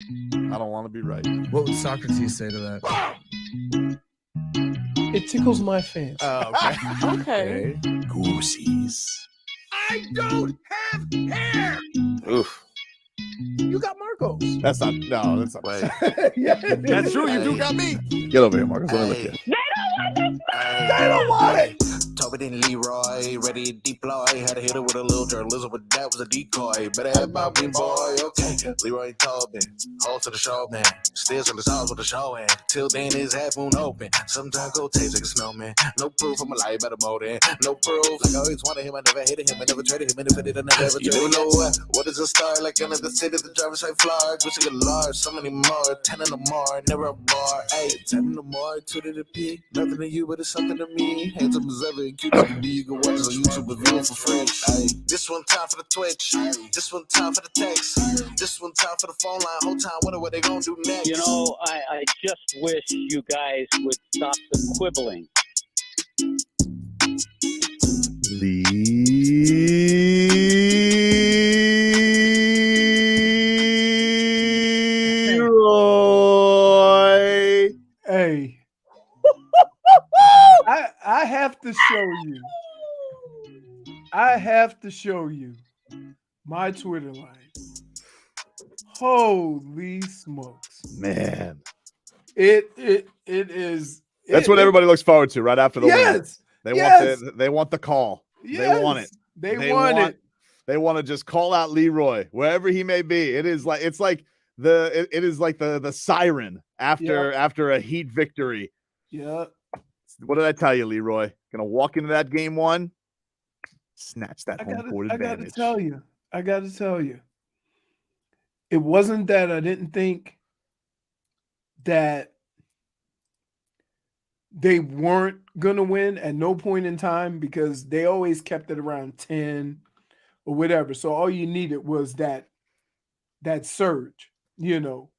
I don't want to be right. What would Socrates say to that? It tickles my fancy. Oh, okay. Okay. Goosies. I don't have hair. Oof. You got Marcos. That's not. No, that's not. Wait. Yeah, That's true. You do got me. Get over here, Marcus. Let me look at you. They don't want it. Tobin and Leroy, ready to deploy. Had to hit it with a little journalism, but that was a decoy. Better have my me, boy. Okay. Leroy and Tobin, hold to the show, man. Still to the stars with the show, and till then his half moon open. Sometimes go taste like a snowman. No proof I'm alive by the molding. No proof. Like I always wanted him, I never hated him, I never traded him, and if I did, I never ever traded him. You know what is a star? Like another city, the driver's side fly. Wish I could large, so many more. 10 in the more, never a bar. Hey, 10 in the more, 2 to the P. Nothing to you, but it's something to me. Handsome as ever, cute as can be. You can watch us on YouTube with view for free. Hey, this one time for the Twitch. This one time for the text. This one time for the phone line. Whole time wondering what they gonna do next. You know, I just wish you guys would stop the quibbling. Leroy. Hey. I have to show you. I have to show you my Twitter line. Holy smokes. Man. It is. That's what everybody looks forward to right after the win. Yes. They want the call. Yes. They want it. They want it. They want to just call out Leroy wherever he may be. It is like the siren after a Heat victory. Yeah. What did I tell you, Leroy? Gonna walk into that game one, snatch that home court advantage. I gotta tell you. It wasn't that I didn't think that they weren't gonna win at no point in time, because they always kept it around 10 or whatever. So all you needed was that surge, you know.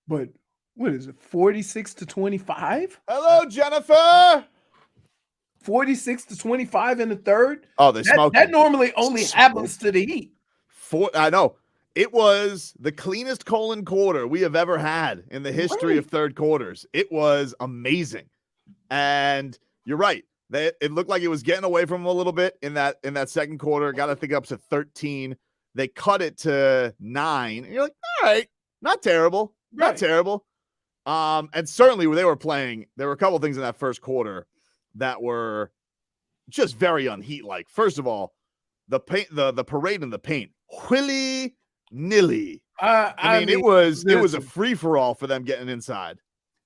But what is it, 46-25? Hello, Jennifer. 46-25 in the third? Oh, they smoked. That normally only happens to the Heat. I know. It was the cleanest colon quarter we have ever had in the history of third quarters. It was amazing. And you're right. It looked like it was getting away from them a little bit in that second quarter. Got to think up to 13. They cut it to 9. And you're like, all right, not terrible. Right. Not terrible. And certainly when they were playing, there were a couple of things in that first quarter that were just very unheat-like. First of all, the paint, the parade in the paint, willy-nilly. I mean, it was a free-for-all for them getting inside.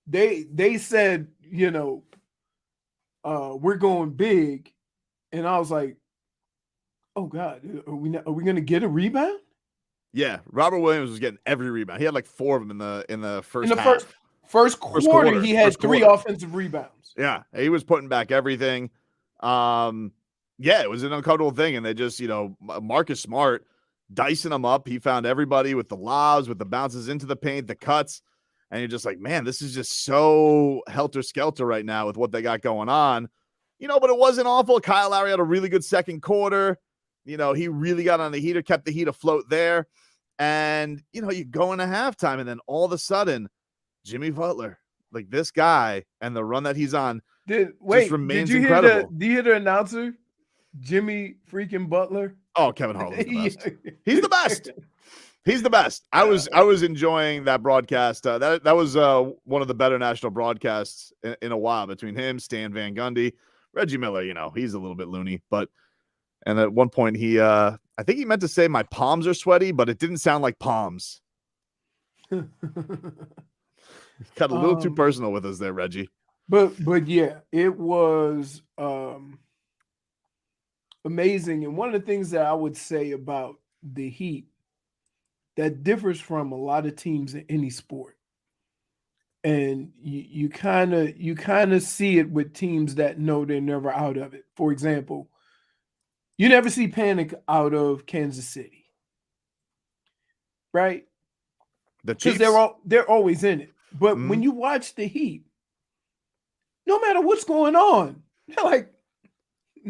They said, you know, we're going big, and I was like, oh God, are we going to get a rebound? Yeah, Robert Williams was getting every rebound. He had like 4 of them in the first half. First quarter, he had 3 offensive rebounds. Yeah, he was putting back everything. Yeah, it was an uncomfortable thing, and they just, you know, Marcus Smart dicing them up. He found everybody with the lobs, with the bounces into the paint, the cuts, and you're just like, man, this is just so helter-skelter right now with what they got going on. You know, but it wasn't awful. Kyle Lowry had a really good second quarter. You know, he really got on the heater, kept the heat afloat there. And, you know, you go into halftime, and then all of a sudden, Jimmy Butler, like this guy and the run that he's on, just remains incredible. Do you hear the announcer? Jimmy freaking Butler. Oh, Kevin Harlan's the best. He's the best. He's the best. I was enjoying that broadcast. That was one of the better national broadcasts in a while, between him, Stan Van Gundy, Reggie Miller. You know, he's a little bit loony, and at one point he, I think he meant to say my palms are sweaty, but it didn't sound like palms. Got a little too personal with us there, Reggie. But yeah, it was amazing. And one of the things that I would say about the Heat that differs from a lot of teams in any sport, and you kind of see it with teams that know they're never out of it. For example, you never see panic out of Kansas City, right? Because they're always in it. But when you watch the Heat, no matter what's going on, they're like,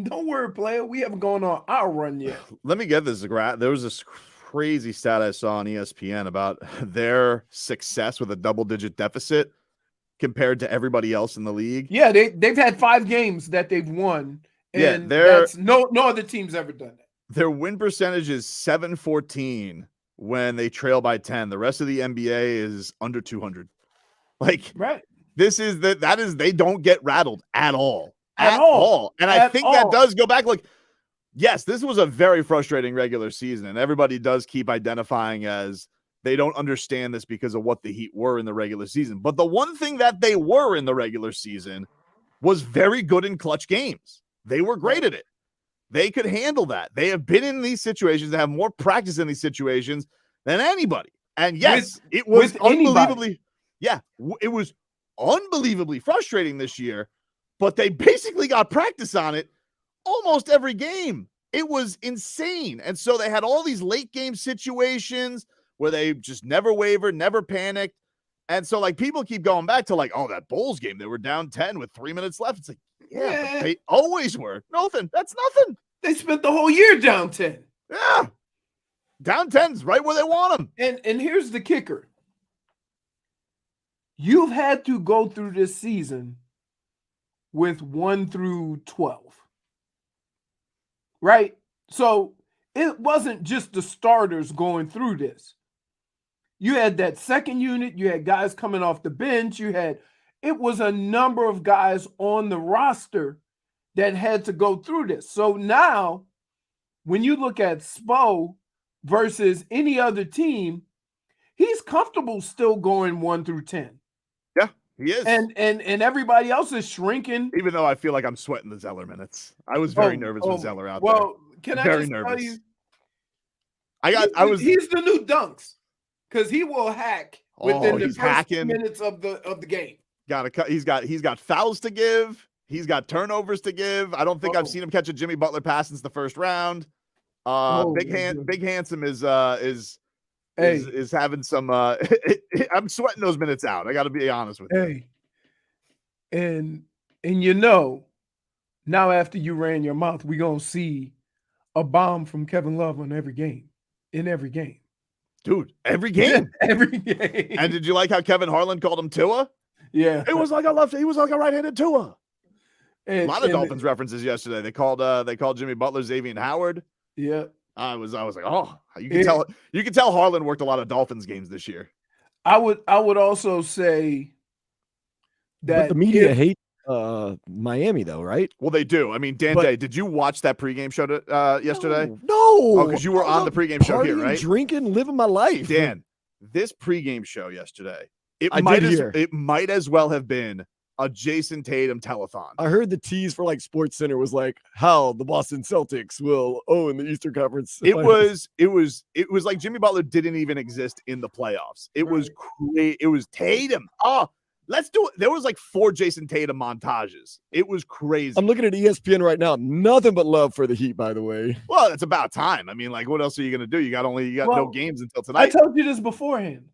don't worry, player. We haven't gone on our run yet. Let me get this. There was this crazy stat I saw on ESPN about their success with a double-digit deficit compared to everybody else in the league. Yeah, they've had 5 games that they've won, and that's no other team's ever done that. Their win percentage is 714 when they trail by 10. The rest of the NBA is under 200. Like, right. This is that is they don't get rattled at all. At all. And I think that does go back. Like, yes, this was a very frustrating regular season, and everybody does keep identifying as they don't understand this because of what the Heat were in the regular season. But the one thing that they were in the regular season was very good in clutch games. They were great at it. They could handle that. They have been in these situations. They have more practice in these situations than anybody. And yes, it was unbelievably, it was unbelievably frustrating this year, but they basically got practice on it almost every game. It was insane. And so they had all these late game situations where they just never wavered, never panicked. And so, like, people keep going back to, like, oh, that Bulls game, they were down 10 with 3 minutes left. It's like, yeah. But they always were. Nothing. That's nothing. They spent the whole year down 10. Yeah. Down 10's right where they want them. And here's the kicker. You've had to go through this season with 1 through 12. Right? So it wasn't just the starters going through this. You had that second unit, you had guys coming off the bench, it was a number of guys on the roster that had to go through this. So now, when you look at Spo versus any other team, he's comfortable still going 1 through 10. Yeah, he is. And everybody else is shrinking. Even though I feel like I'm sweating the Zeller minutes. I was very nervous with Zeller out there. Well, can I just tell you? He's the new Dunks. Because he will hack within the first 2 minutes of the game. He's got fouls to give. He's got turnovers to give. I don't think I've seen him catch a Jimmy Butler pass since the first round. Big Handsome is having some. I'm sweating those minutes out. I got to be honest with you. And now after you ran your mouth, we're gonna see a bomb from Kevin Love in every game. Dude, every game. Every game. And did you like how Kevin Harlan called him Tua? Yeah. It was like he was like a right-handed Tua. A lot of Dolphins references yesterday. They called Jimmy Butler Xavier Howard. Yeah. I was like, oh, you can tell Harlan worked a lot of Dolphins games this year. I would also say that but the media hates Miami though, right? Well, they do. I mean, Day, did you watch that pregame show yesterday? No. Because you were on the pregame show here, right? Drinking, living my life. Dan, this pregame show yesterday, it might as well have been a Jason Tatum telethon. I heard the tease for like Sports Center was like how the Boston Celtics will own the Eastern Conference. It was like Jimmy Butler didn't even exist in the playoffs. It was great. It was Tatum. Oh, let's do it. There was like 4 Jason Tatum montages. It was crazy. I'm looking at ESPN right now. Nothing but love for the Heat, by the way. Well, it's about time. I mean, like, what else are you gonna do? You got no games until tonight. I told you this beforehand.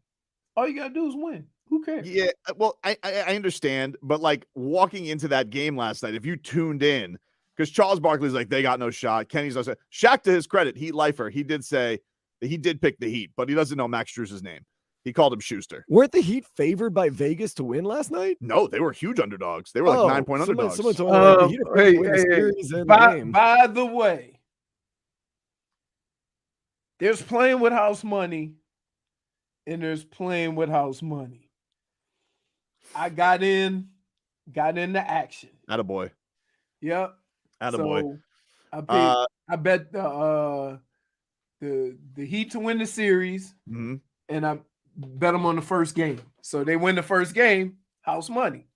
All you gotta do is win. Who cares? Yeah, well, I understand, but like walking into that game last night, if you tuned in, because Charles Barkley's like, they got no shot. Kenny's also Shaq, to his credit, Heat lifer, he did say that he did pick the Heat, but he doesn't know Max Strus's name. He called him Schuster. Weren't the Heat favored by Vegas to win last night? No, they were huge underdogs. They were like 9-point underdogs. Someone told me the Heat win the series and the game. By the way, there's playing with house money and there's playing with house money. I got into action. Attaboy. Yep. Attaboy. So I bet the Heat to win the series, and I bet them on the first game. So they win the first game, house money.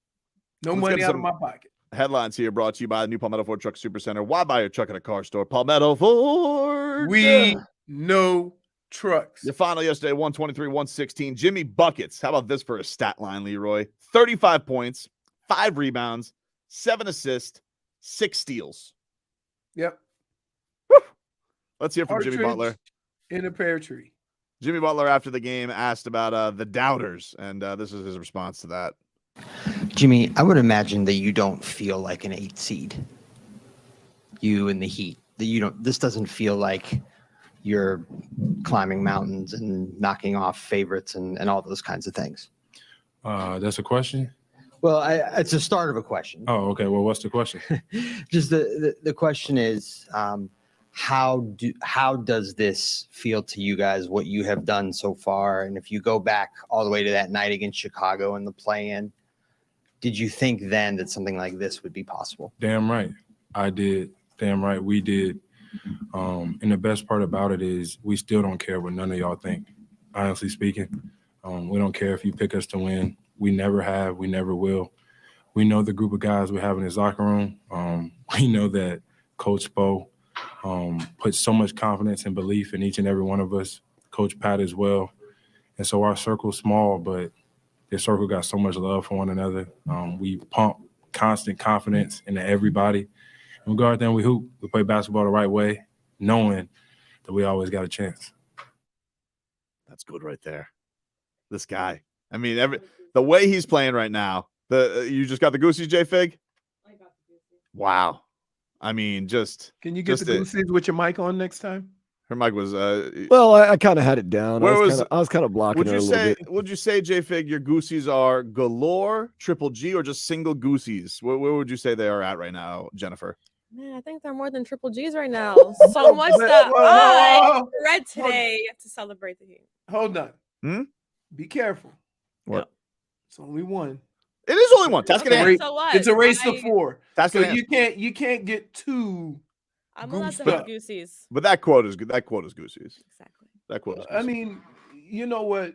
No money out of my pocket. Headlines here brought to you by the new Palmetto Ford Truck Supercenter. Why buy your truck at a car store? Palmetto Ford. We know trucks. Your final yesterday, 123-116. Jimmy Buckets. How about this for a stat line, Leroy? 35 points, 5 rebounds, 7 assists, 6 steals. Yep. Woo. Let's hear from Jimmy Butler. In a pear tree. Jimmy Butler, after the game, asked about the doubters, and this is his response to that. Jimmy, I would imagine that you don't feel like an 8 seed. You and the Heat. That you don't. This doesn't feel like you're climbing mountains and knocking off favorites and all those kinds of things? That's a question? Well, it's a start of a question. Oh, okay. Well, what's the question? Just the question is, how does this feel to you guys, what you have done so far? And if you go back all the way to that night against Chicago in the play-in, did you think then that something like this would be possible? Damn right. I did. Damn right. We did. And the best part about it is we still don't care what none of y'all think, honestly speaking. We don't care if you pick us to win. We never have. We never will. We know the group of guys we have in his locker room. We know that Coach Spo put so much confidence and belief in each and every one of us, Coach Pat as well. And so our circle's small, but this circle got so much love for one another. We pump constant confidence into everybody. And we go out there and we hoop. We play basketball the right way, knowing that we always got a chance. That's good right there. This guy. I mean, the way he's playing right now. You just got the Goosies, J-Fig? I got the Goosies. Wow. I mean, just Can you get the Goosies with your mic on next time? her mic was Well, I kind of had it down. Where I was kind of blocking would her you a little say bit. would you say, J-Fig, your Goosies are galore, triple G, or just single Goosies? Where would you say they are at right now, Jennifer? Man, I think they're more than triple G's right now. So much that I read today to celebrate the Heat. Hold on. Be careful. What? It's only one. It is only one. Task at hand. So what? It's a race to 4. Task So at hand. you can't get too. I'm allowed to goosed have up. Goosies. But that quote is good. That quote is Goosies. Exactly. That quote is I Goosies. mean, you know what?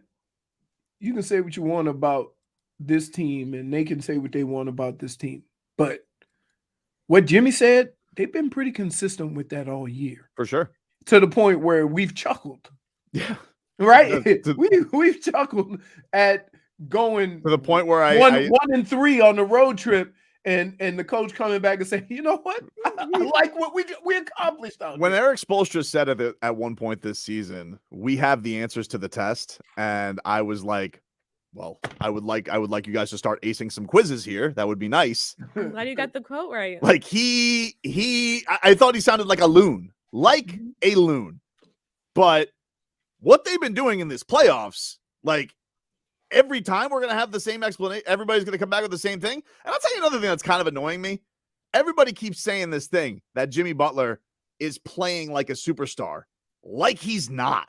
You can say what you want about this team, and they can say what they want about this team. But what Jimmy said, they've been pretty consistent with that all year, for sure. to the point where we've chuckled. Yeah. Right? To We've chuckled at going the point where I 1-3 on the road trip, and the coach coming back and saying, you know what? I like what we accomplished out when there. Eric Spoelstra said at one point this season, we have the answers to the test, and I was like, well, I would like you guys to start acing some quizzes here. That would be nice. I'm glad you got the quote right. Like I thought he sounded like a loon, but what they've been doing in this playoffs, like every time we're going to have the same explanation, everybody's going to come back with the same thing. And I'll tell you another thing that's kind of annoying me. Everybody keeps saying this thing that Jimmy Butler is playing like a superstar, like he's not.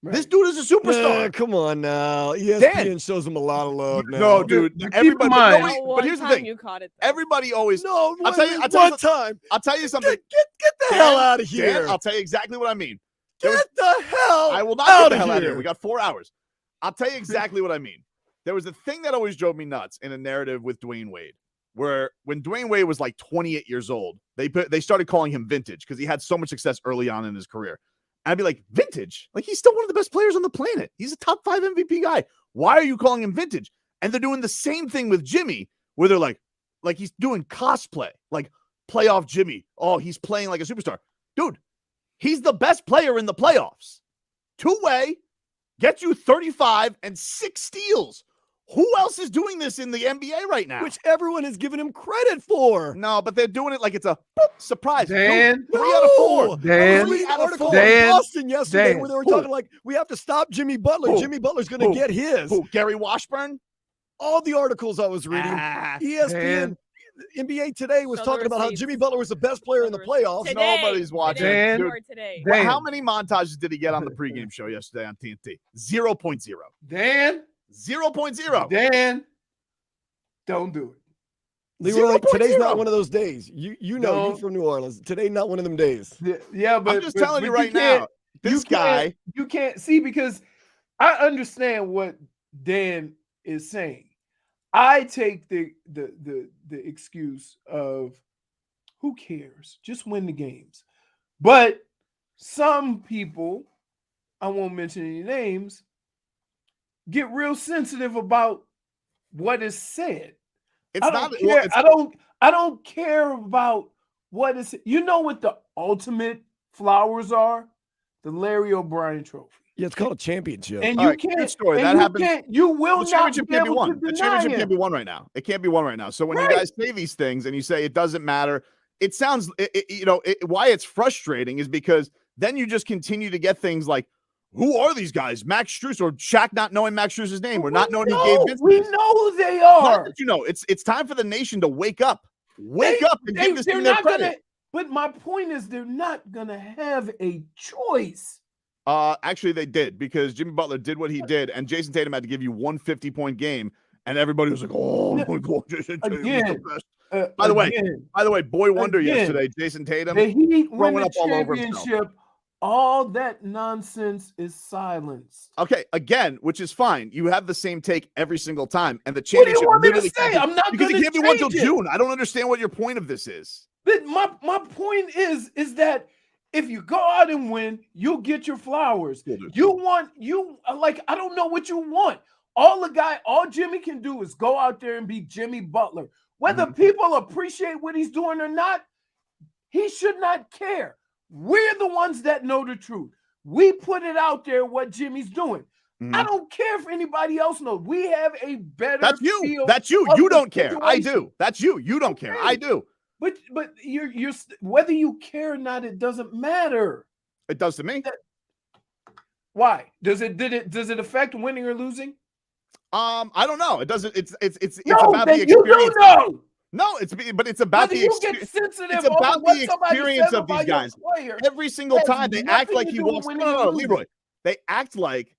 Right. This dude is a superstar. Come on now. ESPN shows him a lot of love now. No, dude. But keep Everybody, in mind- but here's the thing. You caught it. Though. Everybody always. No, I'll tell you one something. time. I'll tell you something. Get the Dan, hell out of here. Dan, I'll tell you exactly what I mean. Get the hell I will not out get the of hell out of here. here. We got 4 hours. I'll tell you exactly what I mean. There was a thing that always drove me nuts in a narrative with Dwayne Wade, where when Dwayne Wade was like 28 years old, they started calling him vintage because he had so much success early on in his career. And I'd be like, vintage? Like, he's still one of the best players on the planet. He's a top 5 MVP guy. Why are you calling him vintage? And they're doing the same thing with Jimmy, where they're like he's doing cosplay, like playoff Jimmy. Oh, he's playing like a superstar. Dude, he's the best player in the playoffs. Two-way, gets you 35 and 6 steals. Who else is doing this in the NBA right now? Which everyone is giving him credit for. No, but they're doing it like it's a boop, surprise. Dan, No, 3 out of 4. Dan, I was reading an article Dan, in Boston yesterday Dan. where they were Who? talking like, we have to stop Jimmy Butler. Who? Jimmy Butler's going to Who? get his. Who? Gary Washburn? All the articles I was reading, ESPN, NBA Today was Show the talking about how receipts. Jimmy Butler was the best player in the playoffs. Today, Nobody's watching. Dan. Dude, Today. Dan. how many montages did he get on the pregame show yesterday on TNT? 0.0. Dan, 0.0. Dan, don't do it. Leroy, today's 0.0. not one of those days. You know, No. you're from New Orleans. Today, not one of them days. Yeah, but I'm just telling but you right can't- now, this guy. you can't see, because I understand what Dan is saying. I take the excuse of who cares? Just win the games. But some people, I won't mention any names, get real sensitive about what is said. It's I not. don't well, care. it's- I don't care about what is. You know what the ultimate flowers are? The Larry O'Brien Trophy. Yeah, it's called a championship. And All you right, good can't. story. and That you happened- can't- You will The not championship be can't be able won. to The deny championship him. can't be won right now. It can't be won right now. So when you Right. guys say these things and you say it doesn't matter, it sounds. Why it's frustrating is because then you just continue to get things like, who are these guys? Max Strus, or Shaq not knowing Max Strus's name, or not knowing who Gabe Vincent We is. know who they Not are. that you know, it's time for the nation to wake up. Wake up and give this team their credit. But my point is, they're not gonna have a choice. Actually, they did, because Jimmy Butler did what he did, and Jason Tatum had to give you 150-point game, and everybody was like, "Oh my God, Jason Tatum is the best." By the way, boy wonder yesterday, Jason Tatum. The Heat win throwing the up all over himself. championship. All that nonsense is silenced. Okay, again, which is fine. You have the same take every single time, and the What do you championship want me to literally say? I'm not because gonna you can't be one till change it. June. I don't understand what your point of this is. But my point is that if you go out and win, you'll get your flowers. I don't know what you want. All Jimmy can do is go out there and be Jimmy Butler. Whether people appreciate what he's doing or not, he should not care. We're the ones that know the truth. We put it out there what Jimmy's doing. I don't care if anybody else knows. We have a better. That's you. feel That's you. of You the don't care. I situation. do. That's you. You don't care. I do. But you're whether you care or not, it doesn't matter. It does to me. Why? Does it affect winning or losing? I don't know. It doesn't. It's No, about then the you experience. don't know. No, but it's about Whether the you get experience. sensitive It's over about what the somebody experience says of these about your guys. player Every single has time they act nothing like to he do with walks. winning No, or losing. Leroy. They act like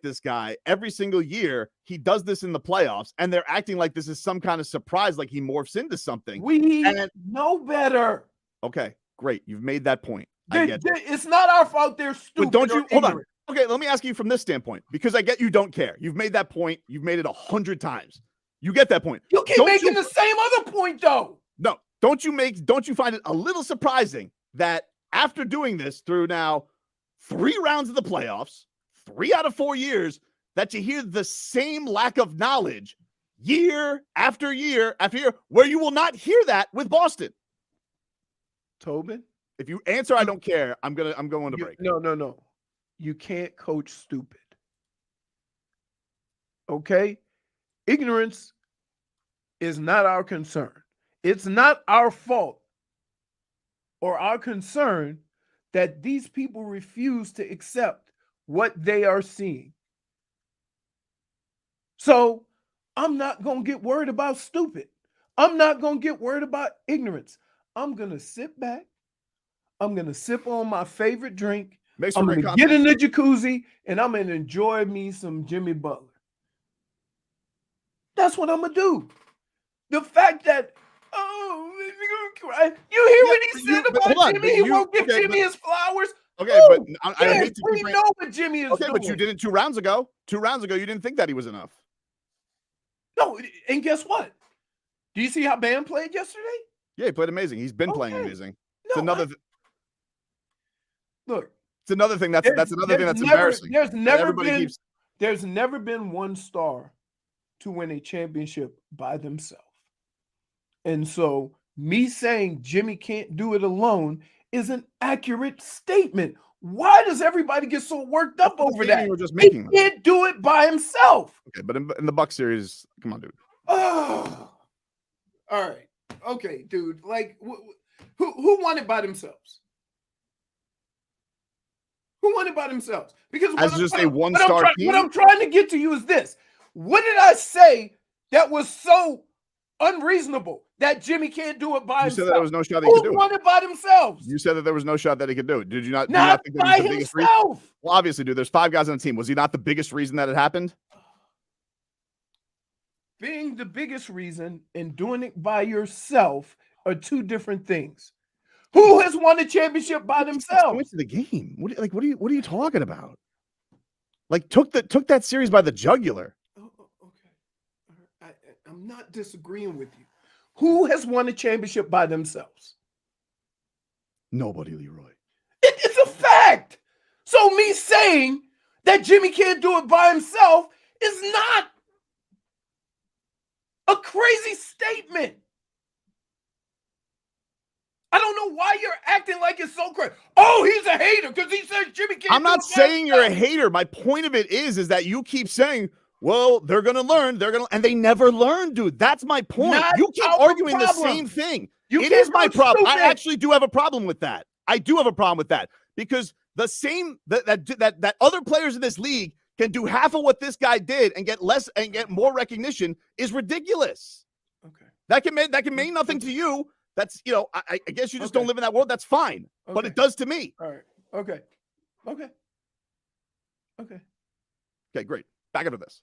this guy every single year. He does this in the playoffs, and they're acting like this is some kind of surprise, like he morphs into something. We know better. Okay, great. You've made that point. I get it. It's not our fault they're stupid. But don't you or hold on? ignorant. Okay, let me ask you from this standpoint, because I get you don't care. You've made that point. You've made it 100 times. You get that point. You keep making the same other point, though. No, don't you find it a little surprising that after doing this through now 3 rounds of the playoffs, 3 out of 4 years, that you hear the same lack of knowledge year after year after year, where you will not hear that with Boston? Tobin, if you answer I don't care, I'm going to break. No. You can't coach stupid. Okay? Ignorance is not our concern. It's not our fault or our concern that these people refuse to accept what they are seeing. So I'm not going to get worried about stupid. I'm not going to get worried about ignorance. I'm going to sit back. I'm going to sip on my favorite drink. I'm going to get in the jacuzzi, and I'm going to enjoy me some Jimmy Butler. That's what I'm going to do. The fact that, you hear what he said about Jimmy? He won't give Jimmy his flowers. Okay, but I hate to we know what Jimmy is doing. Okay, but you did it 2 rounds ago. 2 rounds ago, you didn't think that he was enough. No, and guess what? Do you see how Bam played yesterday? Yeah, he played amazing. He's been playing amazing. It's No, another. Look, it's another thing. That's another thing that's embarrassing. There's never been one star to win a championship by themselves. And so me saying Jimmy can't do it alone is an accurate statement. Why does everybody get so worked up over that? We're just making he can't do it by himself. Okay, but in the Bucks series, come on, dude. Oh, all right. Okay, dude. Like, who won it by themselves? Who won it by themselves? Because as just a one-star team. What I'm trying to get to you is this: what did I say that was so unreasonable that Jimmy can't do it by himself? You said that there was no shot that he could do it. Who won it by themselves? You said that there was no shot that he could do it. Did you not? Not think that by was the biggest himself. reason? Well, obviously, dude. There's 5 guys on the team. Was he not the biggest reason that it happened? Being the biggest reason and doing it by yourself are 2 different things. Who has won a championship by themselves? Points to the game. What are you talking about? Like took that series by the jugular. Oh, okay. I'm not disagreeing with you. Who has won a championship by themselves? Nobody, Leroy. It's a fact. So me saying that Jimmy can't do it by himself is not a crazy statement. I don't know why you're acting like it's so crazy. Oh, he's a hater because he says Jimmy can't. I'm not saying you're a hater. My point of it is that you keep saying, well, they're going to learn. And they never learn, dude. That's my point. You keep arguing the same thing. It is my problem. I actually do have a problem with that. I do have a problem with that because the same that other players in this league can do half of what this guy did and get less and get more recognition is ridiculous. Okay. That can mean nothing to you. That's, I guess you just don't live in that world. That's fine. But Okay. it does to me. All right. Okay. Okay, great. Back into this.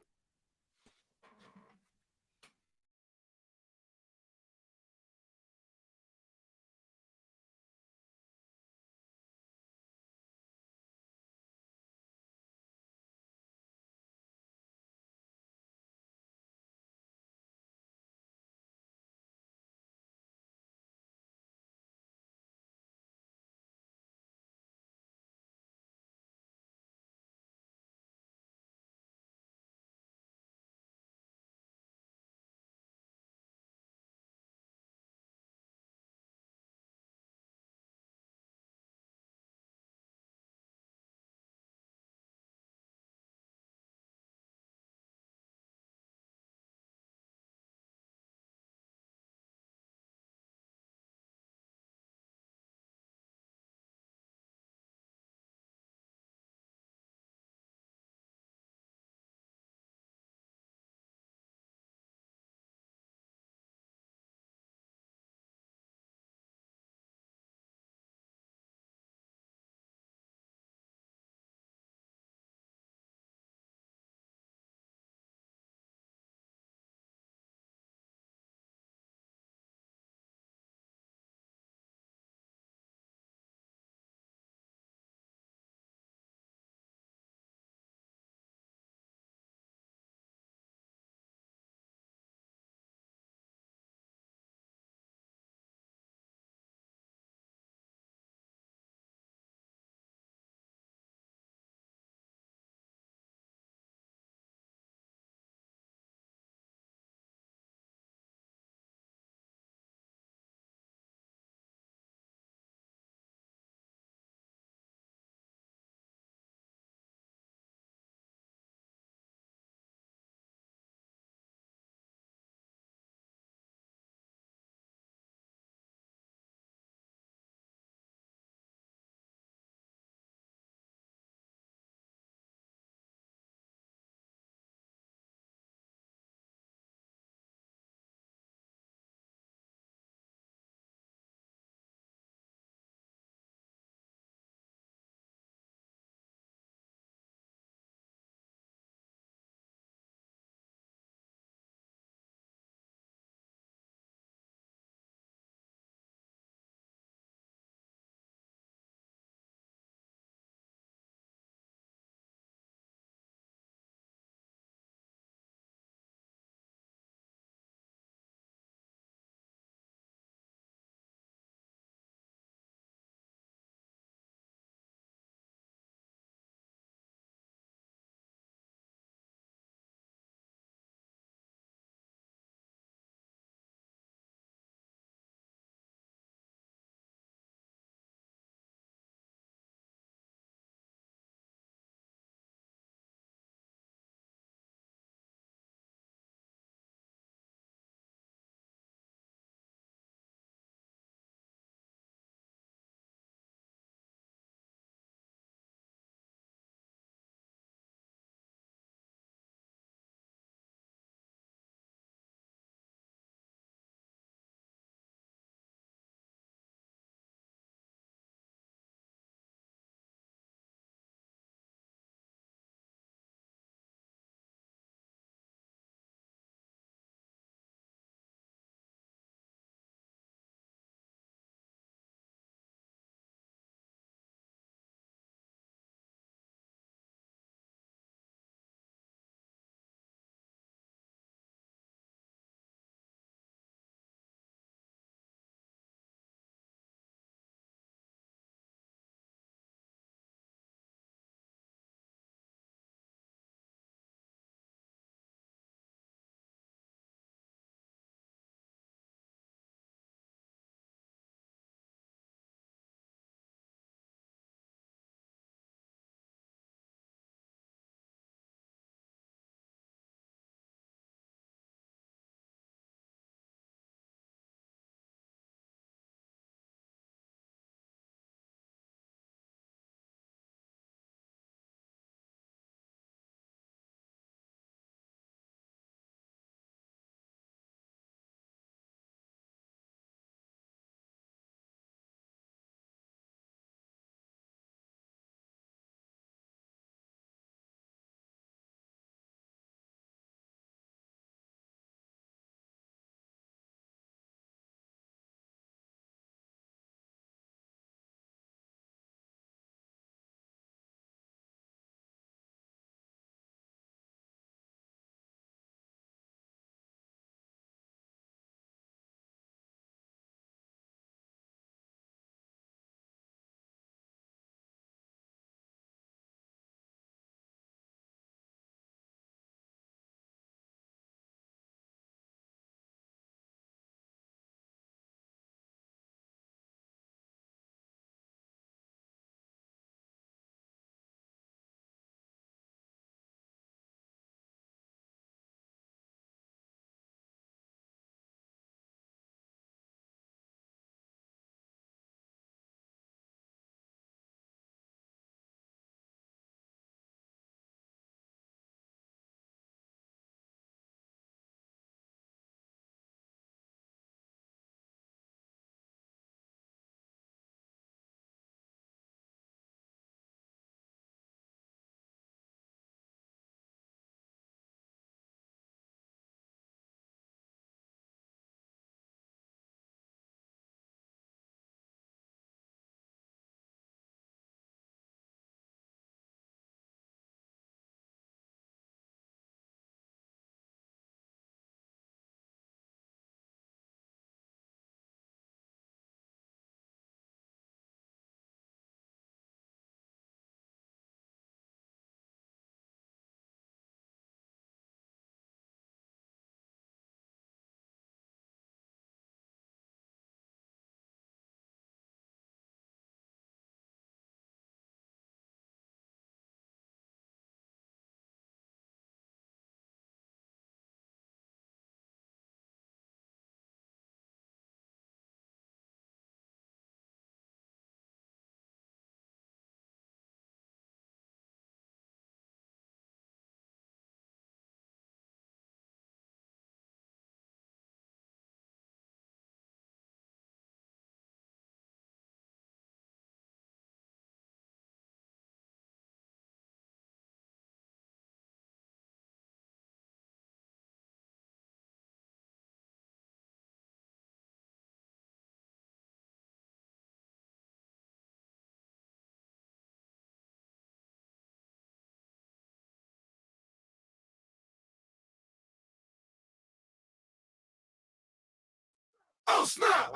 Oh, snap!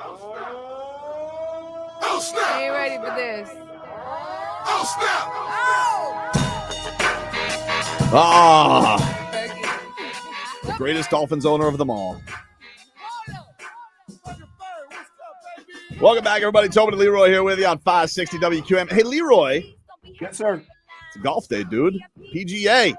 Oh, snap! I ain't ready for this. Oh, snap! Ah, the greatest Dolphins owner of them all. Welcome back, everybody. Tobin and Leroy here with you on 560 WQM. Hey, Leroy. Yes, sir. It's a golf day, dude. PGA.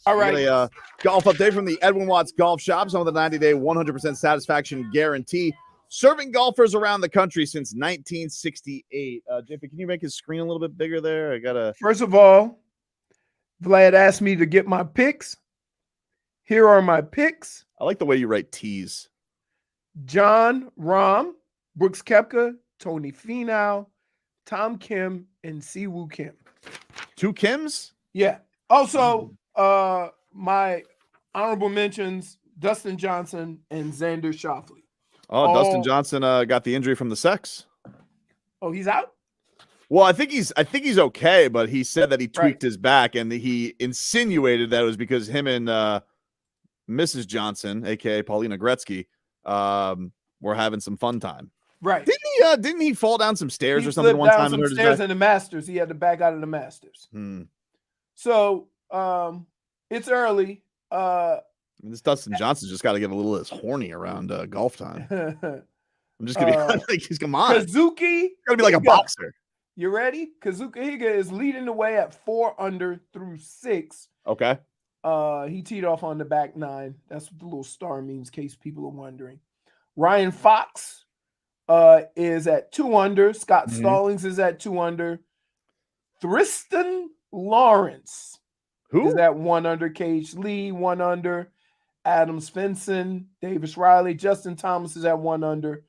All right. We got a golf update from the Edwin Watts Golf Shop. Some of the 90-day 100% satisfaction guarantee. Serving golfers around the country since 1968. JP, can you make his screen a little bit bigger there? I gotta. First of all, Vlad asked me to get my picks. Here are my picks. I like the way you write T's. John Rahm, Brooks Koepka, Tony Finau, Tom Kim, and Siwoo Kim. 2 Kims? Yeah. Also, my honorable mentions, Dustin Johnson and Xander Schauffele. Oh, Dustin Johnson got the injury from the sex. Oh, he's out? Well, I think he's okay, but he said that he tweaked his back, and he insinuated that it was because him and Mrs. Johnson, aka Paulina Gretzky, were having some fun time. Right. Didn't he fall down some stairs He or something slipped one down time some and hurt his stairs back? in the Masters. He had to back out of the Masters. So it's early. This Dustin Johnson just got to get a little less horny around golf time. I'm just gonna be like, come on, Kazuki. Gotta be like a boxer. You ready? Kazuki Higa is leading the way at 4 under through 6. Okay. He teed off on the back 9. That's what the little star means, in case people are wondering. Ryan Fox is at 2 under. Scott Stallings is at 2 under. Tristan Lawrence is at 1 under. Cage Lee, 1 under. Adam Svensson, Davis Riley, Justin Thomas is at 1 under.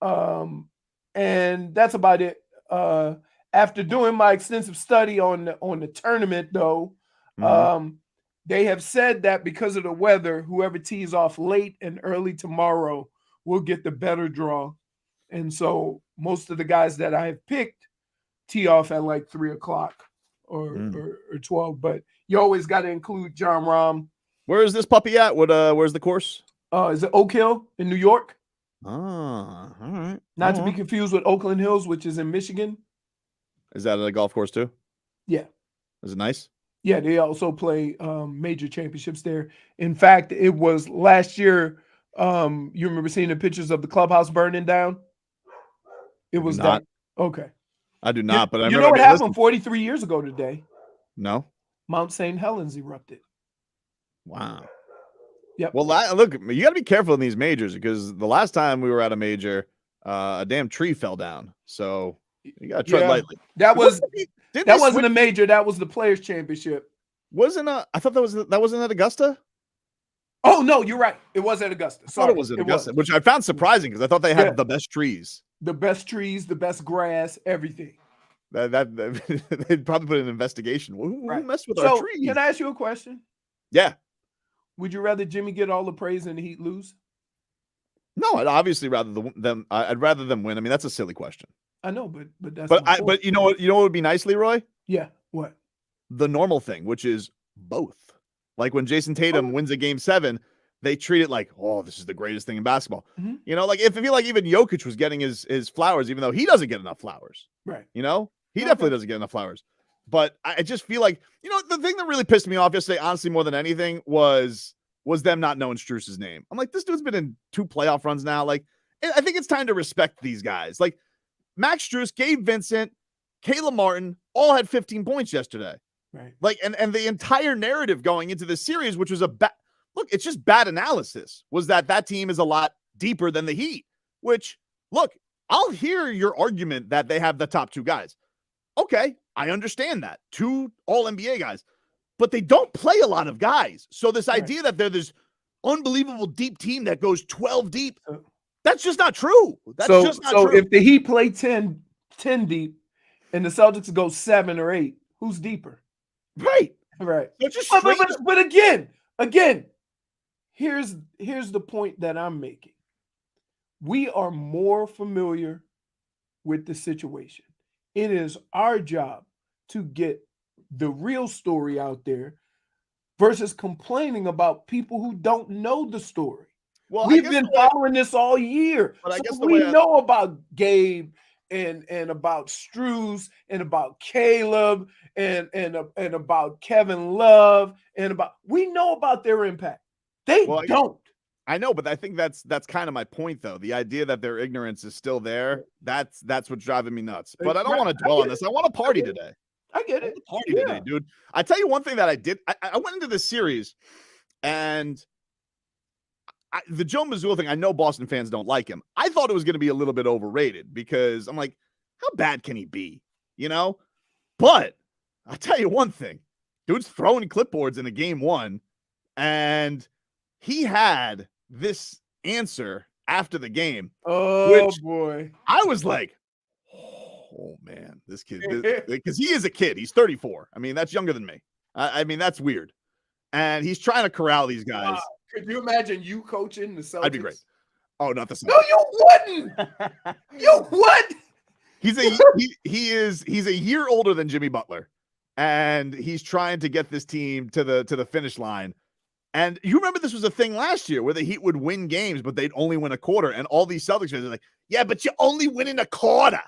And that's about it. After doing my extensive study on the tournament, though, they have said that because of the weather, whoever tees off late and early tomorrow will get the better draw. And so most of the guys that I have picked tee off at like 3 o'clock or 12. But you always got to include John Rahm. Where is this puppy at? Where's the course? Is it Oak Hill in New York? All right. Not to be confused with Oakland Hills, which is in Michigan. Is that a golf course too? Yeah. Is it nice? Yeah, they also play major championships there. In fact, it was last year. You remember seeing the pictures of the clubhouse burning down? It was not. That. Okay. I do not, but I you remember. Know what happened 43 years ago today? No. Mount St. Helens erupted. Wow. Yep. Well, look, you got to be careful in these majors because the last time we were at a major, a damn tree fell down. So you got to tread lightly. That wasn't a major. That was the Players Championship. I thought that wasn't at Augusta. Oh no, you're right. It was at Augusta. I thought it was at Augusta, which I found surprising because I thought they had the best trees. The best trees, the best grass, everything. That they'd probably put an investigation. Who messed with our trees? Can I ask you a question? Yeah. Would you rather Jimmy get all the praise and the Heat lose? No, I'd obviously rather them. I'd rather them win. I mean, that's a silly question. I know, but that's. But you know what? You know what would be nice, Leroy? Yeah. What? The normal thing, which is both. Like when Jason Tatum wins a Game 7, they treat it like, oh, this is the greatest thing in basketball. Mm-hmm. You know, like if I feel like even Jokic was getting his flowers, even though he doesn't get enough flowers. Right. You know, he definitely doesn't get enough flowers. But I just feel like, you know, the thing that really pissed me off yesterday, honestly, more than anything, was them not knowing Strus's name. I'm like, this dude's been in 2 playoff runs now. Like, I think it's time to respect these guys. Like Max Strus, Gabe Vincent, Caleb Martin all had 15 points yesterday. Right. Like, and the entire narrative going into this series, which was look, it's just bad analysis, was that team is a lot deeper than the Heat, which, look, I'll hear your argument that they have the top 2 guys. Okay, I understand that. 2 all-NBA guys. But they don't play a lot of guys. So this idea that they're this unbelievable deep team that goes 12 deep, that's just not true. That's just not true. If the Heat play 10 deep and the Celtics go 7 or 8, who's deeper? Right. Right. So but again, here's the point that I'm making. We are more familiar with the situation. It is our job to get the real story out there versus complaining about people who don't know the story. Well, We've been following this all year. But I So guess the we way know about Gabe and about Struz and about Caleb and about Kevin Love and we know about their impact. They don't. I know, but I think that's kind of my point, though. The idea that their ignorance is still there, that's what's driving me nuts. But I don't want to dwell on this. I want to party today. I get it. Party today, dude. I tell you one thing that I did. I went into this series, and the Joe Mazzulla thing, I know Boston fans don't like him. I thought it was going to be a little bit overrated because I'm like, how bad can he be? You know? But I'll tell you one thing. Dude's throwing clipboards in a game one, and he had this answer after the game. Oh, boy. I was like, oh, man, this kid, because he is a kid. He's 34. I mean, that's younger than me. I mean, that's weird. And he's trying to corral these guys. Wow. Could you imagine you coaching the Celtics? That'd be great. Oh, not the Celtics. No, you wouldn't. You would. He's a year older than Jimmy Butler, and he's trying to get this team to the finish line. And you remember this was a thing last year where the Heat would win games, but they'd only win a quarter. And all these Celtics fans are like, yeah, but you only win in a quarter.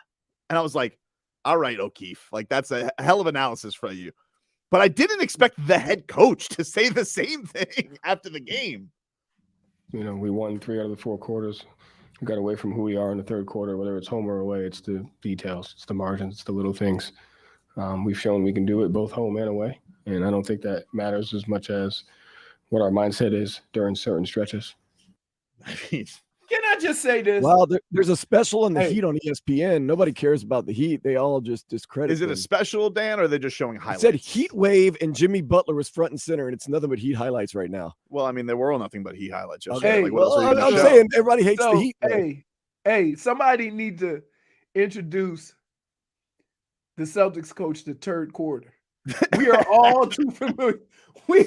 And I was like, all right, O'Keefe, like that's a hell of analysis for you. But I didn't expect the head coach to say the same thing after the game. You know, we won 3 out of the 4 quarters. We got away from who we are in the third quarter, whether it's home or away. It's the details, it's the margins, it's the little things. We've shown we can do it both home and away. And I don't think that matters as much as what our mindset is during certain stretches. I mean, can I just say this? Well, there's a special on the Heat on ESPN. Nobody cares about the Heat. They all just discredit Is it them. a special, Dan, or are they just showing highlights? It said Heat Wave and Jimmy Butler was front and center, and it's nothing but Heat highlights right now. Well, I mean, there were all nothing but Heat highlights. Hey, like, what else are you I'm gonna show? saying everybody hates the Heat. Hey, somebody need to introduce the Celtics coach the third quarter. We are all too familiar. We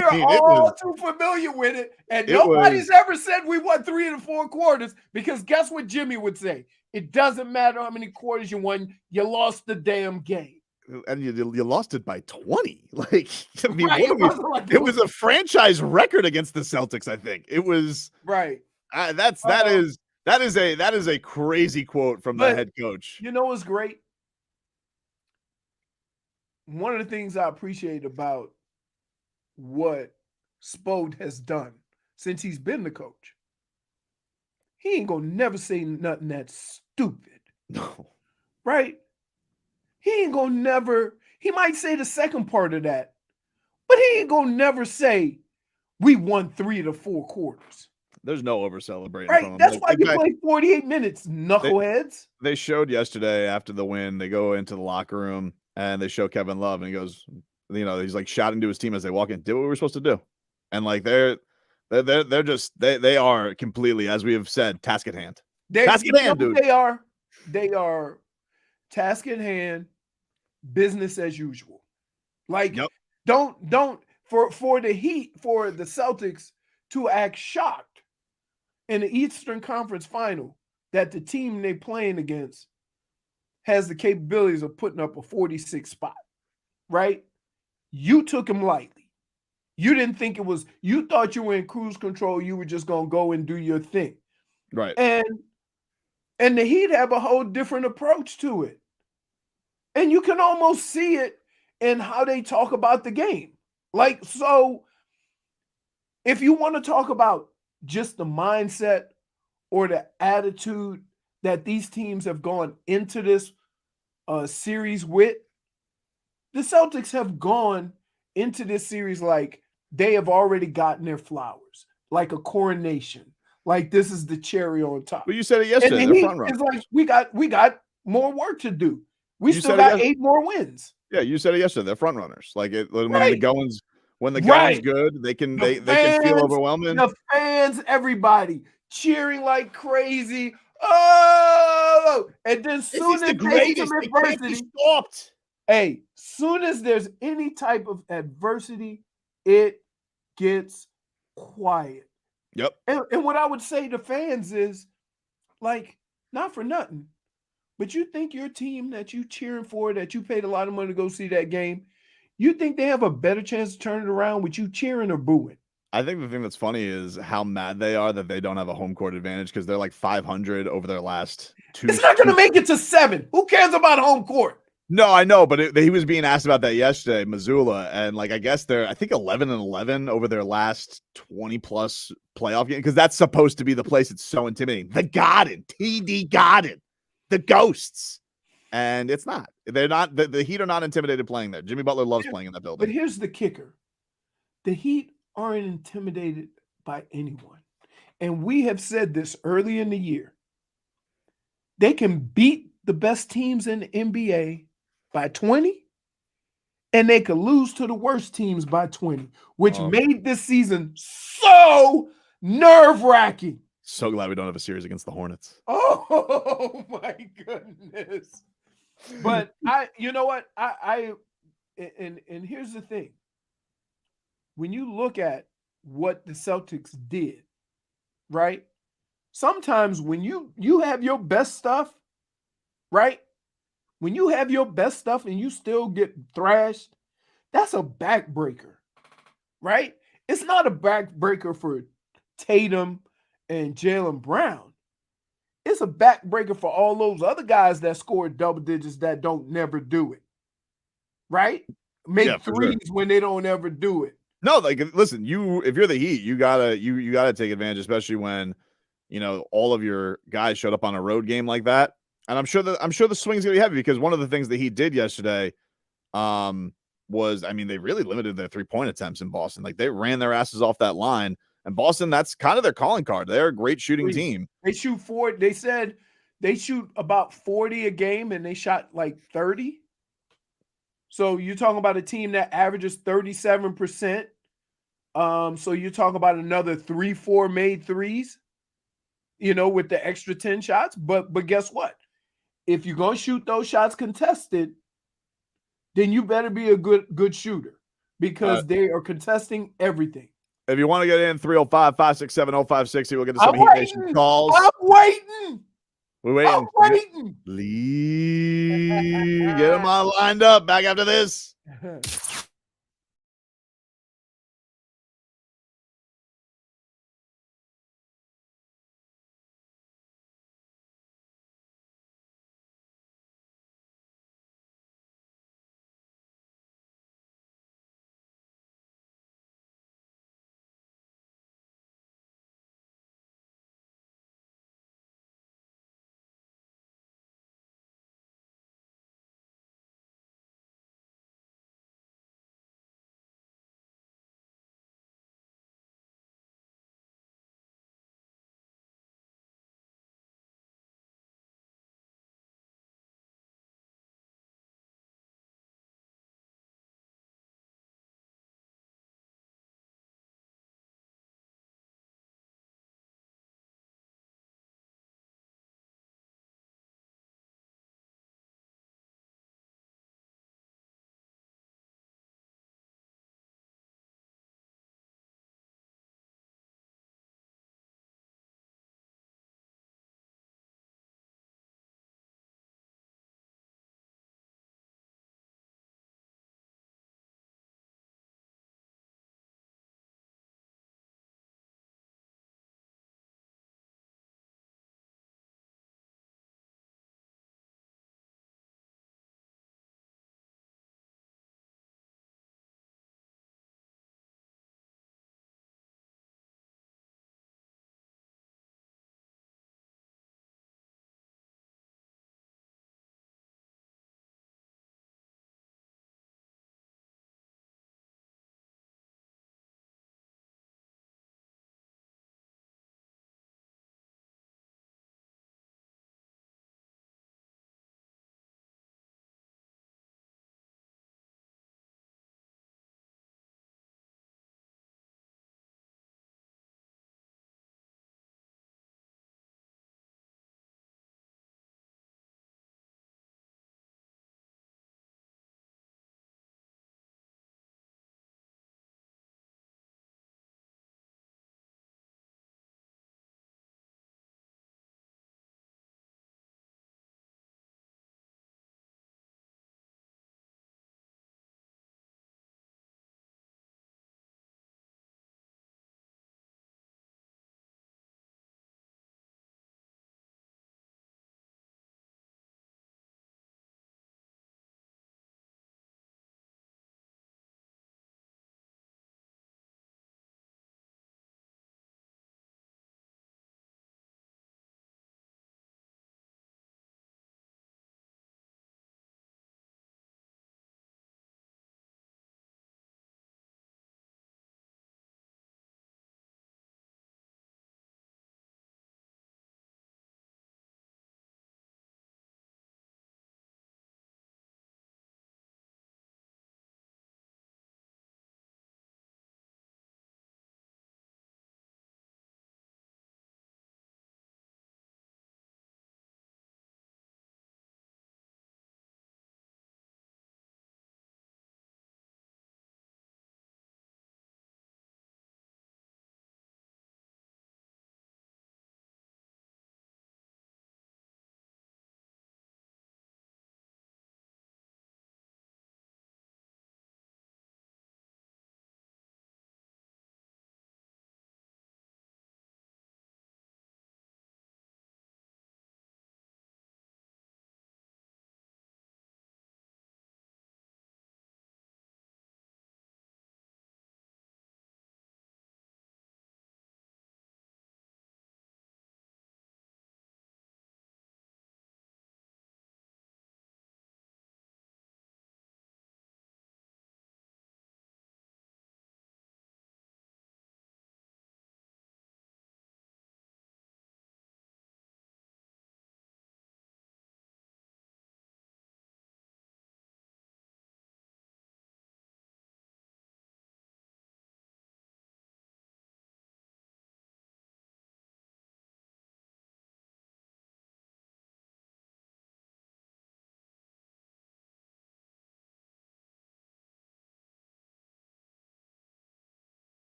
are all too familiar with it, and nobody's ever said we won 3 of the 4 quarters. Because guess what Jimmy would say? It doesn't matter how many quarters you won. You lost the damn game, and you lost it by 20. Like, I mean, right, it was a franchise record against the Celtics. I think it was right. That is a crazy quote from the head coach. You know what's great? One of the things I appreciate about what Spode has done since he's been the coach, he ain't gonna never say nothing that's stupid. No. Right? He ain't gonna never, he might say the second part of that, but he ain't gonna never say we won 3 of the 4 quarters. There's no over celebrating. Right. That's why you play 48 minutes, knuckleheads. They showed yesterday after the win, they go into the locker room and they show Kevin Love, and he goes, you know, he's like shouting to his team as they walk in, did what we were supposed to do. And like they are completely, as we have said, task at hand. Task at hand, dude. They are task at hand, business as usual. Like, don't for the Heat, for the Celtics to act shocked in the Eastern Conference Final that the team they playing against has the capabilities of putting up a 46 spot, right? You took him lightly. You didn't think it was, you thought you were in cruise control. You were just going to go and do your thing. Right. And the Heat have a whole different approach to it. And you can almost see it in how they talk about the game. Like, so if you want to talk about just the mindset or the attitude that these teams have gone into this series with, the Celtics have gone into this series like they have already gotten their flowers, like a coronation, like this is the cherry on top. Well, you said it yesterday. And it's like we got more work to do. We still got 8 more wins. Yeah, you said it yesterday. They're front runners. Like when the going's good, they can feel overwhelming. The fans, everybody cheering like crazy. Oh, and then soon as there's some adversity, soon as there's any type of adversity, it gets quiet. Yep. And what I would say to fans is, like, not for nothing, but you think your team that you cheering for, that you paid a lot of money to go see that game, you think they have a better chance to turn it around with you cheering or booing? I think the thing that's funny is how mad they are that they don't have a home court advantage because they're like 500 over their last two. It's not going to make it to 7. Who cares about home court? No, I know, but he was being asked about that yesterday, Mazzulla, and like I guess they're 11-11 over their last 20+ playoff game because that's supposed to be the place that's so intimidating. The Garden, TD Garden, the Ghosts, and it's not. They're not. The Heat are not intimidated playing there. Jimmy Butler loves playing in that building. But here's the kicker: the Heat aren't intimidated by anyone, and we have said this early in the year. They can beat the best teams in the NBA by 20, and they could lose to the worst teams by 20, which made this season so nerve-wracking. So glad we don't have a series against the Hornets. Oh my goodness. But you know what? And here's the thing. When you look at what the Celtics did, right? Sometimes when you have your best stuff, right? When you have your best stuff and you still get thrashed, that's a backbreaker, right? It's not a backbreaker for Tatum and Jalen Brown. It's a backbreaker for all those other guys that scored double digits that don't never do it, right? Make threes when they don't ever do it. No, like listen, if you're the Heat, you gotta take advantage, especially when all of your guys showed up on a road game like that. And I'm sure the swing's gonna be heavy because one of the things that he did yesterday was, they really limited their 3-point attempts in Boston. Like they ran their asses off that line. And Boston, that's kind of their calling card. They're a great shooting team. They shoot 40. They said they shoot about 40 a game, and they shot like 30. So you're talking about a team that averages 37%. So you're talking about another 3-4 made threes, with the extra 10 shots. But guess what? If you're gonna shoot those shots contested, then you better be a good shooter because they are contesting everything. If you want to get in, 305-567-0560, we'll get to some Heat Nation calls. I'm waiting. We're waiting. I'm waiting. Lee, get them all lined up. Back after this.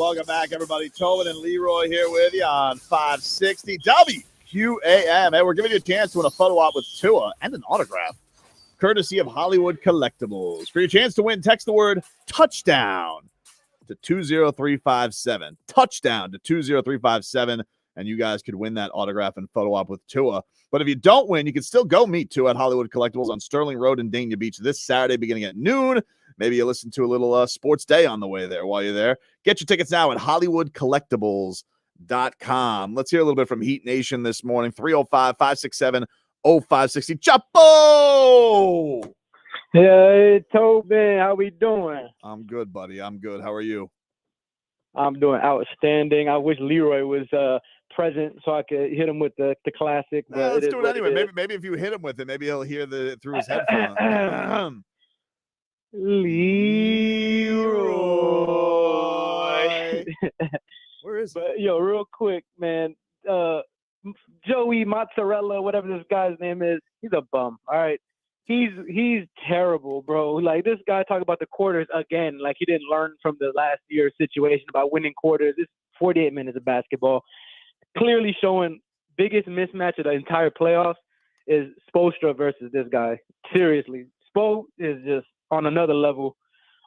Welcome back, everybody. Tobin and Leroy here with you on 560 WQAM. Hey, we're giving you a chance to win a photo op with Tua and an autograph, courtesy of Hollywood Collectibles. For your chance to win, text the word touchdown to 20357. Touchdown to 20357, and you guys could win that autograph and photo op with Tua. But if you don't win, you can still go meet Tua at Hollywood Collectibles on Sterling Road in Dania Beach this Saturday beginning at noon. Maybe you listen to a little sports day on the way there while you're there. Get your tickets now at HollywoodCollectibles.com. Let's hear a little bit from Heat Nation this morning. 305-567-0560. Chapo! Hey, Tobin, how we doing? I'm good, buddy. I'm good. How are you? I'm doing outstanding. I wish Leroy was present so I could hit him with the classic. But Let's do it anyway. Maybe if you hit him with it, maybe he'll hear through his headphones. Leroy. Where is it? But, real quick, man. Joey Mozzarella, whatever this guy's name is, he's a bum. All right. He's terrible, bro. Like, this guy talking about the quarters again, like he didn't learn from the last year's situation about winning quarters. It's 48 minutes of basketball. Clearly showing biggest mismatch of the entire playoffs is Spoelstra versus this guy. Seriously. Spo is just on another level.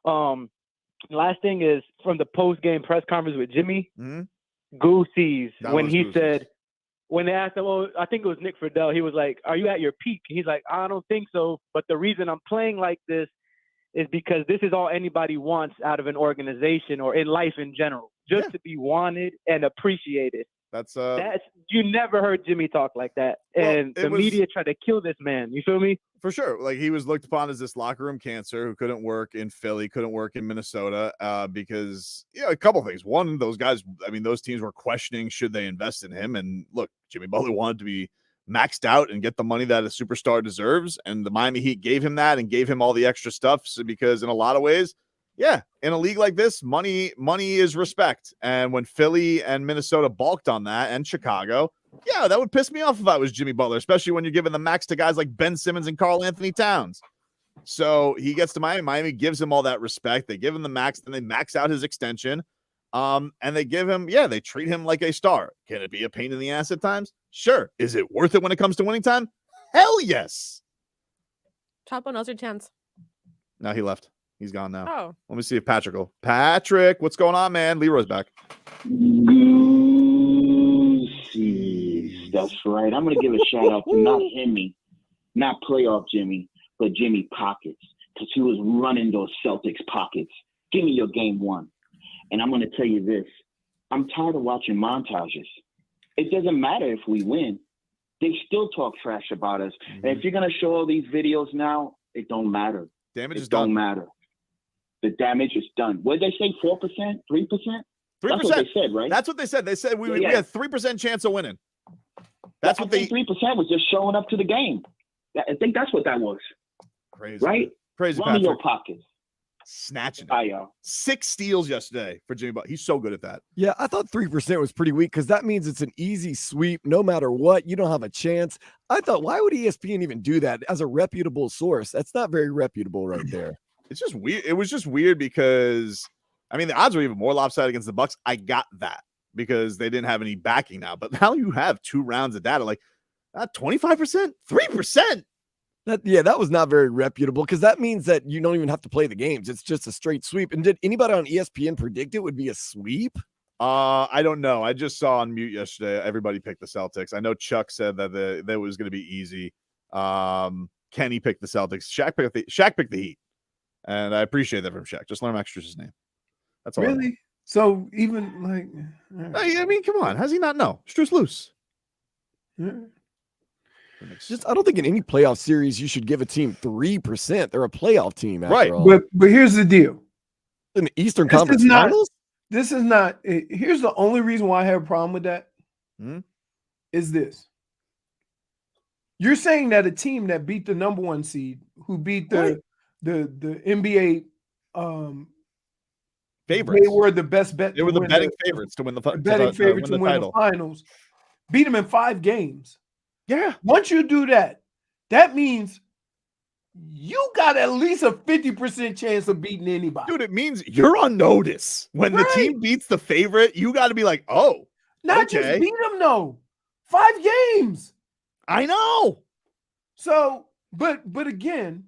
Last thing is from the post-game press conference with Jimmy, Goosies, when he Goosies. said, when they asked him, I think it was Nick Friedel, he was like, are you at your peak? He's like, I don't think so, but the reason I'm playing like this is because this is all anybody wants out of an organization or in life in general, just to be wanted and appreciated. That's you never heard Jimmy talk like that. And the media tried to kill this man. You feel me? For sure. Like, he was looked upon as this locker room cancer who couldn't work in Philly, couldn't work in Minnesota because, a couple things. One, those guys, those teams were questioning should they invest in him. And look, Jimmy Butler wanted to be maxed out and get the money that a superstar deserves. And the Miami Heat gave him that and gave him all the extra stuff. So, because in a lot of ways, in a league like this, money is respect. And when Philly and Minnesota balked on that, and Chicago, that would piss me off if I was Jimmy Butler, especially when you're giving the max to guys like Ben Simmons and Karl Anthony Towns. So he gets to Miami. Miami gives him all that respect. They give him the max, then they max out his extension. And they give him, they treat him like a star. Can it be a pain in the ass at times? Sure. Is it worth it when it comes to winning time? Hell yes. Chapo, now's your chance. No, he left. He's gone now. Oh. Let me see if Patrick will. Patrick, what's going on, man? Leroy's back. Goosies. That's right. I'm going to give a shout out to not Jimmy, not playoff Jimmy, but Jimmy Pockets, because he was running those Celtics pockets. Give me your game one. And I'm going to tell you this. I'm tired of watching montages. It doesn't matter if we win. They still talk trash about us. And if you're going to show all these videos now, it don't matter. Damage is done. It don't done. matter. The damage is done. What did they say? 4%? 3%? 3%. That's what they said, right? That's what they said. They said we had 3% chance of winning. That's what they. 3% was just showing up to the game. I think that's what that was. Crazy, right? Crazy. Run your pockets. Snatching it. 6 steals yesterday for Jimmy Butler. He's so good at that. Yeah, I thought 3% was pretty weak because that means it's an easy sweep. No matter what, you don't have a chance. I thought, why would ESPN even do that as a reputable source? That's not very reputable right there. It's just weird. It was just weird because, the odds were even more lopsided against the Bucks. I got that because they didn't have any backing now. But now you have 2 rounds of data, like 25%, 3%. That was not very reputable because that means that you don't even have to play the games. It's just a straight sweep. And did anybody on ESPN predict it would be a sweep? I don't know. I just saw on mute yesterday. Everybody picked the Celtics. I know Chuck said that that was going to be easy. Kenny picked the Celtics. Shaq picked the Heat. And I appreciate that from Shaq. Just learn Extra's name. That's all. Really? So even like, come on. How does he not know? Stru's loose. Yeah. I don't think in any playoff series you should give a team 3%. They're a playoff team, after all. But here's the deal. In the Eastern Conference Finals? This is not. Here's the only reason why I have a problem with that. Is this. You're saying that a team that beat the number 1 seed, who beat the NBA favorites, they were the best bet. They were the betting favorites to win the title. The finals. Beat them in 5 games. Yeah. Once you do that, that means you got at least a 50% chance of beating anybody. Dude, it means you're on notice. When the team beats the favorite, you got to be like, oh, not just beat them, though. 5 games. I know. So, but again,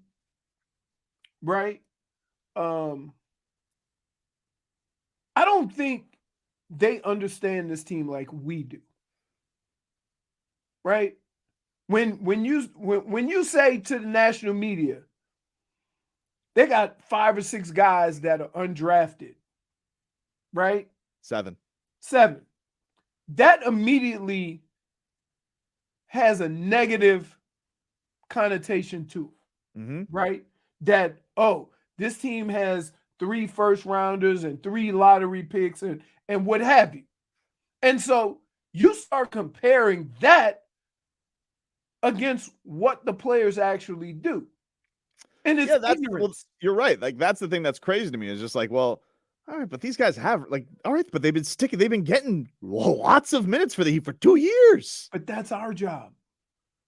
right? I don't think they understand this team like we do. Right? When you say to the national media, they got 5 or 6 guys that are undrafted, right? 7. That immediately has a negative connotation to it, right? That, oh, this team has 3 first rounders and 3 lottery picks and what have you. And so you start comparing that against what the players actually do. And it's ignorance. You're right. Like, that's the thing that's crazy to me, is just like, well, all right, but these guys have, like, all right, but they've been getting lots of minutes for the Heat for 2 years. But that's our job.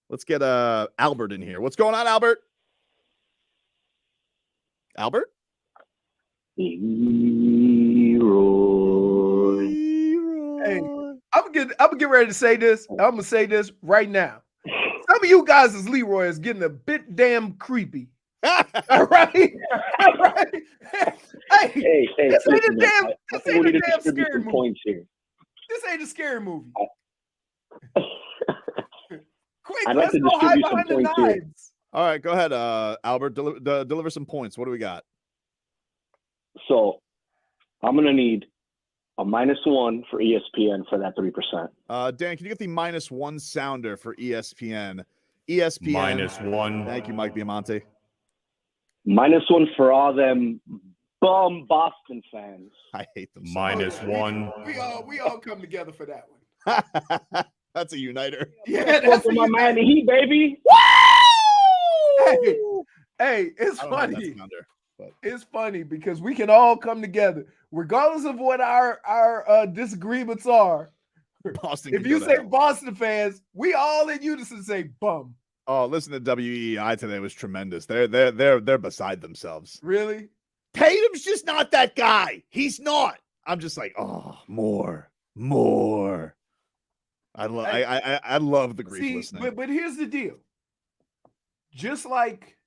Let's get Albert in here. What's going on, Albert? Albert? Leroy. Hey, I'm gonna get ready to say this. I'm gonna say this right now. Some of you guys as Leroy is getting a bit damn creepy. All right? All right? Hey, this ain't a damn scary movie. Points here. This ain't a scary movie. Quick, I'd like let's to go hide distribute some behind the points here. knives. All right, go ahead, Albert. Deliver some points. What do we got? So I'm going to need a -1 for ESPN for that 3%. Dan, can you get the -1 sounder for ESPN? ESPN. -1. Thank you, Mike Diamante. -1 for all them bum Boston fans. I hate them. -1. We all come together for that one. That's a uniter. Yeah, that's for my Miami Heat, baby. Hey, it's I don't have that funny. sounder, but It's funny because we can all come together, regardless of what our disagreements are. Boston. If can you go to say hell. Boston fans, we all in unison say bum. Oh, listen to WEI today was tremendous. They're beside themselves. Really? Tatum's just not that guy. He's not. I'm just like, oh, more. I love the grief listening. But here's the deal. Just like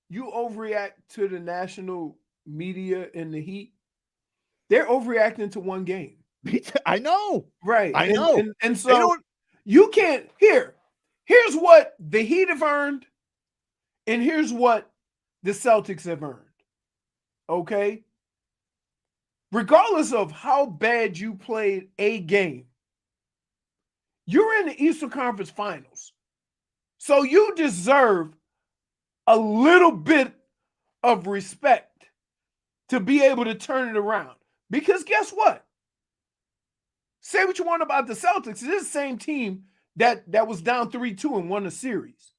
you overreact to the national media and the Heat, they're overreacting to one game. I know. Right. I know. And so you can't here's what the Heat have earned, and here's what the Celtics have earned. Okay? Regardless of how bad you played a game, you're in the Eastern Conference Finals. So you deserve a little bit of respect to be able to turn it around. Because guess what? Say what you want about the Celtics. It's the same team that was down 3-2 and won the series.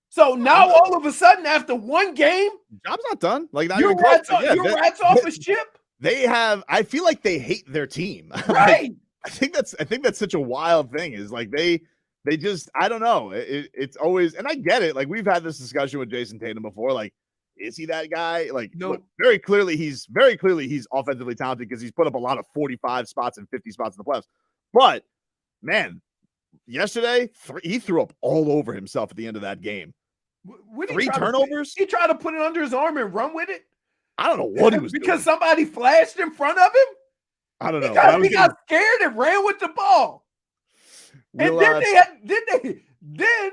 So now all of a sudden, after one game, job's not done. Like, not your even close. rats off his chip. They have. I feel like they hate their team. Right. I think that's such a wild thing. Is like they just, I don't know. It's always, and I get it. Like, we've had this discussion with Jason Tatum before. Like, is he that guy? Like, No. look, very clearly he's offensively talented because he's put up a lot of 45 spots and 50 spots in the playoffs. But man, yesterday he threw up all over himself at the end of that game. What 3 turnovers. He tried to put it under his arm and run with it. I don't know what he was because doing. somebody flashed in front of him. I don't know. He got scared and ran with the ball. And then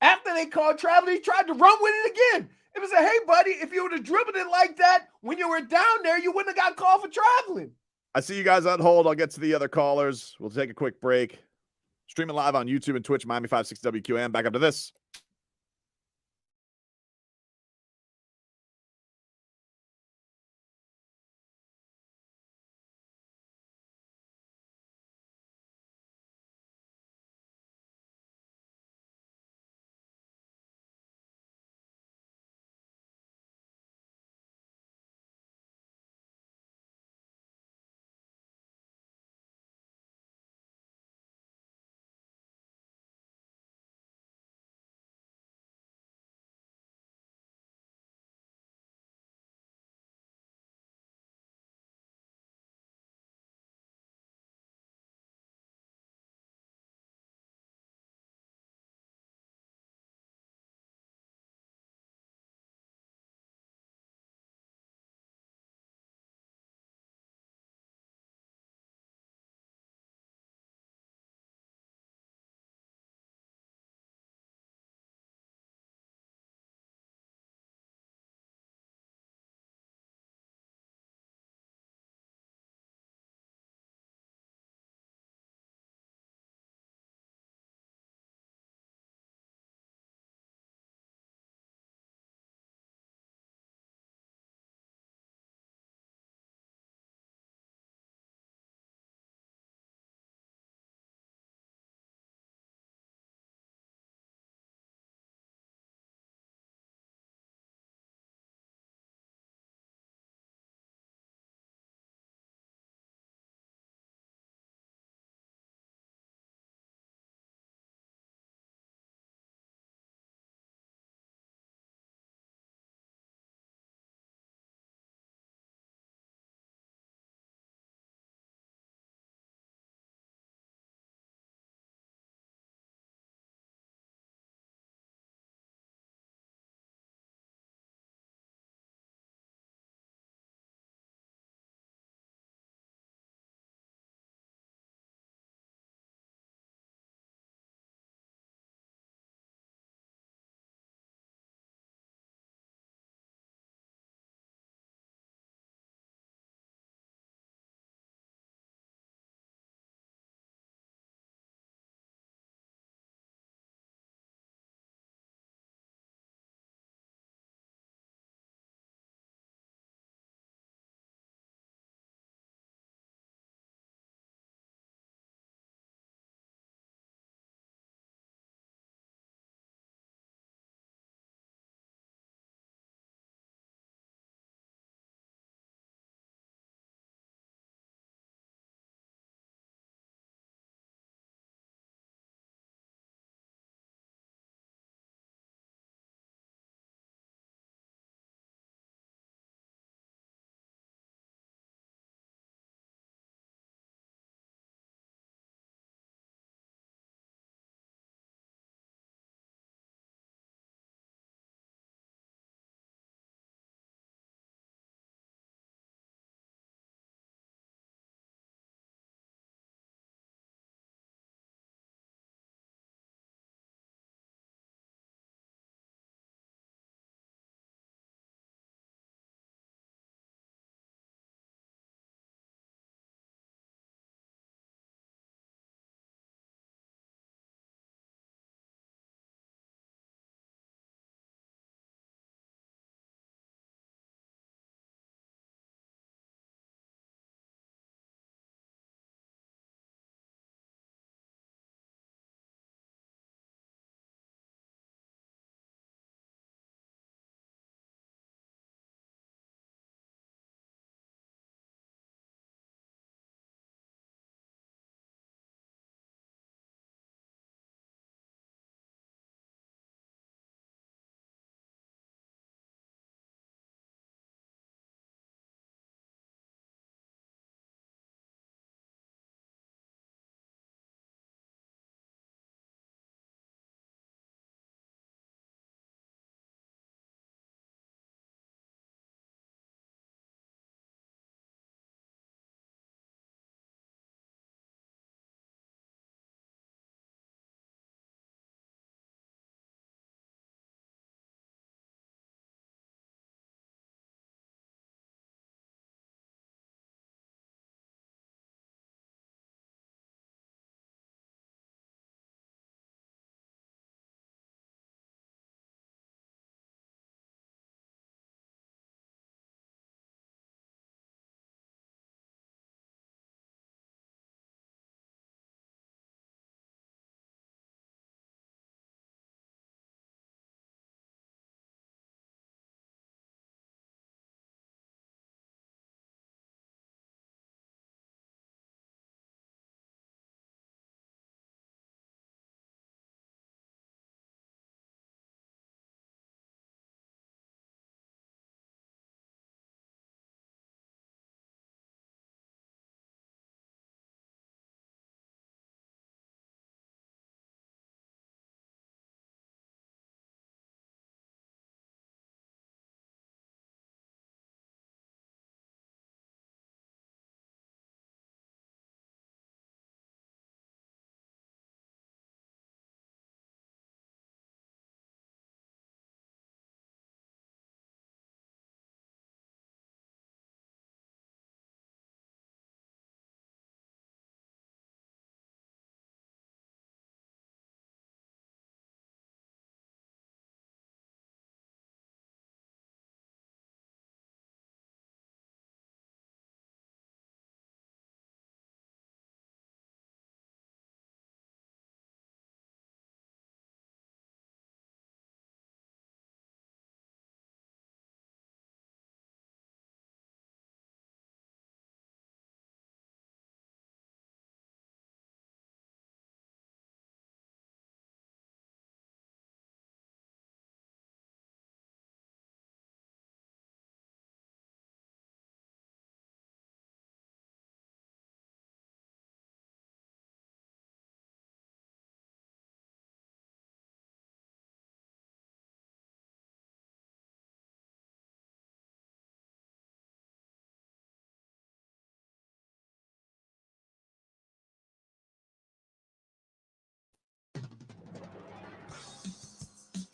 after they called travel, he tried to run with it again. It was like, hey, buddy, if you would have dribbled it like that when you were down there, you wouldn't have got called for traveling. I see you guys on hold. I'll get to the other callers. We'll take a quick break. Streaming live on YouTube and Twitch, Miami 560 WQAM. Back up to this.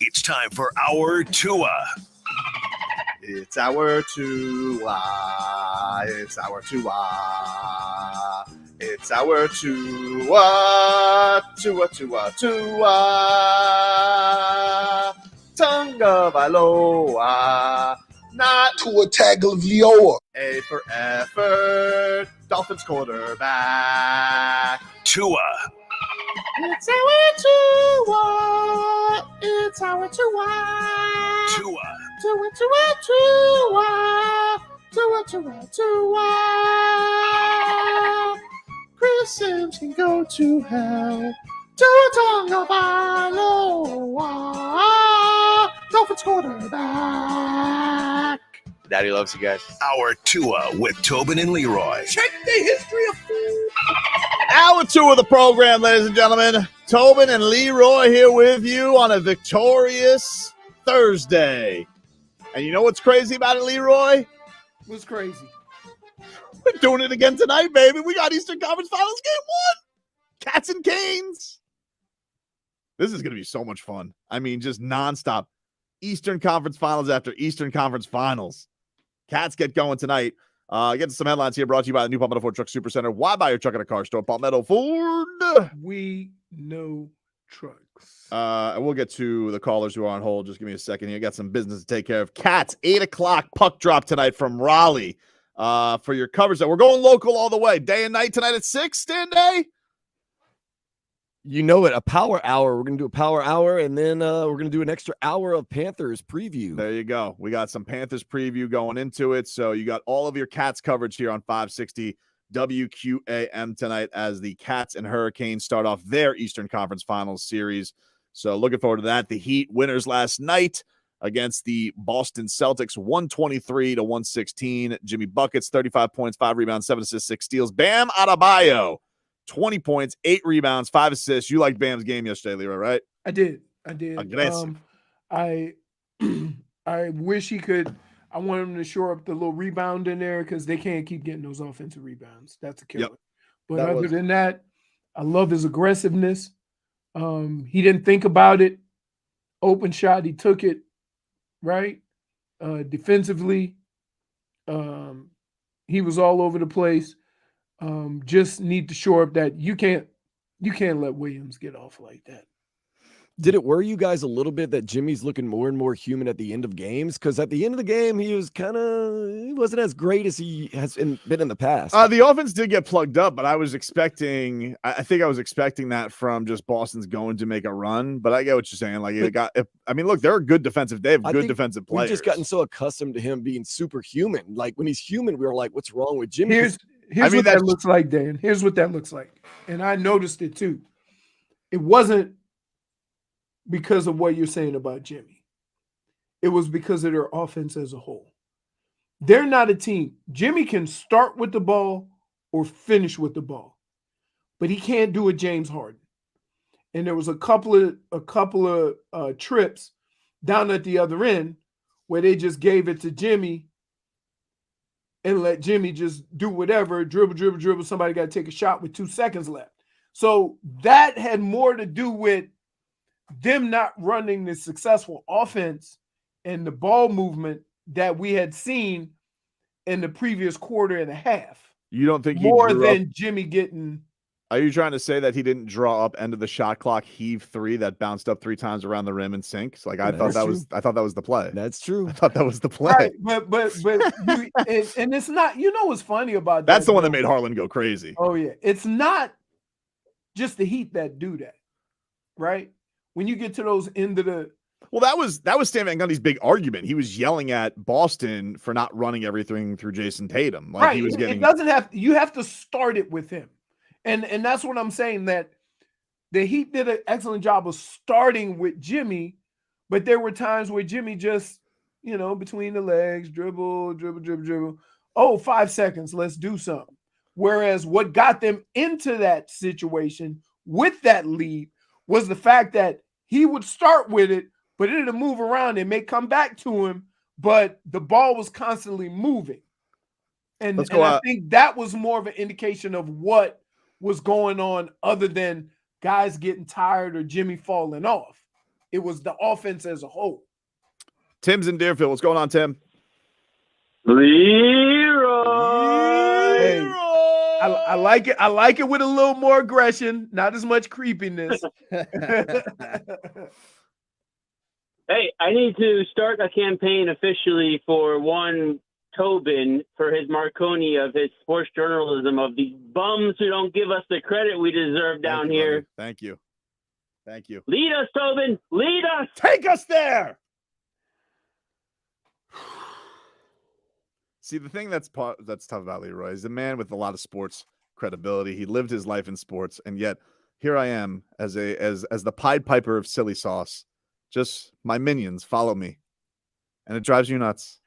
It's time for our Tua. It's our Tua. It's our Tua. It's our Tua. Tua, Tua, Tua. Tonga Vailoa. Not Tua Tagovailoa. A for effort. Dolphins quarterback. Tua. It's our Tua. It's our Tua. Tua. Tua, Tua, Tua. Tua, Tua, Tua. Chris Sims can go to hell. Tua Tagovailoa. Dolphins quarterback. Daddy loves you guys. Our Tua with Tobin and Leroy. Check the history of food. Hour 2 of the program, ladies and gentlemen. Tobin and Leroy here with you on a victorious Thursday. And you know what's crazy about it, Leroy? What's crazy? We're doing it again tonight, baby. We got Eastern Conference Finals Game 1. Cats and Canes. This is going to be so much fun. I mean, just nonstop. Eastern Conference Finals after Eastern Conference Finals. Cats get going tonight. Get to some headlines here brought to you by the new Palmetto Ford Truck Supercenter. Why buy your truck at a car store? Palmetto Ford. We know trucks. And we'll get to the callers who are on hold. Just give me a second here. Got some business to take care of. Cats, 8 o'clock puck drop tonight from Raleigh for your coverage. We're going local all the way. Day and night tonight at 6, Stan Day. You know it, a power hour. We're going to do a power hour, and then we're going to do an extra hour of Panthers preview. There you go. We got some Panthers preview going into it. So you got all of your Cats coverage here on 560 WQAM tonight as the Cats and Hurricanes start off their Eastern Conference Finals series. So looking forward to that. The Heat winners last night against the Boston Celtics, 123-116. Jimmy Buckets, 35 points, 5 rebounds, 7 assists, 6 steals. Bam Adebayo, 20 points, 8 rebounds, 5 assists. You liked Bam's game yesterday, Leroy, right? I did. I wish he could. I want him to shore up the little rebound in there because they can't keep getting those offensive rebounds. That's a killer. Yep. But other than that, I love his aggressiveness. He didn't think about it. Open shot, he took it, right? Defensively, he was all over the place. Just need to shore up that you can't let Williams get off like that. Did it worry you guys a little bit that Jimmy's looking more and more human at the end of games? Because at the end of the game, he wasn't as great as he has been in the past. The offense did get plugged up, but I think I was expecting that from just Boston's going to make a run. But I get what you're saying. Like look, they're a good defensive. They have good defensive players. We've just gotten so accustomed to him being superhuman. Like when he's human, we were like, "What's wrong with Jimmy?" Here's what that looks like, Dan. Here's what that looks like, and I noticed it too. It wasn't because of what you're saying about Jimmy. It was because of their offense as a whole. They're not a team. Jimmy can start with the ball or finish with the ball, but he can't do it James Harden. And there was a couple of trips down at the other end where they just gave it to Jimmy and let Jimmy just do whatever, dribble. Somebody got to take a shot with 2 seconds left. So that had more to do with them not running the successful offense and the ball movement that we had seen in the previous quarter and a half. You don't think more than Jimmy getting? Are you trying to say that he didn't draw up end of the shot clock heave 3 that bounced up 3 times around the rim and sinks? Like I thought that was the play. That's true. I thought that was the play. Right, but and it's not. You know what's funny about that's the one that made Harlan go crazy. Oh yeah, it's not just the Heat that do that, right? When you get to those end of the that was Stan Van Gundy's big argument. He was yelling at Boston for not running everything through Jason Tatum. Like he was getting. It doesn't have. You have to start it with him, and that's what I'm saying. That the Heat did an excellent job of starting with Jimmy, but there were times where Jimmy just, between the legs, dribble. Oh, 5 seconds. Let's do something. Whereas what got them into that situation with that lead was the fact that he would start with it, but it'll move around and may come back to him, but the ball was constantly moving. And I think that was more of an indication of what was going on other than guys getting tired or Jimmy falling off. It was the offense as a whole. Tim's in Deerfield. What's going on, Tim? Leroy. Hey, I like it. I like it with a little more aggression, not as much creepiness. Hey, I need to start a campaign officially for one Tobin for his Marconi of his sports journalism of these bums who don't give us the credit we deserve down here. Thank you. Thank you. Lead us, Tobin. Lead us. Take us there. See, the thing that's tough about Leroy is a man with a lot of sports credibility. He lived his life in sports, and yet here I am as the Pied Piper of silly sauce. Just my minions follow me, and it drives you nuts.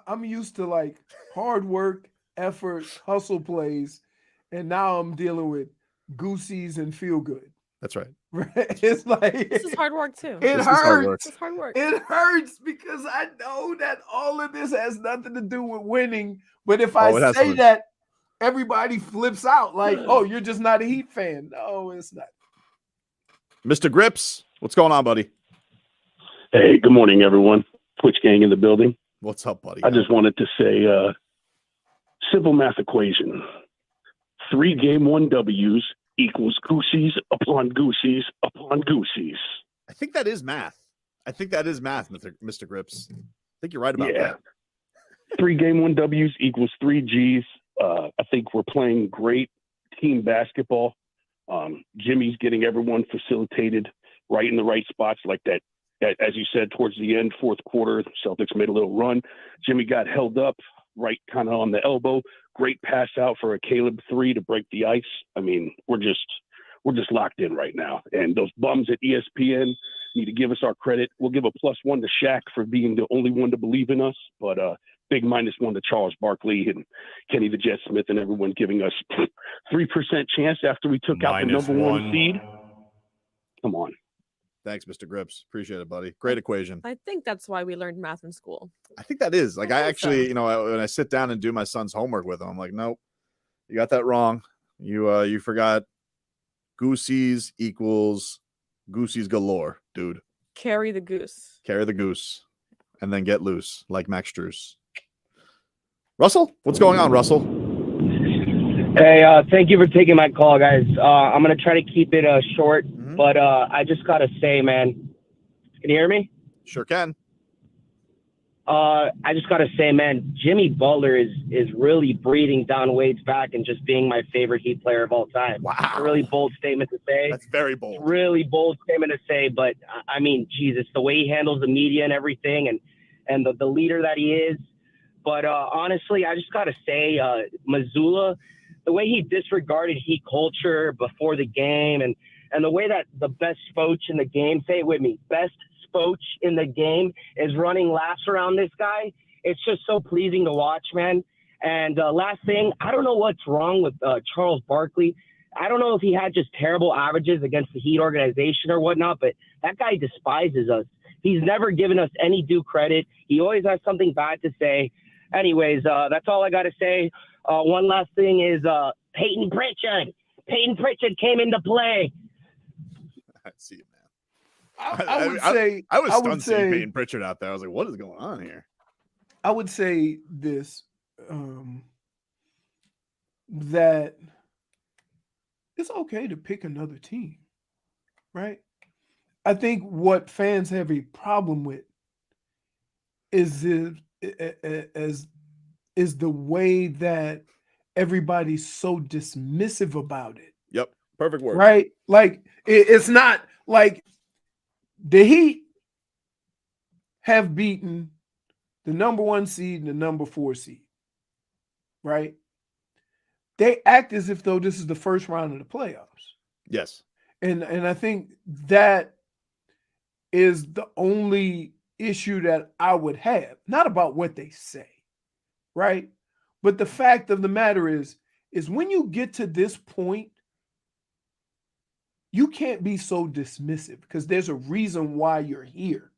I'm used to like hard work, effort, hustle plays, and now I'm dealing with Goosies and feel good. That's right. It's like This is hard work too. It hurts. It's hard work. It hurts because I know that all of this has nothing to do with winning. But if I say that, everybody flips out like, "Oh, you're just not a Heat fan." No, it's not. Mr. Grips, what's going on, buddy? Hey, good morning, everyone. Twitch gang in the building. What's up, buddy? I just wanted to say, simple math equation. 3 game 1 W's equals Goosies upon Goosies upon Goosies. I think that is math. Mr. Grips. I think you're right about that. 3 game 1 W's equals 3 G's. I think we're playing great team basketball. Jimmy's getting everyone facilitated right in the right spots like that. As you said, towards the end, fourth quarter, the Celtics made a little run. Jimmy got held up right kind of on the elbow. Great pass out for a Caleb 3 to break the ice. I mean, we're just locked in right now. And those bums at ESPN need to give us our credit. We'll give a +1 to Shaq for being the only one to believe in us, but big -1 to Charles Barkley and Kenny the Jet Smith and everyone giving us 3% chance after we took out the number one seed. Come on. Thanks, Mr. Grips. Appreciate it, buddy. Great equation. I think that's why we learned math in school. I think that is. Like, I actually, so. When I sit down and do my son's homework with him, I'm like, nope, you got that wrong. You forgot Goosies equals Goosies galore, dude. Carry the goose. Carry the goose and then get loose like Max Strus. Russell, what's going on, Russell? Hey, thank you for taking my call, guys. I'm going to try to keep it short, but I just got to say, man, can you hear me? Sure can. I just got to say, man, Jimmy Butler is really breathing down Wade's back and just being my favorite Heat player of all time. Wow. It's a really bold statement to say. That's very bold. Really bold statement to say, but I mean, Jesus, the way he handles the media and everything and the leader that he is. But honestly, I just got to say, Mazzulla, the way he disregarded Heat culture before the game and the way that the best spoach in the game, say it with me, best spoach in the game is running laps around this guy. It's just so pleasing to watch, man. And last thing, I don't know what's wrong with Charles Barkley. I don't know if he had just terrible averages against the Heat organization or whatnot, but that guy despises us. He's never given us any due credit. He always has something bad to say. Anyways, that's all I got to say. One last thing is Peyton Pritchard. Peyton Pritchard came into play. I see it, man. I would say I was stunned seeing Peyton Pritchard out there. I was like, what is going on here? I would say this, that it's okay to pick another team, right? I think what fans have a problem with is the way that everybody's so dismissive about it. Yep. Perfect word. Right? Like, it's not like the Heat have beaten the number 1 seed and the number 4 seed, right? They act as if though this is the first round of the playoffs. Yes. And I think that is the only issue that I would have, not about what they say, right? But the fact of the matter is when you get to this point, you can't be so dismissive because there's a reason why you're here.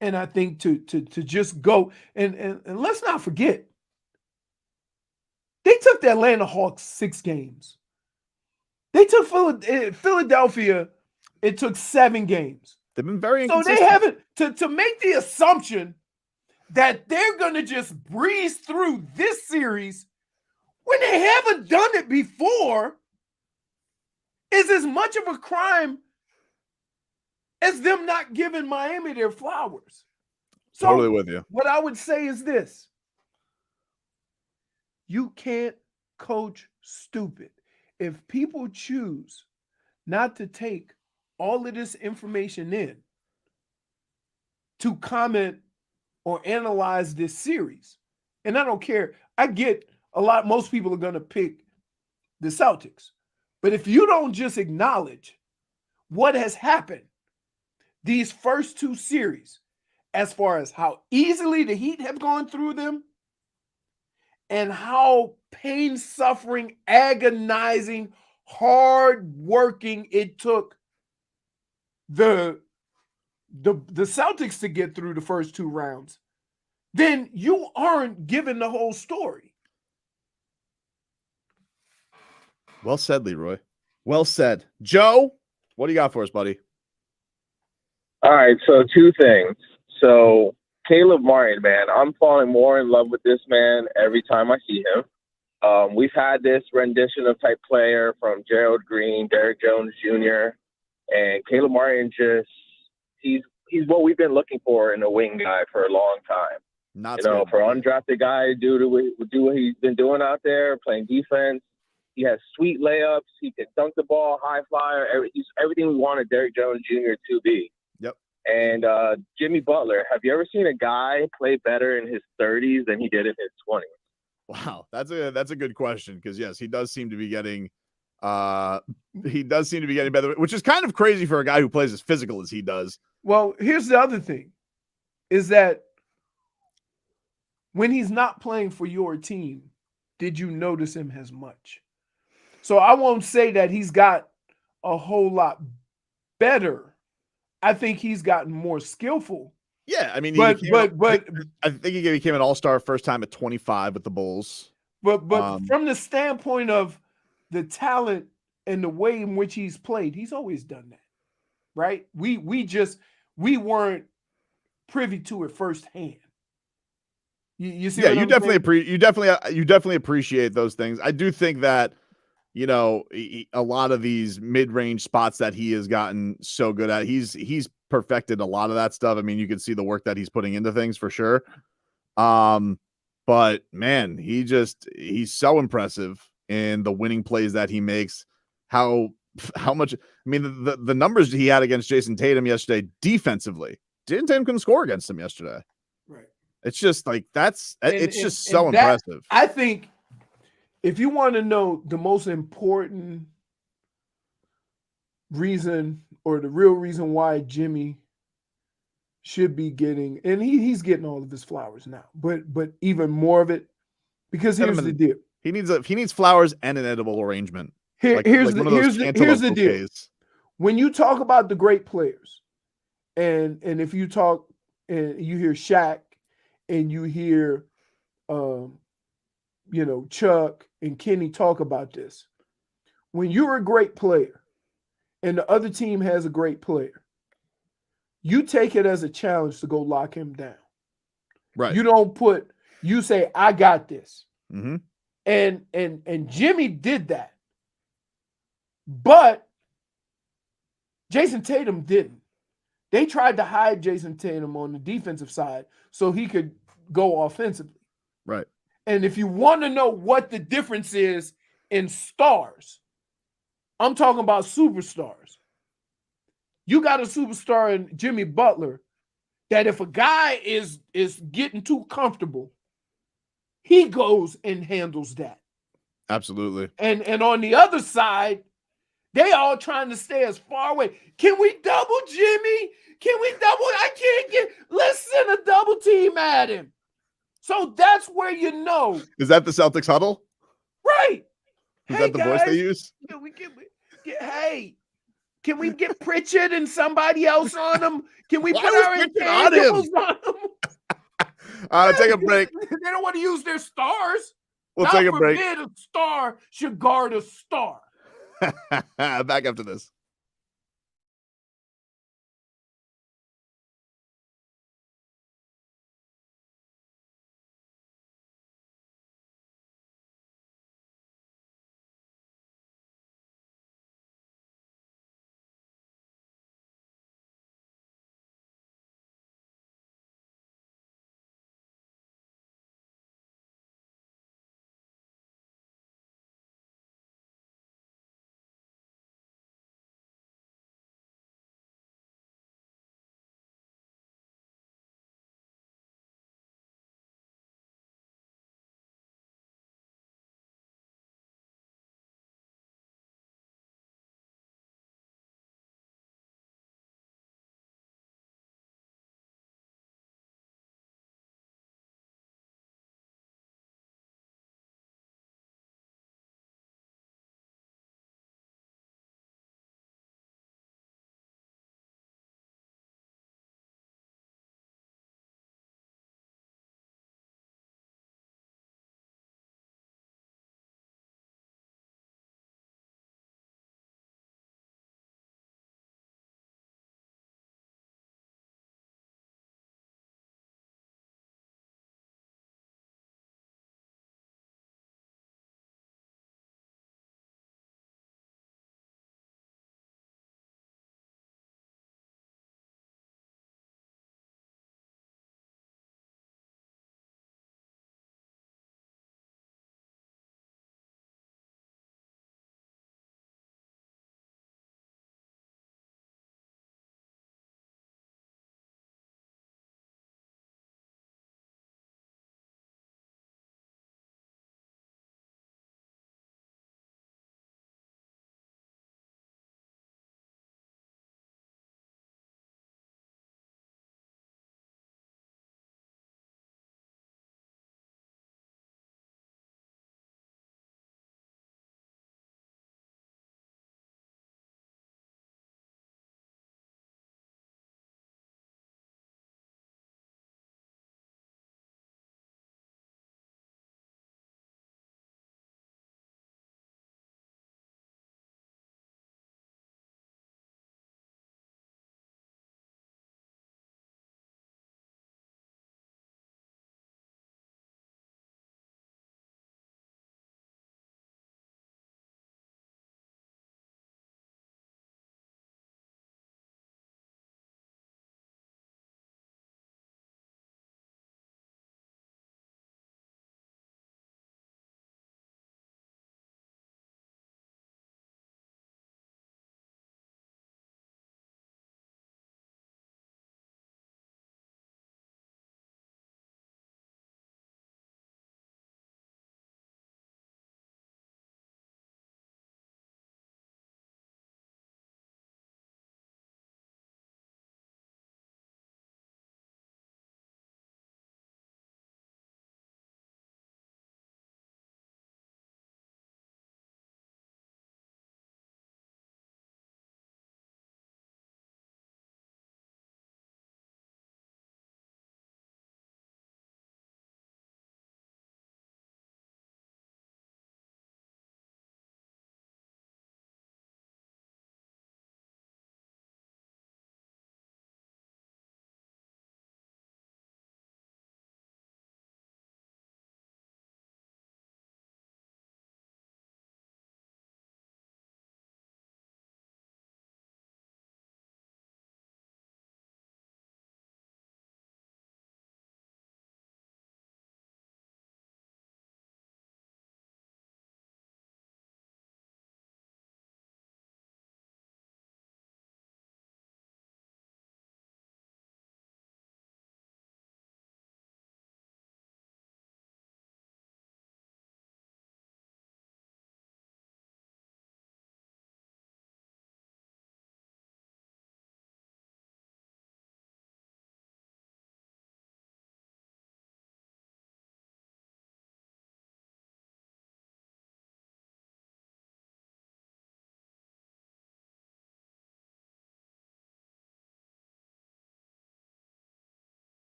And I think to just go and let's not forget, they took the Atlanta Hawks 6 games. They took Philadelphia It took 7 games. They've been very So inconsistent. they haven't to make the assumption that they're going to just breeze through this series when they haven't done it before is as much of a crime as them not giving Miami their flowers. So Totally with you. what I would say is this. You can't coach stupid. If people choose not to take all of this information in to comment or analyze this series, and I don't care, I get most people are going to pick the Celtics. But if you don't just acknowledge what has happened these first 2 series, as far as how easily the Heat have gone through them and how pain-suffering, agonizing, hard-working it took the Celtics to get through the first 2 rounds, then you aren't given the whole story. Well said, Leroy. Well said. Joe, what do you got for us, buddy? All right, so 2 things. So Caleb Martin, man, I'm falling more in love with this man every time I see him. We've had this rendition of type player from Gerald Green, Derrick Jones Jr., and Caleb Martin he's what we've been looking for in a wing guy for a long time. For an undrafted guy, do what he's been doing out there, playing defense. He has sweet layups. He can dunk the ball, high flyer. He's everything we wanted Derrick Jones Jr. to be. Yep. And Jimmy Butler, have you ever seen a guy play better in his 30s than he did in his 20s? Wow, that's a good question, because yes, he does seem to be getting better, which is kind of crazy for a guy who plays as physical as he does. Well, here's the other thing, is that when he's not playing for your team, did you notice him as much? So I won't say that he's got a whole lot better. I think he's gotten more skillful. Yeah, I mean, but I think he became an all-star first time at 25 with the Bulls. But from the standpoint of the talent and the way in which he's played, he's always done that, right? We weren't privy to it firsthand. You see? Yeah, what you I'm definitely saying? you definitely appreciate those things. I do think that a lot of these mid-range spots that he has gotten so good at, he's perfected a lot of that stuff. I mean, you can see the work that he's putting into things for sure. But man, he's so impressive in the winning plays that he makes. How much? I mean, the numbers he had against Jason Tatum yesterday defensively, Jason Tatum couldn't score against him yesterday. Right. It's just like it's just so impressive. I think if you want to know the most important reason, or the real reason why Jimmy should be getting, and he's getting all of his flowers now, but even more of it, because here's the deal. He needs flowers and an edible arrangement. Here's the deal. When you talk about the great players, and if you talk and you hear Shaq and you hear Chuck and Kenny talk about this, when you're a great player and the other team has a great player, you take it as a challenge to go lock him down. Right. You say, I got this. Mm-hmm. And Jimmy did that. But Jason Tatum didn't. They tried to hide Jason Tatum on the defensive side so he could go offensively. Right. And if you want to know what the difference is in stars, I'm talking about superstars. You got a superstar in Jimmy Butler that if a guy is getting too comfortable, he goes and handles that. Absolutely. And on the other side, they all trying to stay as far away. Can we double Jimmy? Can we double? I can't listen, a double team at him. So that's where you know. Is that the Celtics huddle? Right. Is that the voice they use? Can we get Pritchard and somebody else on them? Can we Why put was our Pritchard intangibles on on them? Take a break. They don't want to use their stars. We'll God take a break. forbid a star should guard a star. Back after this.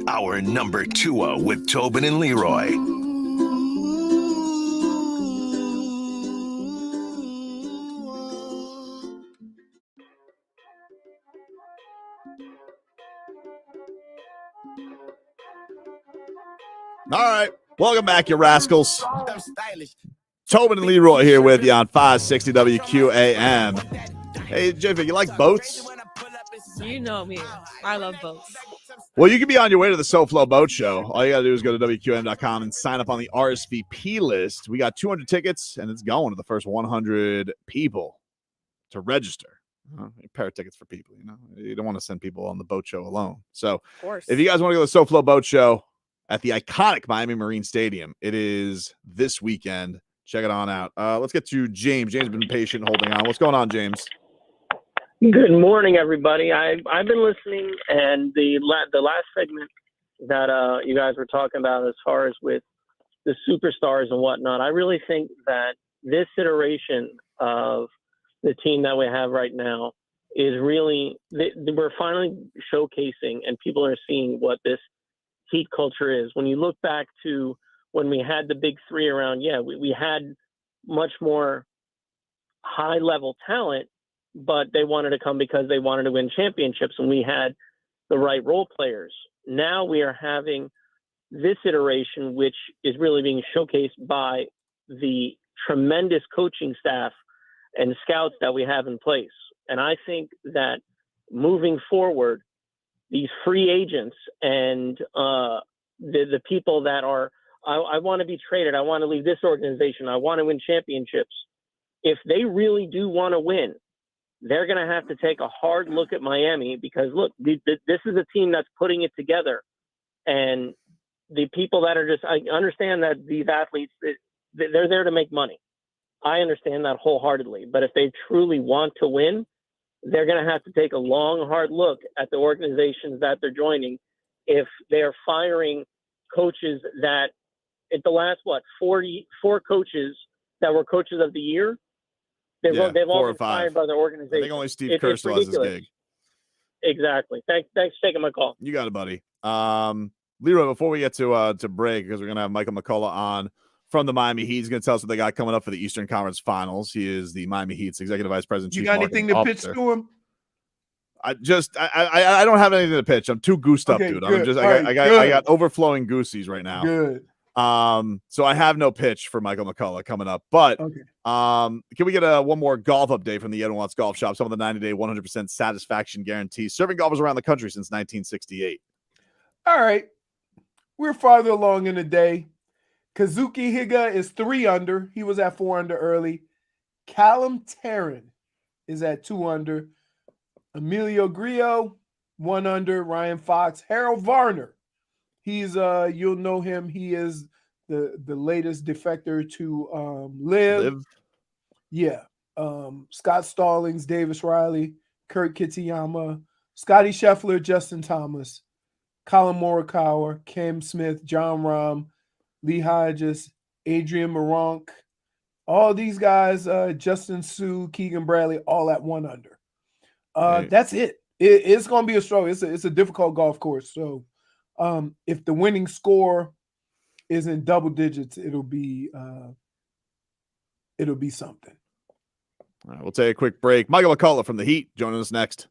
hour number 2 with Tobin and Leroy. All right. Welcome back, you rascals. Tobin and Leroy here with you on 560 WQAM. Hey, Jiffy, you like boats? You know me. I love boats. Well, you can be on your way to the SoFlo Boat Show. All you got to do is go to WQM.com and sign up on the RSVP list. We got 200 tickets, and it's going to the first 100 people to register. A pair of tickets for people, you know. You don't want to send people on the boat show alone. So Of course. if you guys want to go to the SoFlo Boat Show at the iconic Miami Marine Stadium, it is this weekend. Check it on out. Let's get to James. James has been patient holding on. What's going on, James? Good morning, everybody. I've been listening, and the last segment that you guys were talking about as far as with the superstars and whatnot, I really think that this iteration of the team that we have right now is really we're finally showcasing, and people are seeing what this heat culture is. When you look back to when we had the big three around, we had much more high-level talent, but they wanted to come because they wanted to win championships, and we had the right role players. Now we are having this iteration, which is really being showcased by the tremendous coaching staff and scouts that we have in place. And I think that moving forward, these free agents and the people that are, I want to be traded, I want to leave this organization, I want to win championships. If they really do want to win, they're going to have to take a hard look at Miami, because look, this is a team that's putting it together. And the people that are just, I understand that these athletes, they're there to make money. I understand that wholeheartedly. But if they truly want to win, they're going to have to take a long, hard look at the organizations that they're joining. If they're firing coaches that, at the last, 4 coaches that were coaches of the year, they've all 4 been or 5 fired by their organization. I think only Steve Kerr still has his gig. Exactly. Thanks for taking my call. You got it, buddy. Leroy, before we get to break, because we're going to have Michael McCullough on from the Miami Heat. He's going to tell us what they got coming up for the Eastern Conference Finals. He is the Miami Heat's executive vice president. You Chief got anything to pitch Officer. to him? I don't have anything to pitch. I'm too goosed up, Okay, dude. good. I got overflowing Goosies right now. Good. So I have no pitch for Michael McCullough coming up. But can we get one more golf update from the Ed Watts Golf Shop? Some of the 90-day 100% satisfaction guarantees, serving golfers around the country since 1968. All right. We're farther along in the day. Kazuki Higa is 3 under. He was at 4 under early. Callum Tarrant is at 2 under. Emilio Grillo, 1 under. Ryan Fox. Harold Varner. He's you'll know him. He is the latest defector to Live. Yeah. Scott Stallings, Davis Riley, Kurt Kitayama, Scotty Scheffler, Justin Thomas, Colin Morikawa, Cam Smith, John Rahm, Lee Hodges, Adrian Maronk, all these guys, Justin Sue, Keegan Bradley, all at 1 under. That's it. It's going to be a struggle. It's a difficult golf course. So if the winning score is in double digits, it'll be something. All right, we'll take a quick break. Michael McCullough from the Heat joining us next.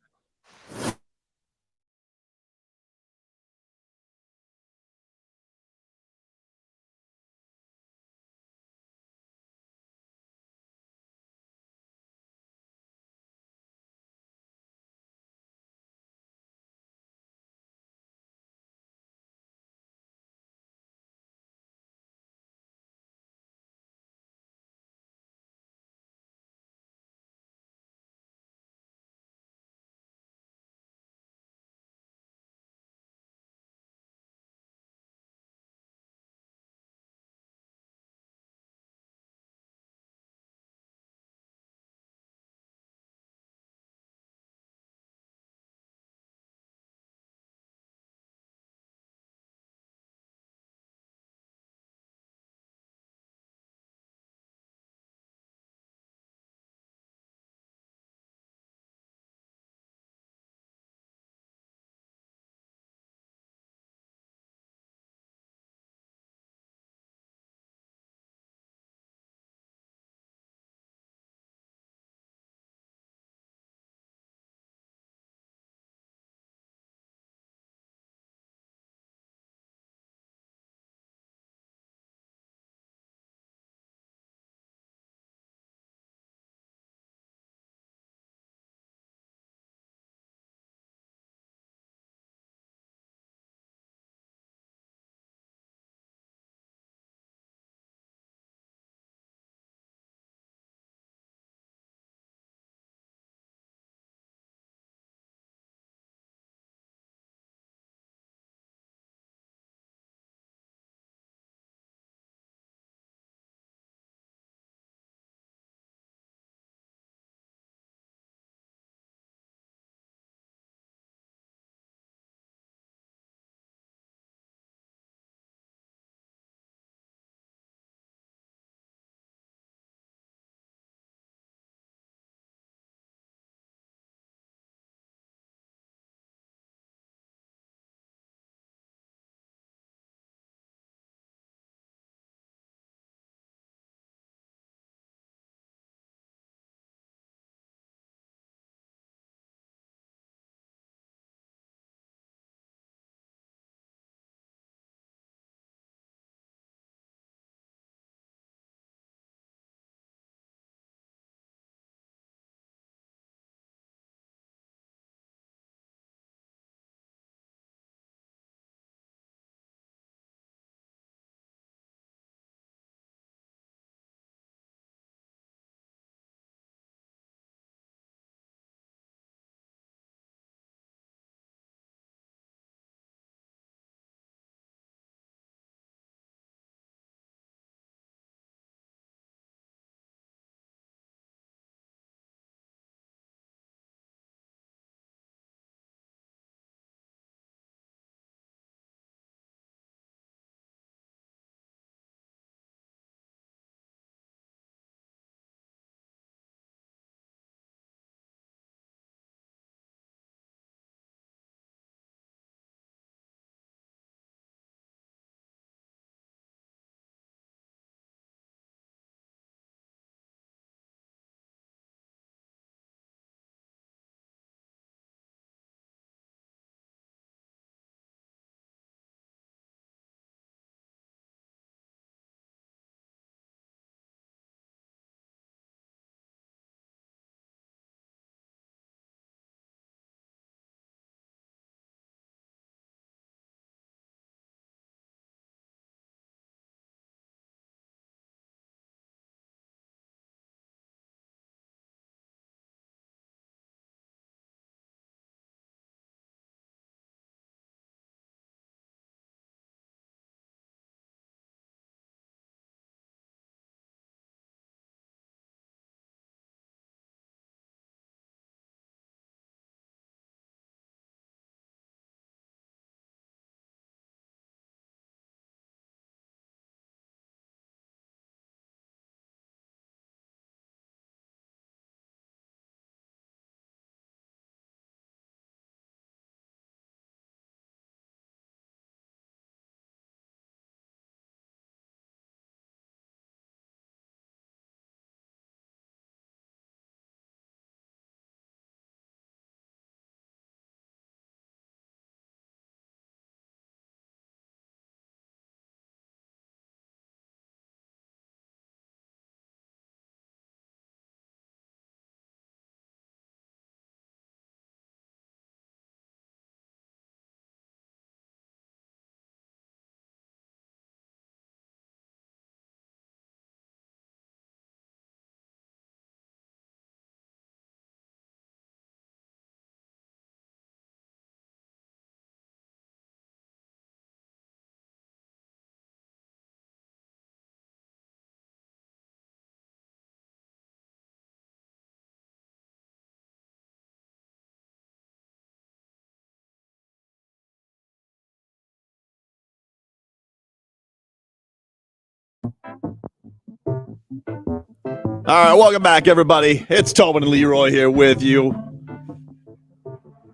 All right, welcome back, everybody. It's Tobin and Leroy here with you.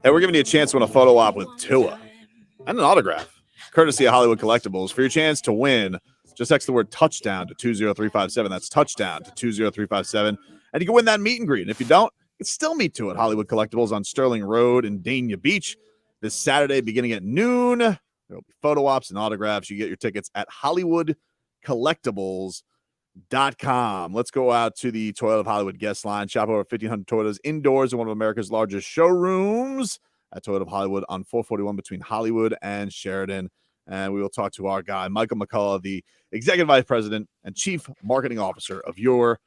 Hey, we're giving you a chance to win a photo op with Tua and an autograph, courtesy of Hollywood Collectibles. For your chance to win, just text the word touchdown to 20357. That's touchdown to 20357. And you can win that meet and greet. And if you don't, you can still meet Tua at Hollywood Collectibles on Sterling Road in Dania Beach this Saturday beginning at noon. There will be photo ops and autographs. You get your tickets at HollywoodCollectibles.com. Let's go out to the Toyota of Hollywood guest line. Shop over 1,500 Toyotas indoors in one of America's largest showrooms at Toyota of Hollywood on 441 between Hollywood and Sheridan. And we will talk to our guy, Michael McCullough, the Executive Vice President and Chief Marketing Officer of your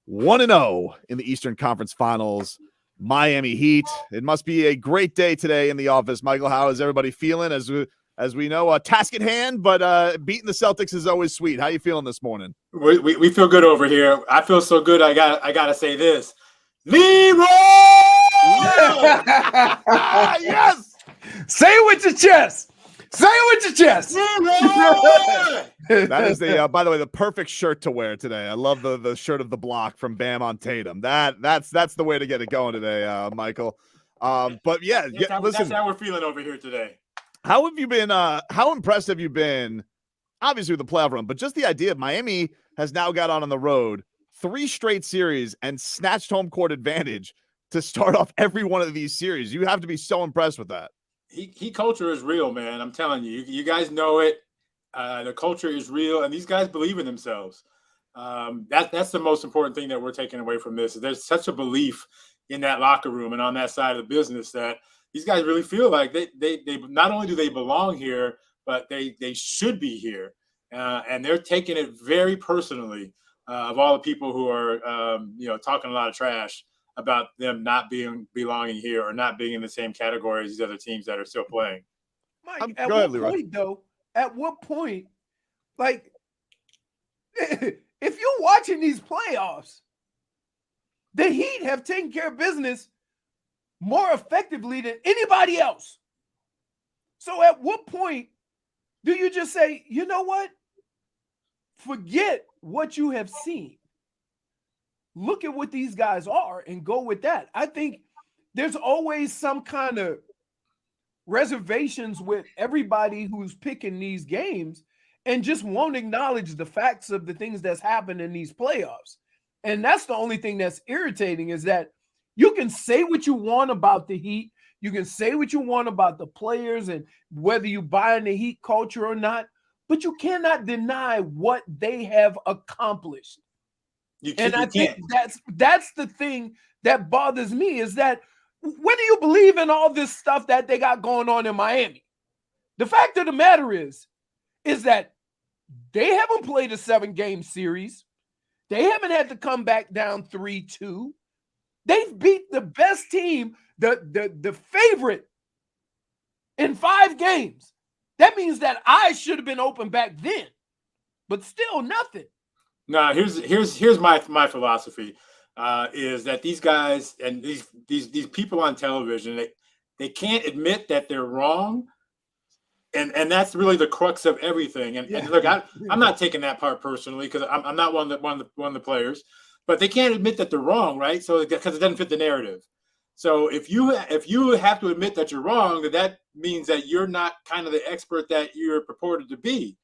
1-0 in the Eastern Conference Finals, Miami Heat. It must be a great day today in the office. Michael, how is everybody feeling? As we know, a task at hand, but beating the Celtics is always sweet. How you feeling this morning? We feel good over here. I feel so good. I gotta say this, Leroy. Yes. Say it with your chest. Say it with your chest. That is the by the way, the perfect shirt to wear today. I love the shirt of the block from Bam on Tatum. That's the way to get it going today, Michael. But yeah, listen, that's how we're feeling over here today. How have you been? How impressed have you been? Obviously with the playoff run, but just the idea of Miami has now got on the road 3 straight series and snatched home court advantage to start off every one of these series. You have to be so impressed with that. He culture is real, man. I'm telling you. You guys know it. The culture is real, and these guys believe in themselves. That's the most important thing that we're taking away from this. There's such a belief in that locker room and on that side of the business that these guys really feel like they not only do they belong here, but they should be here, and they're taking it very personally. Of all the people who are talking a lot of trash about them not belonging here or not being in the same category as these other teams that are still playing. Mike, at what point, though? At what point, like, if you're watching these playoffs, the Heat have taken care of business more effectively than anybody else. So at what point do you just say, you know what? Forget what you have seen. Look at what these guys are and go with that. I think there's always some kind of reservations with everybody who's picking these games and just won't acknowledge the facts of the things that's happened in these playoffs. And that's the only thing that's irritating is that you can say what you want about the Heat. You can say what you want about the players and whether you buy in the Heat culture or not, but you cannot deny what they have accomplished. I think that's the thing that bothers me is that whether you believe in all this stuff that they got going on in Miami, the fact of the matter is that they haven't played a 7-game series. They haven't had to come back down 3-2. They've beat the best team, the favorite, in 5 games. That means that eyes should have been open back then, but still nothing. No, here's my philosophy is that these guys and these people on television they can't admit that they're wrong, and that's really the crux of everything. And look, I'm not taking that part personally because I'm not one of the players, but they can't admit that they're wrong, right? So because it doesn't fit the narrative. So if you have to admit that you're wrong, that means that you're not kind of the expert that you're purported to be.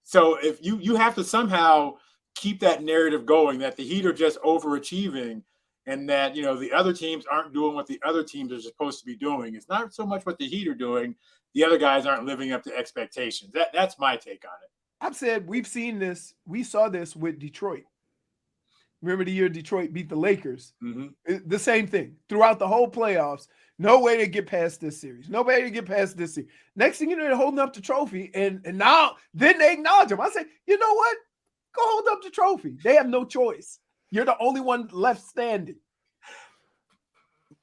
So if you have to somehow keep that narrative going that the Heat are just overachieving and that, the other teams aren't doing what the other teams are supposed to be doing. It's not so much what the Heat are doing. The other guys aren't living up to expectations. That's my take on it. I've said we've seen this. We saw this with Detroit. Remember the year Detroit beat the Lakers? Mm-hmm. The same thing throughout the whole playoffs. No way to get past this series. No way to get past this series. Next thing you know, they're holding up the trophy. And now then they acknowledge them. I say, you know what? Go hold up the trophy. They have no choice. You're the only one left standing.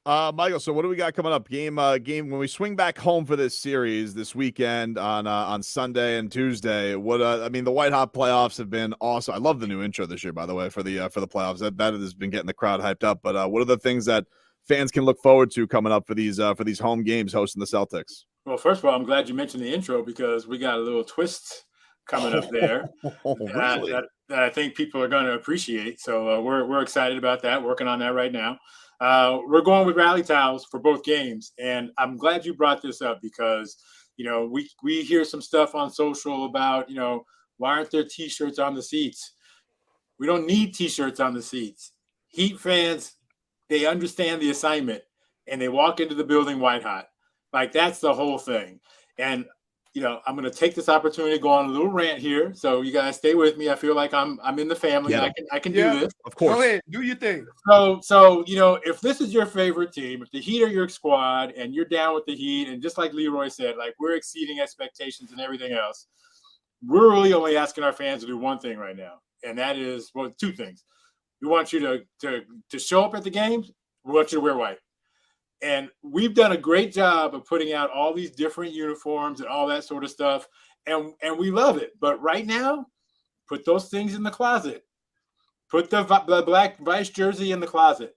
Michael, so what do we got coming up? Game when we swing back home for this series this weekend on Sunday and Tuesday. The white hot playoffs have been awesome. I love the new intro this year, by the way, for the playoffs. That has been getting the crowd hyped up. But what are the things that fans can look forward to coming up for these home games hosting the Celtics? Well, first of all, I'm glad you mentioned the intro because we got a little twist coming up there Really? that I think people are going to appreciate. So we're excited about that, working on that right now. We're going with rally towels for both games. And I'm glad you brought this up because, we hear some stuff on social about, why aren't there T-shirts on the seats? We don't need T-shirts on the seats. Heat fans, they understand the assignment and they walk into the building white hot. Like that's the whole thing. And I'm going to take this opportunity to go on a little rant here. So you guys stay with me. I feel like I'm in the family. Yeah. I can do this. Of course. Go ahead, do your thing. So if this is your favorite team, if the Heat are your squad and you're down with the Heat, and just like Leroy said, like we're exceeding expectations and everything else, we're really only asking our fans to do one thing right now, and that is two things. We want you to show up at the games. We want you to wear white. And we've done a great job of putting out all these different uniforms and all that sort of stuff. And we love it. But right now, put those things in the closet. Put the black Vice jersey in the closet.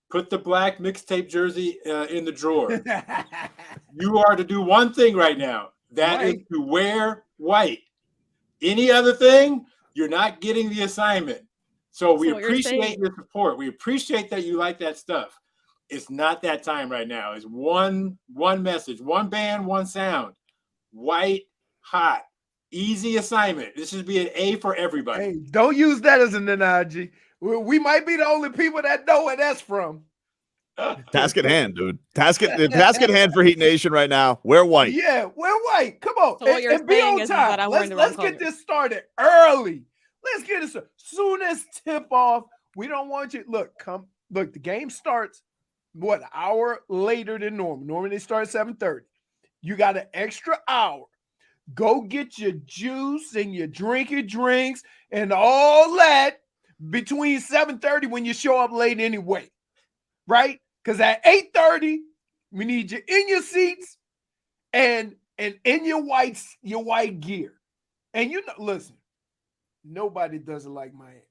Put the black mixtape jersey in the drawer. You are to do one thing right now. That is to wear white. Any other thing, you're not getting the assignment. So we appreciate your support. We appreciate that you like that stuff. It's not that time right now. It's one message, one band, one sound. White, hot, easy assignment. This should be an A for everybody. Hey, don't use that as an analogy. We might be the only people that know where that's from. Task at hand, dude. Task at hand for Heat Nation right now. Wear white. Yeah, wear white. Come on. So what you're and be saying on is time. that I'm wearing the Let's wrong get color. this started early. Let's get it started. Soon as tip off, we don't want you. Look, the game starts an hour later than normal. Normally they start at 7:30. You got an extra hour. Go get your juice and your drinking drinks and all that between 7:30 when you show up late anyway. Right? Because at 8:30, we need you in your seats and in your white gear. And listen, nobody does it like Miami.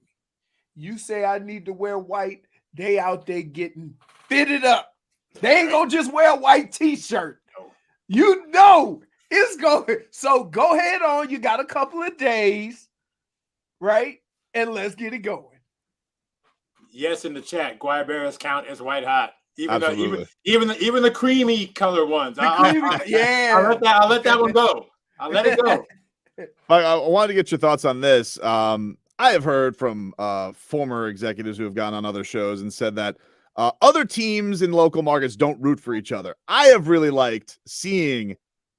You say I need to wear white, they out there getting fitted up. They ain't gonna just wear a white t-shirt. It's going. So go ahead on. You got a couple of days, right? And let's get it going. Yes, in the chat, Guayaberas count as white hot. Even the creamy color ones. I'll let that one go. I'll let it go. I wanted to get your thoughts on this. I have heard from former executives who have gone on other shows and said that other teams in local markets don't root for each other. I have really liked seeing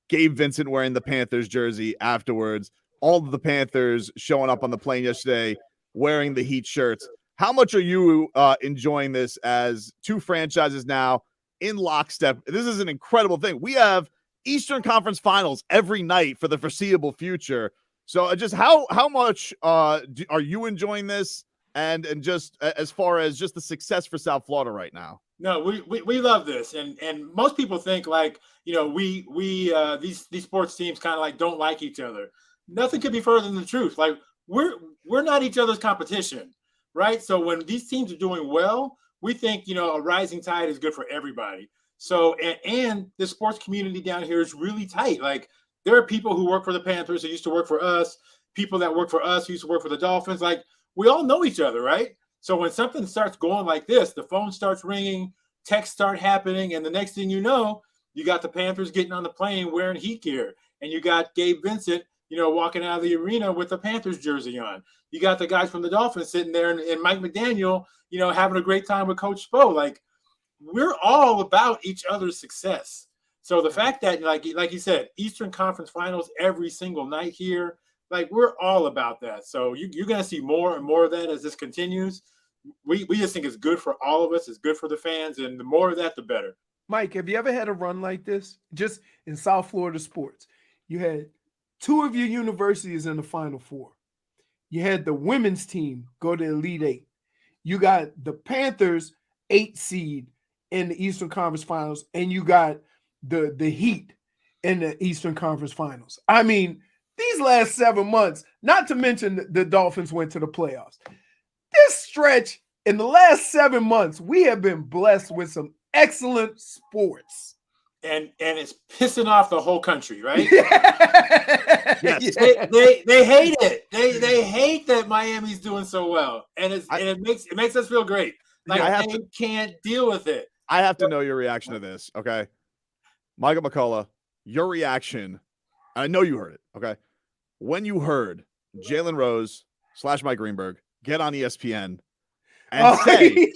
Gabe Vincent wearing the Panthers jersey afterwards. All of the Panthers showing up on the plane yesterday wearing the Heat shirts. How much are you enjoying this as two franchises now in lockstep? This is an incredible thing. We have Eastern Conference Finals every night for the foreseeable future. So just how much are you enjoying this? And just as far as just the success for South Florida right now? No, we love this, and most people think like these sports teams kind of like don't like each other. Nothing could be further than the truth. Like we're not each other's competition, right? So when these teams are doing well, we think a rising tide is good for everybody. So and the sports community down here is really tight. Like there are people who work for the Panthers who used to work for us, people that work for us who used to work for the Dolphins. Like we all know each other, right? So when something starts going like this, the phone starts ringing, texts start happening, and the next thing you know, you got the Panthers getting on the plane wearing Heat gear, and you got Gabe Vincent, walking out of the arena with the Panthers jersey on. You got the guys from the Dolphins sitting there, and Mike McDaniel, having a great time with Coach Spo. Like we're all about each other's success. So the fact that, like you said, Eastern Conference Finals every single night here, like we're all about that. So you're going to see more and more of that as this continues. We just think it's good for all of us. It's good for the fans. And the more of that, the better. Mike, have you ever had a run like this? Just in South Florida sports. You had two of your universities in the Final Four. You had the women's team go to Elite Eight. You got the Panthers 8 seed in the Eastern Conference Finals. And you got the Heat in the Eastern Conference Finals. I mean, these last 7 months, not to mention the Dolphins went to the playoffs. This stretch in the last 7 months, we have been blessed with some excellent sports. And it's pissing off the whole country, right? Yes. They hate it. They hate that Miami's doing so well, and it makes us feel great. Like they can't deal with it. I have to know your reaction to this, okay? Michael McCullough, your reaction. I know you heard it, okay? When you heard Jalen Rose / Mike Greenberg get on ESPN and say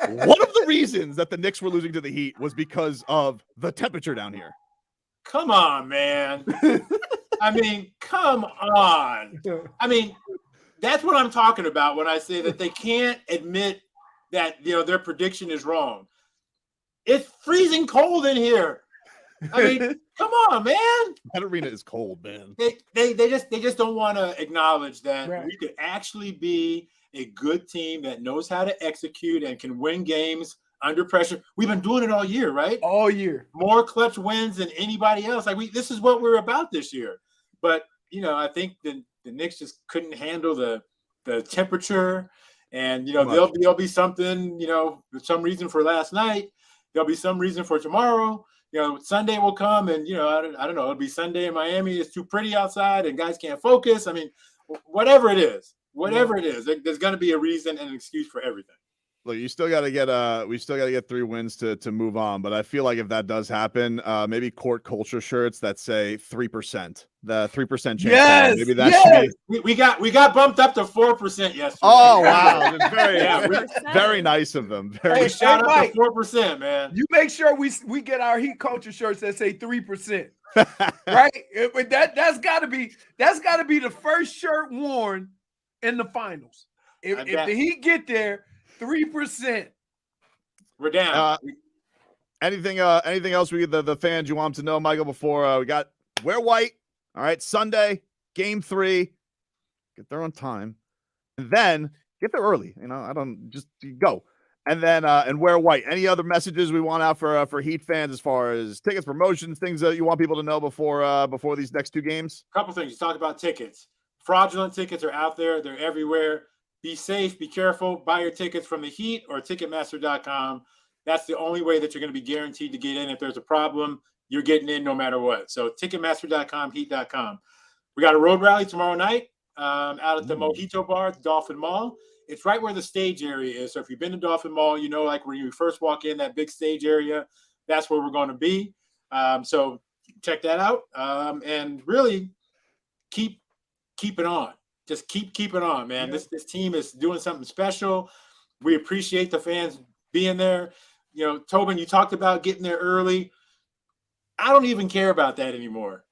one of the reasons that the Knicks were losing to the Heat was because of the temperature down here. Come on, man. I mean, come on. I mean, that's what I'm talking about when I say that they can't admit that their prediction is wrong. It's freezing cold in here. I mean, come on, man. That arena is cold, man. They just don't want to acknowledge that we could actually be a good team that knows how to execute and can win games under pressure. We've been doing it all year, right? All year. More clutch wins than anybody else. This is what we're about this year. But I think the Knicks just couldn't handle the temperature, and there'll be something, some reason for last night. There'll be some reason for tomorrow. Sunday will come, and I don't know. It'll be Sunday in Miami. It's too pretty outside, and guys can't focus. I mean, whatever it is, there's going to be a reason and an excuse for everything. Look, we still got to get 3 wins to move on. But I feel like if that does happen, maybe court culture shirts that say 3%, the 3% chance. Yes, maybe that should be. We got bumped up to 4% yesterday. Oh wow, very nice of them. Hey, shout out to 4%, man. You make sure we get our heat culture shirts that say 3%. Right? That's gotta be the first shirt worn in the finals. If the Heat get there, 3%. We're down. Anything else the fans you want them to know, Michael, before we got wear white. All right, Sunday, game 3. Get there on time. And then get there early. I don't just go. And then and wear white. Any other messages we want out for Heat fans as far as tickets, promotions, things that you want people to know before these next 2 games? A couple things. You talked about tickets. Fraudulent tickets are out there. They're everywhere. Be safe. Be careful. Buy your tickets from the Heat or Ticketmaster.com. That's the only way that you're going to be guaranteed to get in. If there's a problem, you're getting in no matter what. So Ticketmaster.com, Heat.com. We got a road rally tomorrow night out at the Mojito Bar at the Dolphin Mall. It's right where the stage area is. So if you've been to Dolphin Mall, like when you first walk in, that big stage area, that's where we're going to be. So check that out. And really keep it on. Just keep it on, man. This team is doing something special. We appreciate the fans being there. Tobin, you talked about getting there early. I don't even care about that anymore.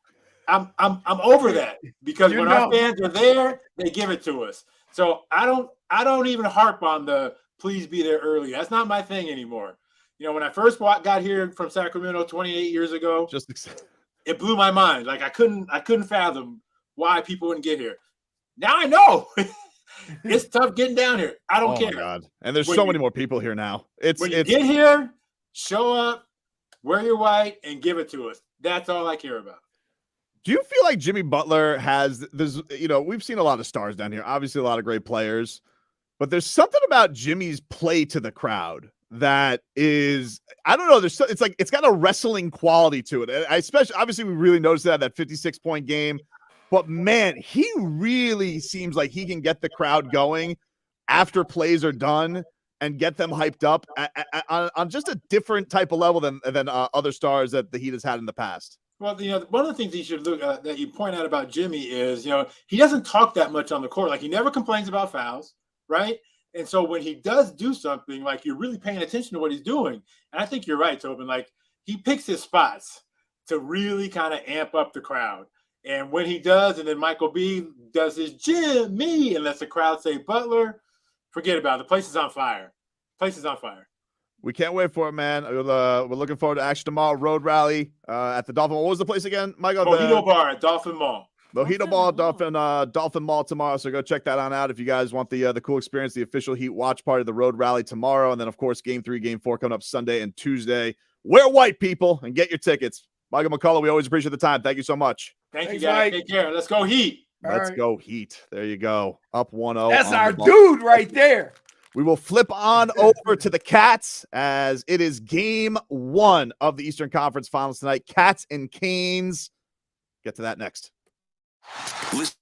I'm over that because when our fans are there, they give it to us. So I don't even harp on the please be there early. That's not my thing anymore. When I first got here from Sacramento 28 years ago, it blew my mind. Like I couldn't fathom why people wouldn't get here. Now I know. It's tough getting down here. I don't care. Oh my God. And there's so many more people here now. You get here, show up, wear your white, and give it to us. That's all I care about. Do you feel like Jimmy Butler we've seen a lot of stars down here, obviously a lot of great players, but there's something about Jimmy's play to the crowd that is, I don't know. It's got a wrestling quality to it. Obviously we really noticed that 56-point game. But, man, he really seems like he can get the crowd going after plays are done and get them hyped up on just a different type of level than other stars that the Heat has had in the past. Well, one of the things you should look that you point out about Jimmy is, he doesn't talk that much on the court. Like, he never complains about fouls, right? And so when he does do something, like, you're really paying attention to what he's doing. And I think you're right, Tobin. Like, he picks his spots to really kind of amp up the crowd. And when he does, and then Michael B does his Jimmy and lets the crowd say Butler, forget about it. The place is on fire. We can't wait for it, man. We're looking forward to action tomorrow. Road rally at the Dolphin Mall. What was the place again, Michael? Mojito Bar at Dolphin Mall. Mojito Bar, Dolphin Mall tomorrow. So go check that out if you guys want the cool experience, the official Heat watch party, the road rally tomorrow. And then, of course, Game 3, Game 4 coming up Sunday and Tuesday. Wear white, people, and get your tickets. Michael McCullough, we always appreciate the time. Thank you so much. Thanks, you guys. Mike. Take care. Let's go Heat. Let's go Heat. There you go. Up 1-0. That's our dude right there. We will flip on over to the Cats as it is game 1 of the Eastern Conference Finals tonight. Cats and Canes. Get to that next. Listen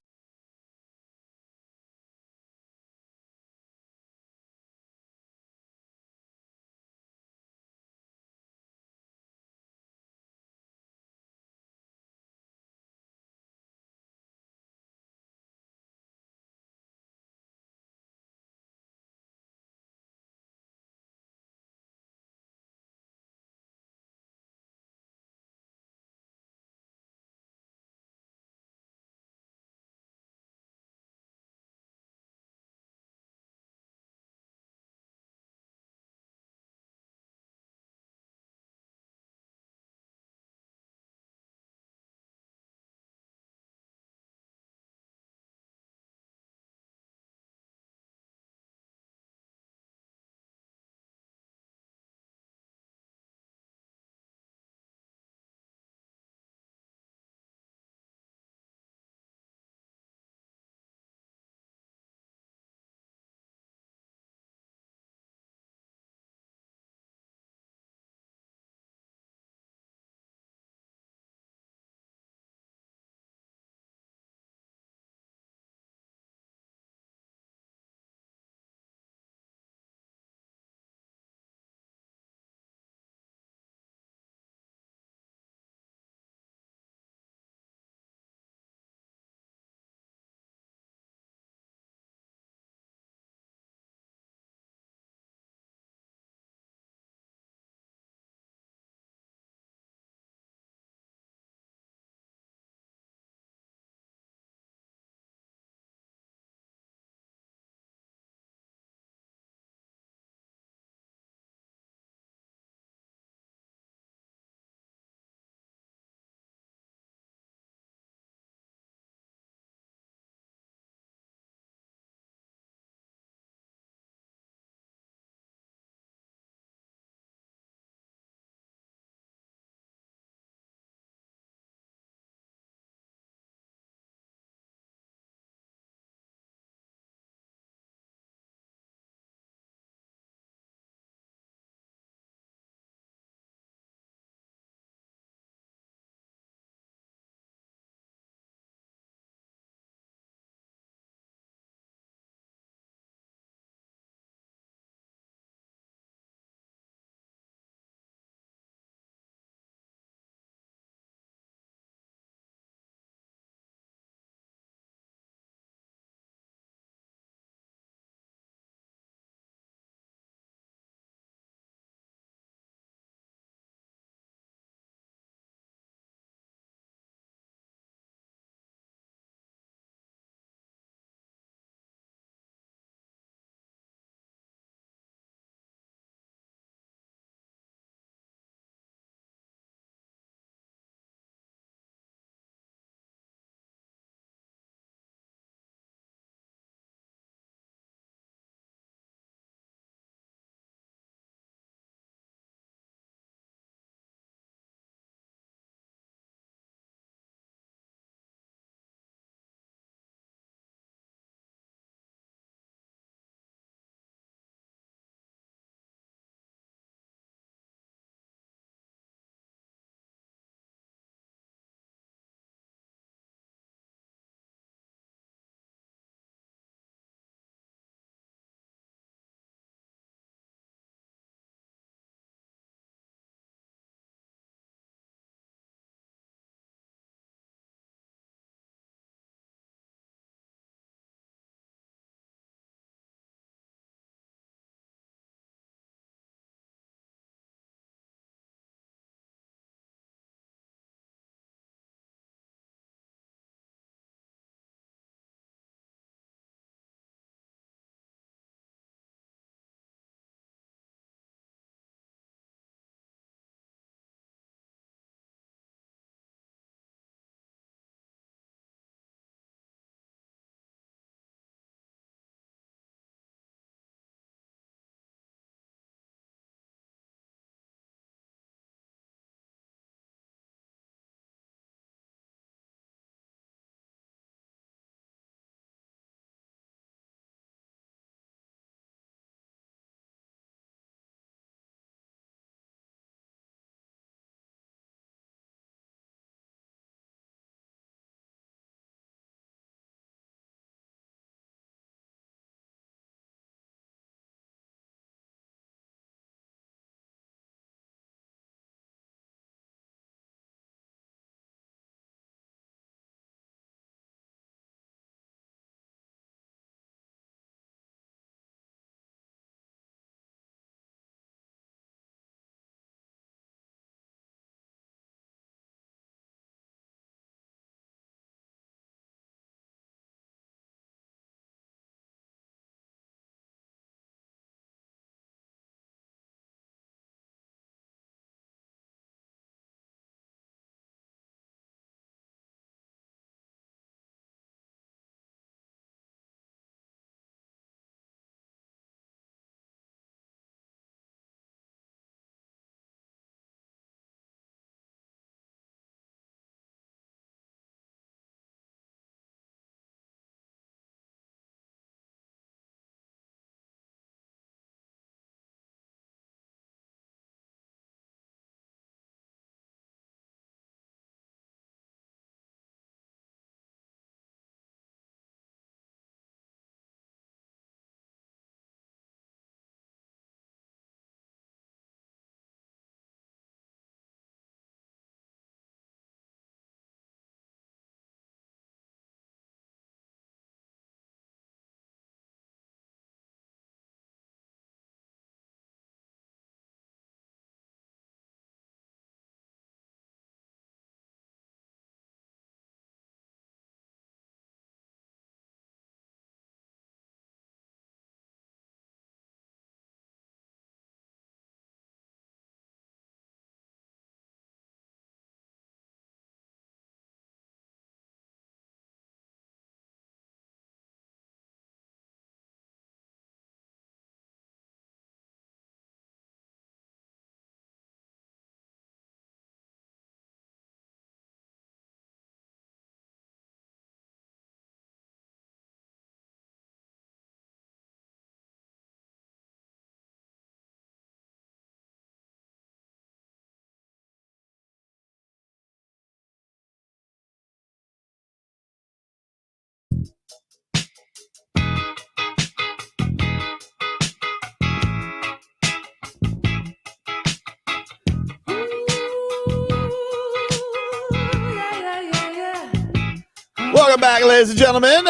Welcome back, ladies and gentlemen.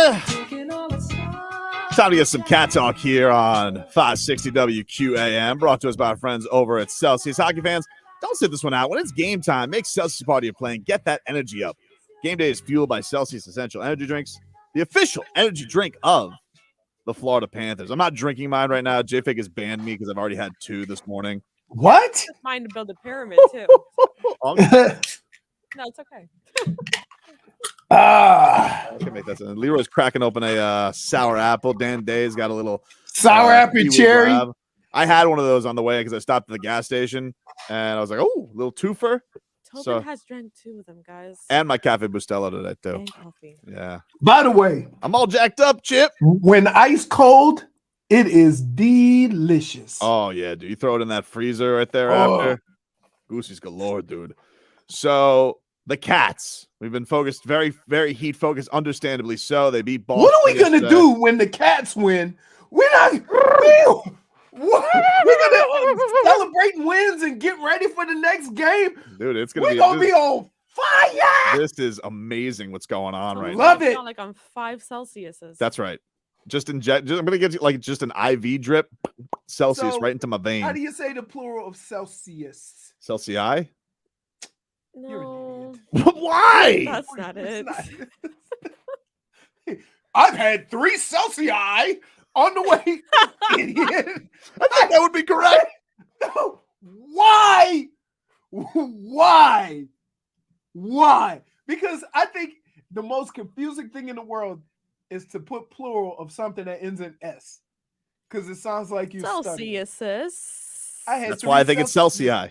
Time to get some cat talk here on 560 WQAM, brought to us by our friends over at Celsius. Hockey fans, don't sit this one out. When it's game time, make Celsius part of your plan. Get that energy up. Game day is fueled by Celsius Essential Energy Drinks, the official energy drink of the Florida Panthers. I'm not drinking mine right now. JFake has banned me because I've already had 2 this morning. What? Mine to build a pyramid too. No, it's okay. I can make that sense. Leroy's cracking open a sour apple. Dan Day's got a little sour apple cherry. Grab. I had one of those on the way because I stopped at the gas station and I was like, oh, a little twofer. Tobin has drank 2 of them, guys. And my Cafe Bustelo today, too. And coffee. Yeah. By the way, I'm all jacked up, Chip. When ice cold, it is delicious. Oh, yeah, dude. You throw it in that freezer right there after. Goosies galore, dude. So, the Cats. We've been focused, very, very heat focused, understandably so. They beat Boston. What are we going to do when the Cats win? We're going to celebrate wins and get ready for the next game. Dude, it's going to be on fire. This is amazing what's going on right now. Love it. Like on 5 Celsiuses. That's right. Just inject. I'm going to get like just an IV drip, Celsius right into my vein. How do you say the plural of Celsius? Celsius? No. Why? That's not it. I've had 3 Celsius on the way. Idiot. I think that would be correct. No. Why? Why? Why? Because I think the most confusing thing in the world is to put plural of something that ends in S. Because it sounds like you Celsiuses. That's why I think it's Celsius.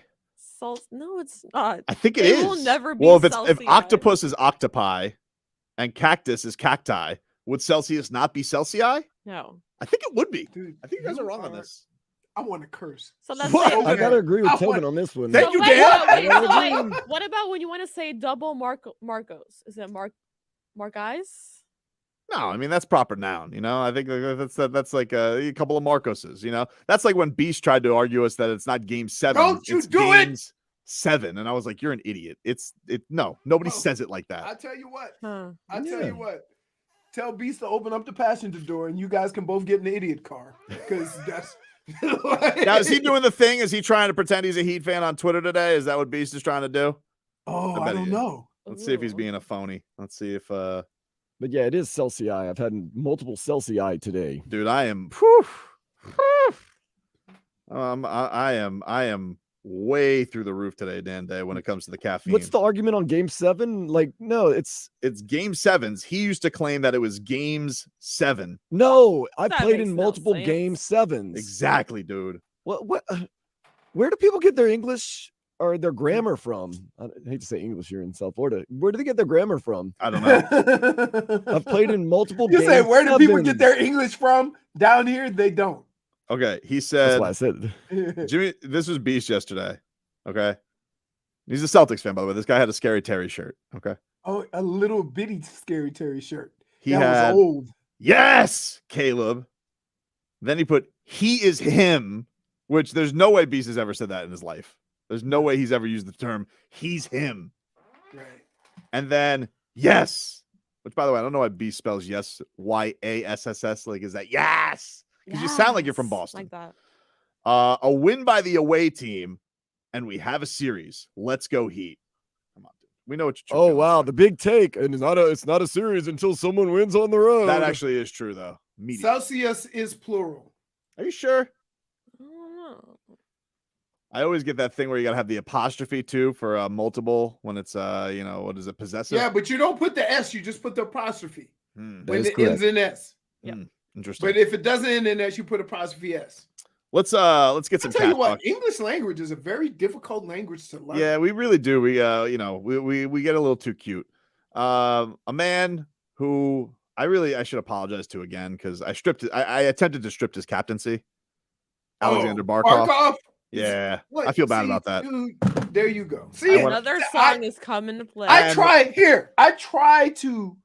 No, it's not. I think it will never be. Well, if octopus is octopi and cactus is cacti, would Celsius not be Celsius? No. I think it would be. Dude, I think you guys are wrong on this. I want to curse. So let's I gotta agree with Tobin on this one. Thank you, wait, Dan. wait, what about when you want to say double Marcos? Is it Marcais? No, I mean that's proper noun. You know, I think that's like a couple of Marcoses. You know, that's like when Beast tried to argue us that it's not Game 7. Don't you it's do game it. 7, and I was like, you're an idiot. No, nobody says it like that. I tell you what. I tell you what. Tell Beast to open up the passenger door, and you guys can both get in the idiot car. Because that's. Now, is he doing the thing? Is he trying to pretend he's a Heat fan on Twitter today? Is that what Beast is trying to do? Oh, I don't know. Let's see if he's being a phony. Let's see if. But yeah, it is Celsius. I've had multiple Celsius today. Dude, I am. I am way through the roof today, Dan Day, when it comes to the caffeine. What's the argument on Game 7? Like, no, it's Game 7s. He used to claim that it was Games 7. No, I That played makes in no multiple sense. Game 7s. Exactly, dude. What? Where do people get their English or their grammar from? I hate to say English here in South Florida. Where do they get their grammar from? I don't know. I've played in multiple. You say, where do people 7s. get their English from? Down here, they don't. Okay, he said. That's why I said. Jimmy, this was Beast yesterday. Okay, he's a Celtics fan, by the way. This guy had a Scary Terry shirt. Okay. Oh, a little bitty Scary Terry shirt. He that had was old. Yes, Caleb. Then he put he is him, which there's no way Beast has ever said that in his life. There's no way he's ever used the term he's him. Right. And then yes, which by the way, I don't know why Beast spells yes, YASSS. Like, is that yes? Because you sound like you're from Boston. Like that. A win by the away team, and we have a series. Let's go Heat. Come on, dude. We know what you're. Oh wow, the big take, and it's not a series until someone wins on the road. That actually is true, though. Media. Celsius is plural. Are you sure? I don't know. I always get that thing where you gotta have the apostrophe too for multiple when it's what is it, possessive? Yeah, but you don't put the S, you just put the apostrophe That when is it correct. ends in S. Yeah. Interesting. But if it doesn't end in S, you put apostrophe S. Let's get some I'll tell you cat what, talk. English language is a very difficult language to learn. Yeah, we really do. We we get a little too cute. A man who I should apologize to again because I attempted to strip his captaincy. Aleksander Barkov. Yeah, What? I feel bad See, about that. Dude, there you go. See, Another song is coming to play. I try to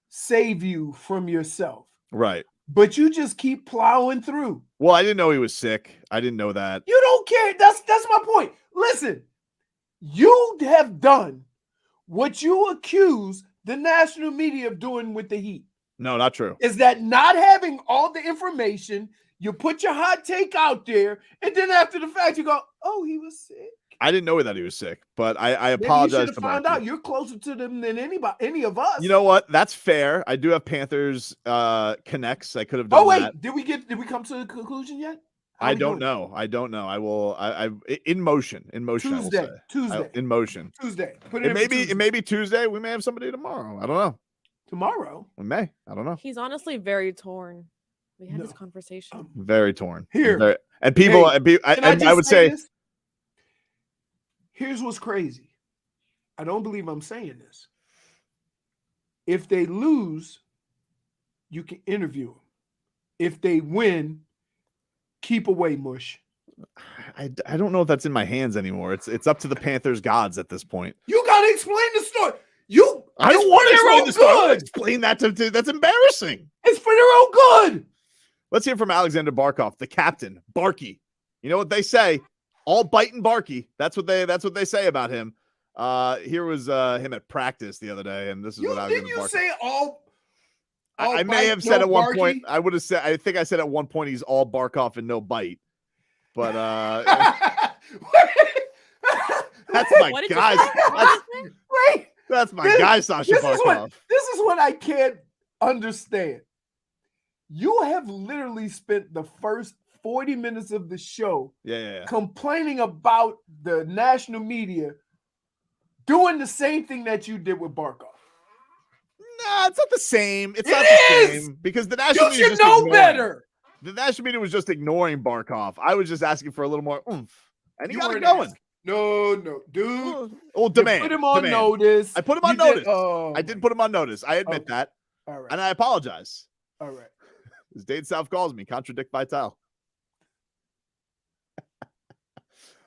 save you from yourself, Right. but you just keep plowing through. Well, I didn't know he was sick. I didn't know that. You don't care. That's my point. Listen, you have done what you accuse the national media doing with the Heat? No, not true. Is that not having all the information? You put your hot take out there, and then after the fact, you go, "Oh, he was sick." I didn't know that he was sick, but I Maybe apologize you to should have found Barkey. out. You're closer to them than any of us. You know what? That's fair. I do have Panthers connects. I could have done Oh wait, that. did we come to the conclusion yet? I don't know. I don't know. I will. I in motion. In motion. I will say. Tuesday. In motion. Tuesday. Put It may be. It may be Tuesday. We may have somebody tomorrow. I don't know. Tomorrow. We may. I don't know. He's honestly very torn. We had this conversation. Very torn. Here. And people. Hey, I would say. This? Here's what's crazy. I don't believe I'm saying this. If they lose, you can interview them. If they win, keep away, mush. I don't know if that's in my hands anymore. It's up to the Panthers gods at this point. You gotta explain the story. I don't want to explain the story. Explain that to that's embarrassing. It's for their own good. Let's hear from Aleksander Barkov, the captain, Barky. You know what they say? All biting Barky. That's what they say about him. Here was him at practice the other day, and this is what I was going to Didn't you say all I may have said at one point. I would have said. I think I said at one point he's all Barkov and no bite. But that's my guy. That's my guy, Sasha Barkov. This is what I can't understand. You have literally spent the first 40 minutes of the show complaining about the national media doing the same thing that you did with Barkov. Nah, it's not the same. It's not the same because the national media should know better. The national media was just ignoring Barkov. I was just asking for a little more oomph, and he got it weren't going. No, dude. Well, demand. Put him on demand. notice. I put him on You did- notice. I did put him on notice. I admit that, All right. and I apologize. All right. As Dade South calls me, contradict Vital.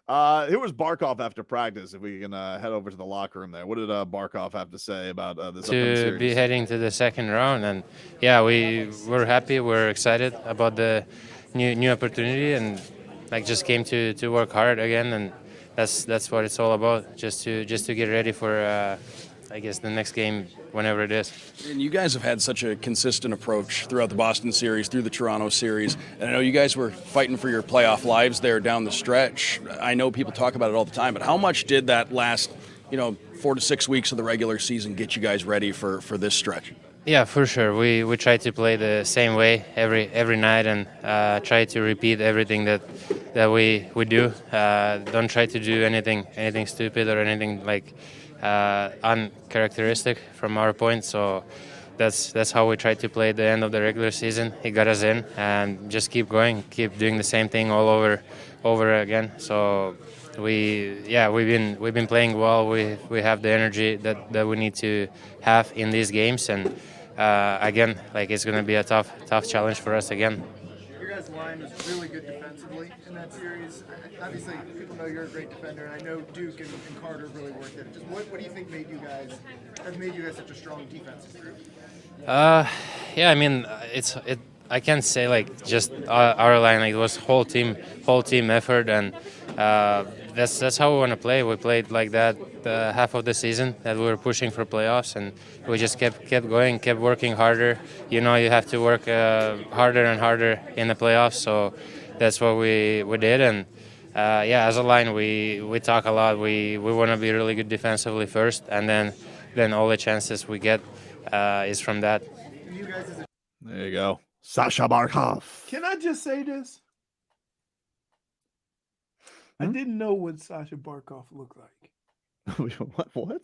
Here was Barkov after practice. If we can head over to the locker room there, what did Barkov have to say about this upcoming to series? be heading to the second round? And yeah, we're happy. We're excited about the new opportunity, and like just came to work hard again, and that's what it's all about. Just to get ready for I guess the next game, whenever it is. And you guys have had such a consistent approach throughout the Boston series, through the Toronto series. And I know you guys were fighting for your playoff lives there down the stretch. I know people talk about it all the time, but how much did that last, 4 to 6 weeks of the regular season get you guys ready for this stretch? Yeah, for sure. We try to play the same way every night and try to repeat everything that we do. Don't try to do anything stupid or anything like uncharacteristic from our point. So that's how we try to play the end of the regular season. It got us in, and just keep going, keep doing the same thing all over again. So we've been playing well. We have the energy that we need to have in these games, and again, like it's going to be a tough challenge for us again. Your guys' line was really good defensively in that series. Obviously, people know you're a great defender, and I know Duke and Carter really worked at it. Just what do you think made you guys such a strong defensive group? Yeah, I mean, I can't say like just our line. Like, it was whole team effort, and that's how we want to play. We played like that half of the season that we were pushing for playoffs, and we just kept going, kept working harder. You have to work harder and harder in the playoffs. So that's what we did, and as a line, we talk a lot. We want to be really good defensively first, and then all the chances we get is from that. There you go. Sasha Barkov. Can I just say this? I didn't know what Sasha Barkov looked like. What?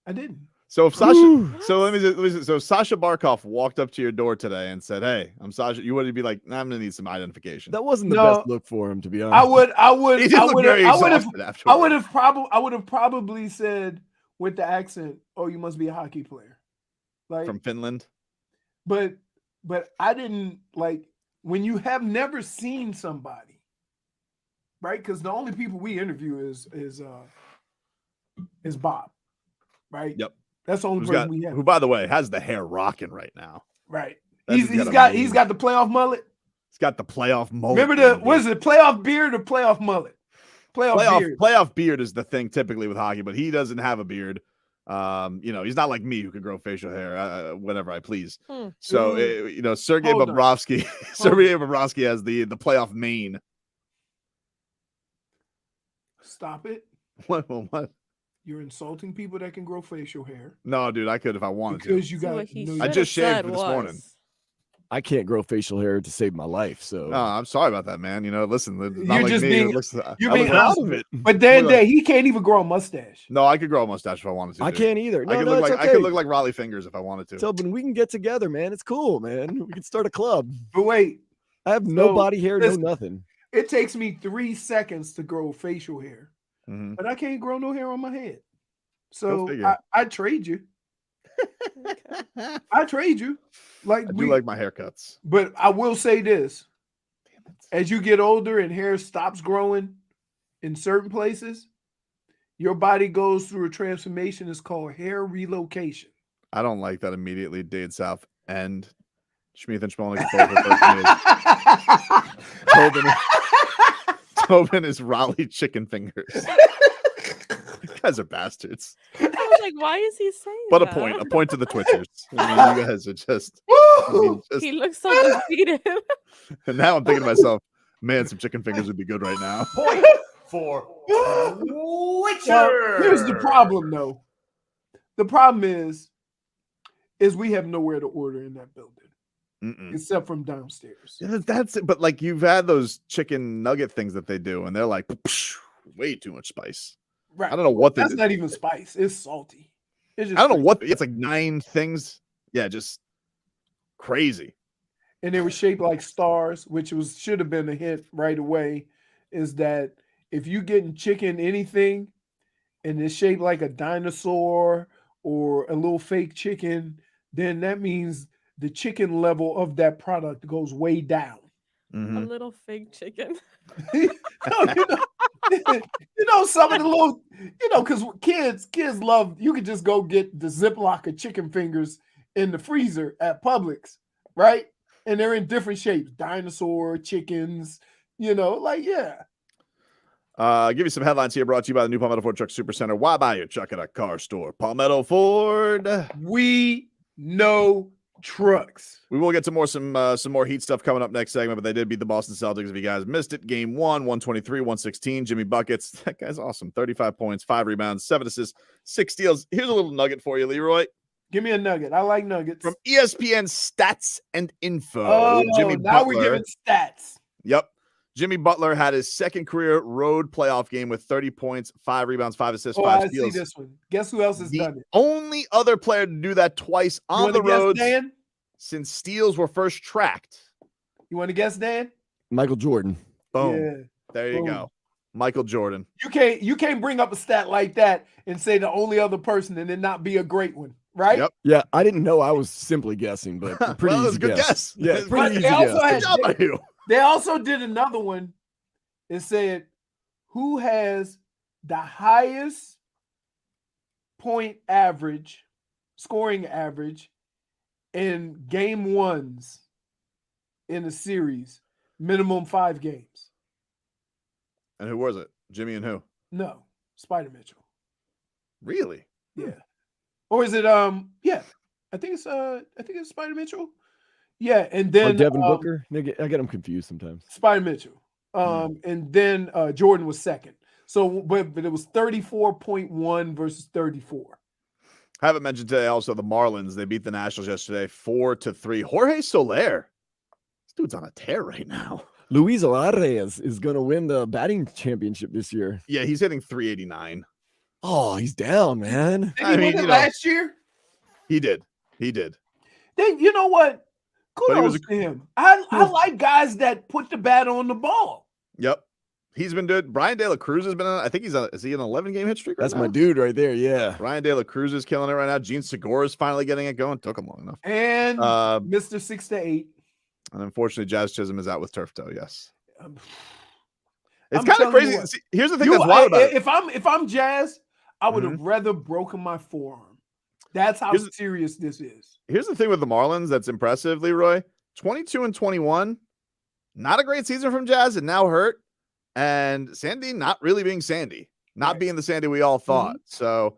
I didn't. So if Sasha, so Sasha Barkov walked up to your door today and said, "Hey, I'm Sasha," you would be like, "Nah, I'm gonna need some identification." That wasn't the best look for him, to be honest. I would He did look very exhausted afterwards. I would have probably said with the accent, "Oh, you must be a hockey player," like From Finland. But I didn't like when you have never seen somebody, right? Because the only people we interview is Bob, right? Yep. That's the only person we have. Who, by the way, has the hair rocking right now. Right. That's He's just got gotta the playoff mullet. He's got the playoff mullet. Remember what is it? Playoff beard or playoff mullet? Playoff beard. Playoff beard is the thing typically with hockey, but he doesn't have a beard. He's not like me who can grow facial hair whenever I please. Hold So, Sergei on. Bobrovsky, Sergei Bobrovsky has the playoff mane. Stop it. What? You're insulting people that can grow facial hair. No, dude, I could if I wanted Because to. you got. I just shaved this morning. I can't grow facial hair to save my life. So No, I'm sorry about that, man. Listen, not You're like just me. being. It looks, You're I being look out like- of it. But then he can't even grow a mustache. No, I could grow a mustache if I wanted to. I dude. can't either. No, I could no, look it's like okay. I could look like Raleigh Fingers if I wanted to. Tobin, we can get together, man. It's cool, man. We can start a club. But wait, I have no So, body hair, listen. no nothing. It takes me 3 seconds to grow facial hair, Mhm. but I can't grow no hair on my head. Go So figure. I trade you. I trade you. Like I do like my haircuts. But I will say this: as you get older and hair stops growing in certain places, your body goes through a transformation. It's called hair relocation. I don't like that immediately. Dade South and Schmeeth and Schmolnick both refer to me as Tobin is Raleigh chicken fingers. You guys are bastards. I was like, why is he saying But that? a point to the Twitchers. I mean, you guys are just. He looks so defeated. And now I'm thinking to myself, man, some chicken fingers would be good right now. Point for Witcher. Well, here's the problem, though. The problem is we have nowhere to order in that building except from downstairs. Yeah, that's it. But like you've had those chicken nugget things that they do, and they're like way too much spice. Right. I don't know what That's not even spice. It's salty. It's just I don't know what it's like 9 things. Yeah, just crazy. And they were shaped like stars, which should have been a hint right away. Is that if you getting chicken anything, and it's shaped like a dinosaur or a little fake chicken, then that means the chicken level of that product goes way down. A little fake chicken. Some of the little, because kids love. You could just go get the Ziploc of chicken fingers in the freezer at Publix, right? And they're in different shapes, dinosaur, chickens, yeah. Give you some headlines here brought to you by the new Palmetto Ford Truck Supercenter. Why buy your truck at a car store? Palmetto Ford. We know trucks. We will get to some more Heat stuff coming up next segment, but they did beat the Boston Celtics. If you guys missed it, game 1, 123-116. Jimmy Buckets. That guy's awesome. 35 points, 5 rebounds, 7 assists, 6 steals. Here's a little nugget for you, Leroy. Give me a nugget. I like nuggets. From ESPN Stats and Info. Oh, Jimmy now Butler. we're giving stats. Yep. Jimmy Butler had his second career road playoff game with 30 points, 5 rebounds, 5 assists, 5 I steals. see this one. Guess who else has done it? Only other player to do that twice on wanna the guess, road Dan? since steals were first tracked. You want to guess, Dan? Michael Jordan. Boom. Yeah. There you Boom. go. Michael Jordan. You can't bring up a stat like that and say the only other person and then not be a great one, right? Yep. Yeah, I didn't know I was simply guessing, but pretty Well, easy that was a good guess. Yeah, But pretty But easy they also guess. had- Good job by you. They also did another one and said who has the highest scoring average in game ones in a series, minimum 5 games. And who was it? Jimmy and who? No, Spider Mitchell. Really? Yeah. Or is it yeah. I think it's Spider Mitchell. Yeah, and Or then Devin Booker. I get them confused sometimes. Spider Mitchell. And then Jordan was second. So but it was 34.1 versus 34. I haven't mentioned today also the Marlins. They beat the Nationals yesterday 4-3. Jorge Soler. This dude's on a tear right now. Luis Alares is going to win the batting championship this year. Yeah, he's hitting 389. Oh, he's down, man. Did he win it last year? He did. He did. Then you know what? But he was Kudos to him. I like guys that put the bat on the ball. Yep. He's been good. Brian De La Cruz has been on, I think is he an 11-game hit streak right That's now? my dude right there. Yeah. Brian De La Cruz is killing it right now. Gene Segura is finally getting it going. Took him long enough. And Mr. 6 to 8. And unfortunately, Jazz Chisholm is out with turf toe. Yes. I'm It's kind of telling you crazy. what. See, here's the thing that's wild about it. If I'm Jazz, I would have rather broken my forearm. That's how serious this is. Here's the thing with the Marlins that's impressive, Leroy. 22-21. Not a great season from Jazz and now hurt. And Sandy not really being Sandy. Not being the Sandy we all thought. So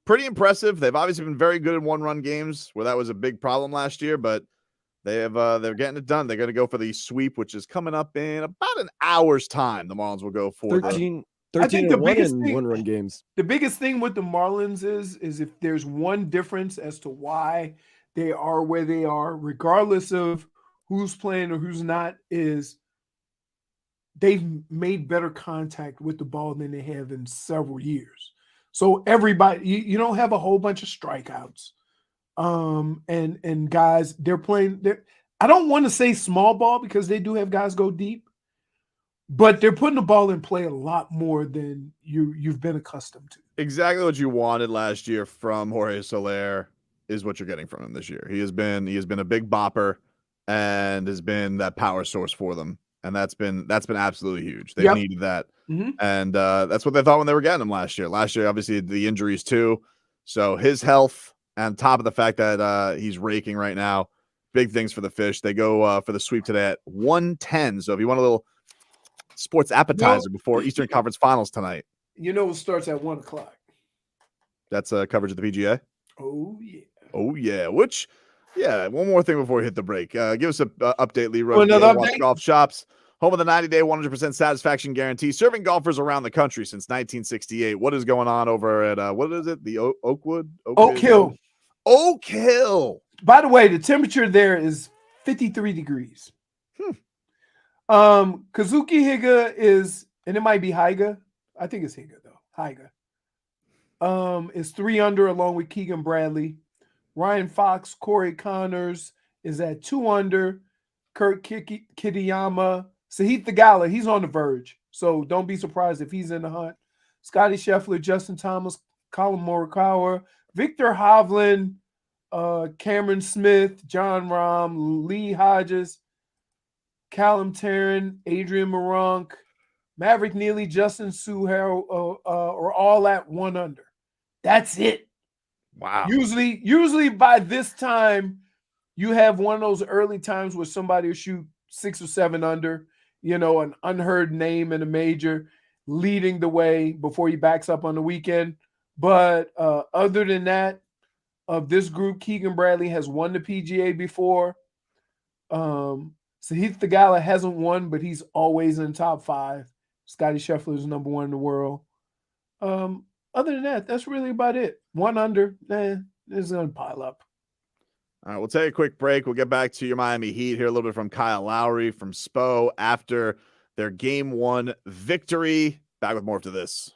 pretty impressive. They've obviously been very good in one-run games where that was a big problem last year, but they're getting it done. They're going to go for the sweep, which is coming up in about an hour's time. The Marlins will go for 13 I think the and 1 biggest in thing, one-run games. the biggest thing with the Marlins is if there's one difference as to why they are where they are, regardless of who's playing or who's not, is they've made better contact with the ball than they have in several years. So everybody, you don't have a whole bunch of strikeouts. And guys, they're playing. I don't want to say small ball because they do have guys go deep, but they're putting the ball in play a lot more than you've been accustomed to. Exactly what you wanted last year from Jorge Soler is what you're getting from him this year. He has been a big bopper and has been that power source for them, and that's been absolutely huge. They needed that, and that's what they thought when they were getting him last year. Last year, obviously, the injuries too. So his health, on top of the fact that he's raking right now, big things for the Fish. They go for the sweep today at 110. So if you want a little sports appetizer before Eastern Conference Finals tonight, It starts at 1:00. that's coverage of the PGA. Oh yeah. Oh yeah. Which, one more thing before we hit the break. Give us an update, Leroy. Oh, another Watch update? Golf Shops, home of the 90-day 100% satisfaction guarantee, serving golfers around the country since 1968. What is going on over at what is it? The Oak Hill. Oak Hill. By the way, the temperature there is 53 degrees. Kazuki Higa is, and it might be Higa. I think it's Higa though. Higa. Is 3 under along with Keegan Bradley. Ryan Fox, Corey Connors is at 2 under. Kurt Kitayama, Sahith Theegala, he's on the verge. So don't be surprised if he's in the hunt. Scotty Scheffler, Justin Thomas, Colin Morikawa, Victor Hovland, Cameron Smith, John Rahm, Lee Hodges, Callum Tarrant, Adrian Moronk, Maverick Neely, Justin Suhail are all at 1 under. That's it. Wow. Usually by this time, you have one of those early times where somebody will shoot 6 or 7 under, an unheard name in a major leading the way before he backs up on the weekend. But other than that, of this group, Keegan Bradley has won the PGA before. Sahith Theegala hasn't won, but he's always in top 5. Scotty Scheffler is number 1 in the world. Other than that, that's really about it. 1 under, it's going to pile up. All right, we'll take a quick break. We'll get back to your Miami Heat, hear a little bit from Kyle Lowry from Spo after their Game 1 victory. Back with more after this.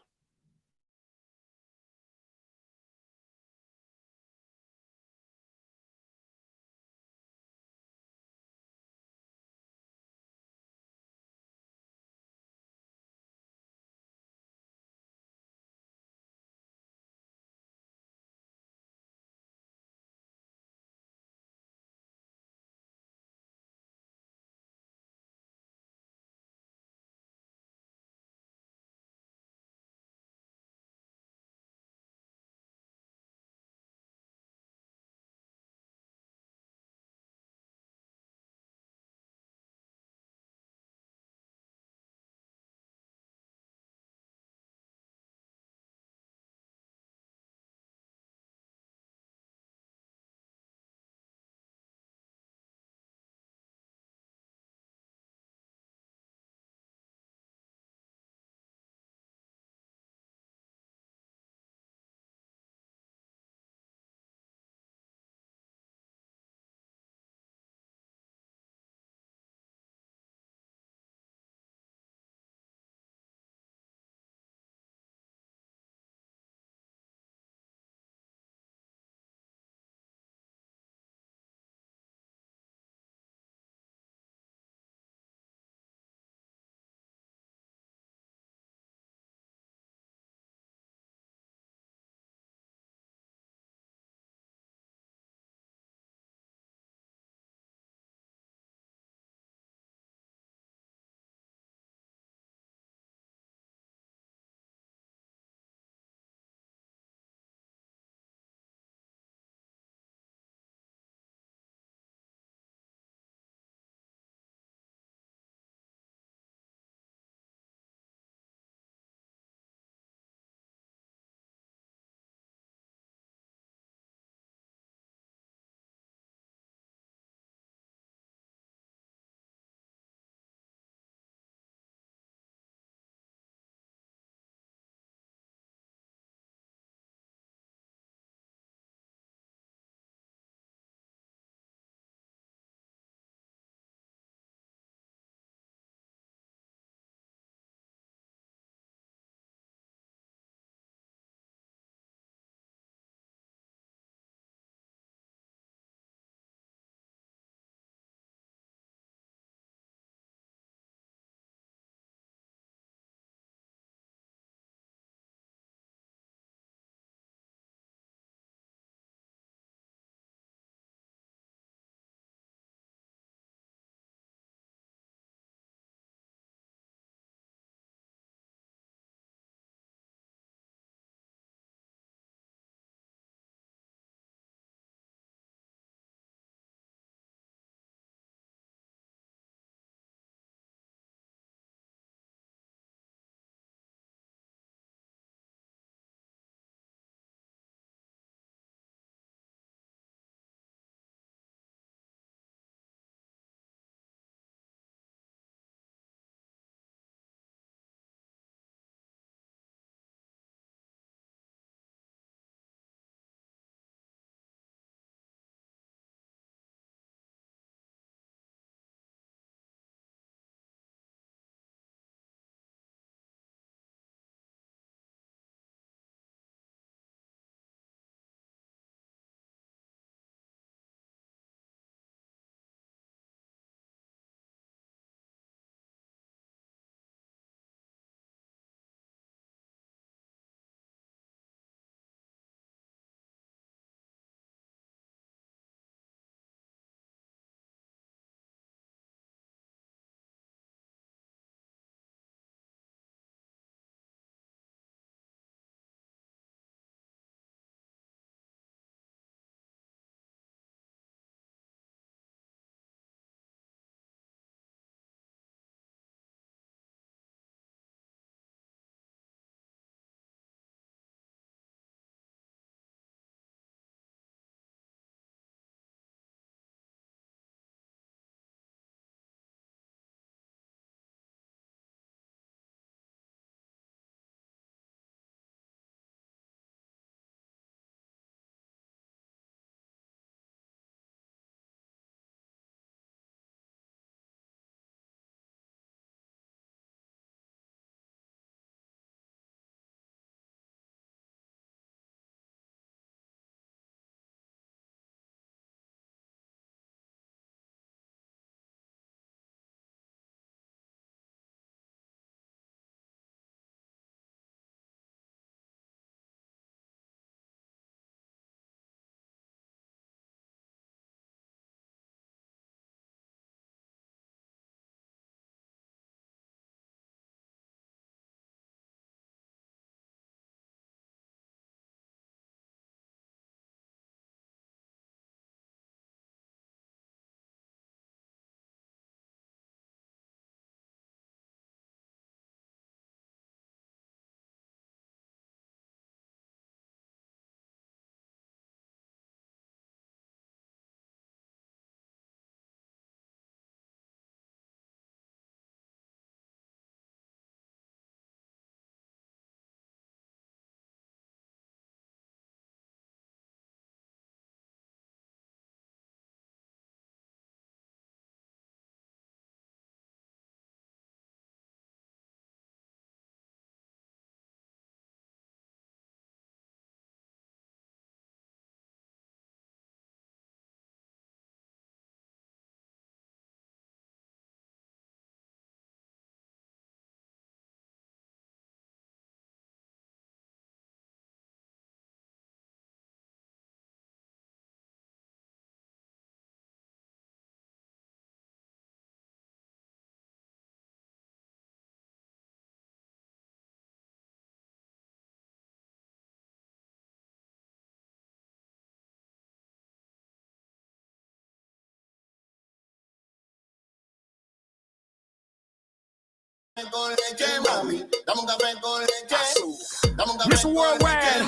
Mr. Worldwide.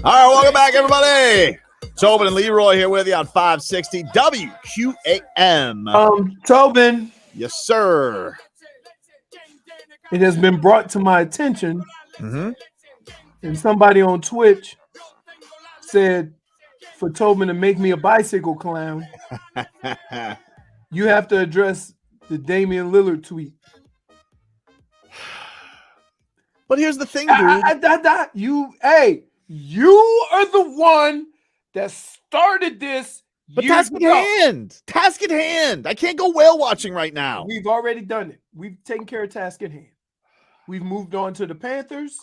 All right, welcome back, everybody. Tobin and Leroy here with you on 560 WQAM. Tobin. Yes, sir. It has been brought to my attention, Mm-hmm. and somebody on Twitch said for Tobin to make me a bicycle clown, you have to address the Damian Lillard tweet. But here's the thing, dude. You are the one that started this. But task at hand. Task at hand. I can't go whale watching right now. We've already done it. We've taken care of task at hand. We've moved on to the Panthers.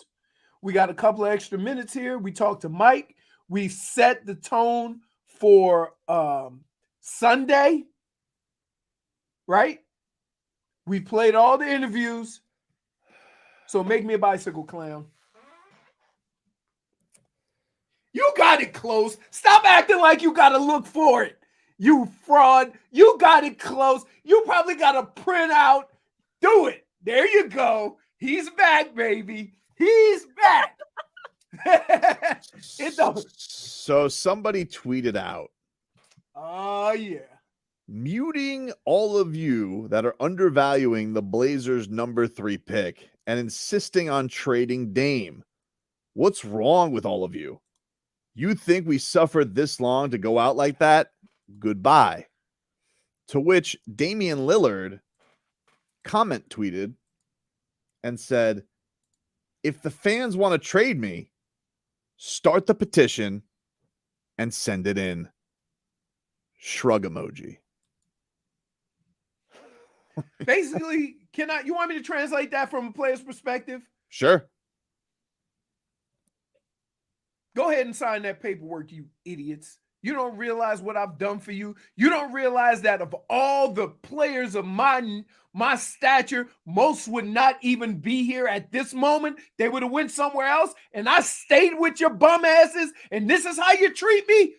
We got a couple of extra minutes here. We talked to Mike. We set the tone for Sunday, right? We played all the interviews. So make me a bicycle clown. You got it close. Stop acting like you got to look for it. You fraud. You got it close. You probably got a printout. Do it. There you go. He's back, baby. He's back. So somebody tweeted out. Oh, yeah. Muting all of you that are undervaluing the Blazers' number 3 pick and insisting on trading Dame. What's wrong with all of you? You think we suffered this long to go out like that? Goodbye. To which Damian Lillard comment tweeted and said, if the fans want to trade me, start the petition and send it in. Shrug emoji. Basically, you want me to translate that from a player's perspective? Sure. Go ahead and sign that paperwork, you idiots. You don't realize what I've done for you. You don't realize that of all the players of my stature, most would not even be here at this moment. They would have went somewhere else, and I stayed with your bum asses, and this is how you treat me?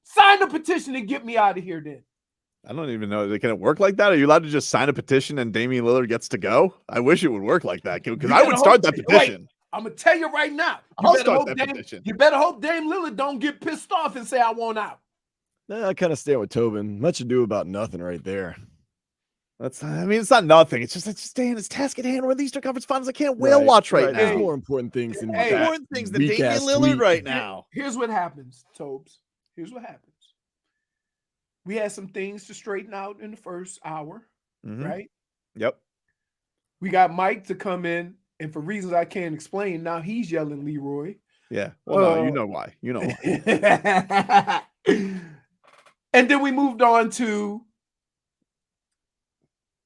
Sign the petition and get me out of here then. I don't even know. Can it work like that? Are you allowed to just sign a petition and Damian Lillard gets to go? I wish it would work like that because I would start that petition. Wait, I'm going to tell you right now. I'll start that petition. You better hope Dame Lillard don't get pissed off and say, I want out. I kind of stand with Tobin. Much ado about nothing right there. It's not nothing. It's task at hand. We're in the Eastern Conference Finals. I can't whale watch right now. There's more important things than that. Important things than Damian Lillard right now. Here's what happens, Tobes. Here's what happens. We had some things to straighten out in the first hour, right? Yep. We got Mike to come in, and for reasons I can't explain, now he's yelling Leroy. Yeah. Well, no, you know why. You know why. And then we moved on to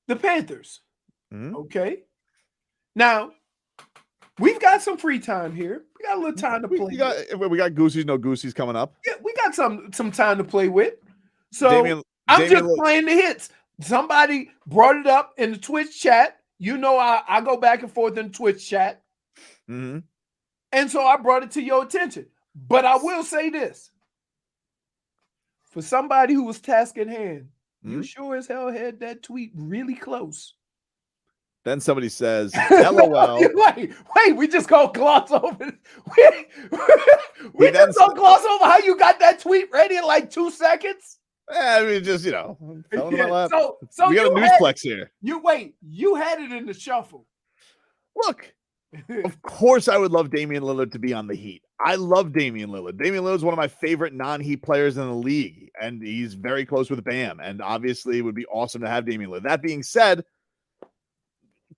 the Panthers. Okay. Now, we've got some free time here. We got a little time to play. We got Goosies, no Goosies coming up. Yeah, we got some time to play with. So I'm just playing the hits. Somebody brought it up in the Twitch chat. You know, I go back and forth in the Twitch chat. Mm-hmm. And so I brought it to your attention. But I will say this. For somebody who was task at hand, you sure as hell had that tweet really close. Then somebody says, LOL. Wait, we just gonna gloss over. We just gonna gloss over how you got that tweet ready in like 2 seconds. I mean, just, fell into my lap. So we got a newsplex here. You had it in the shuffle. Look, of course I would love Damian Lillard to be on the Heat. I love Damian Lillard. Damian Lillard is one of my favorite non-Heat players in the league, and he's very close with Bam, and obviously it would be awesome to have Damian Lillard. That being said,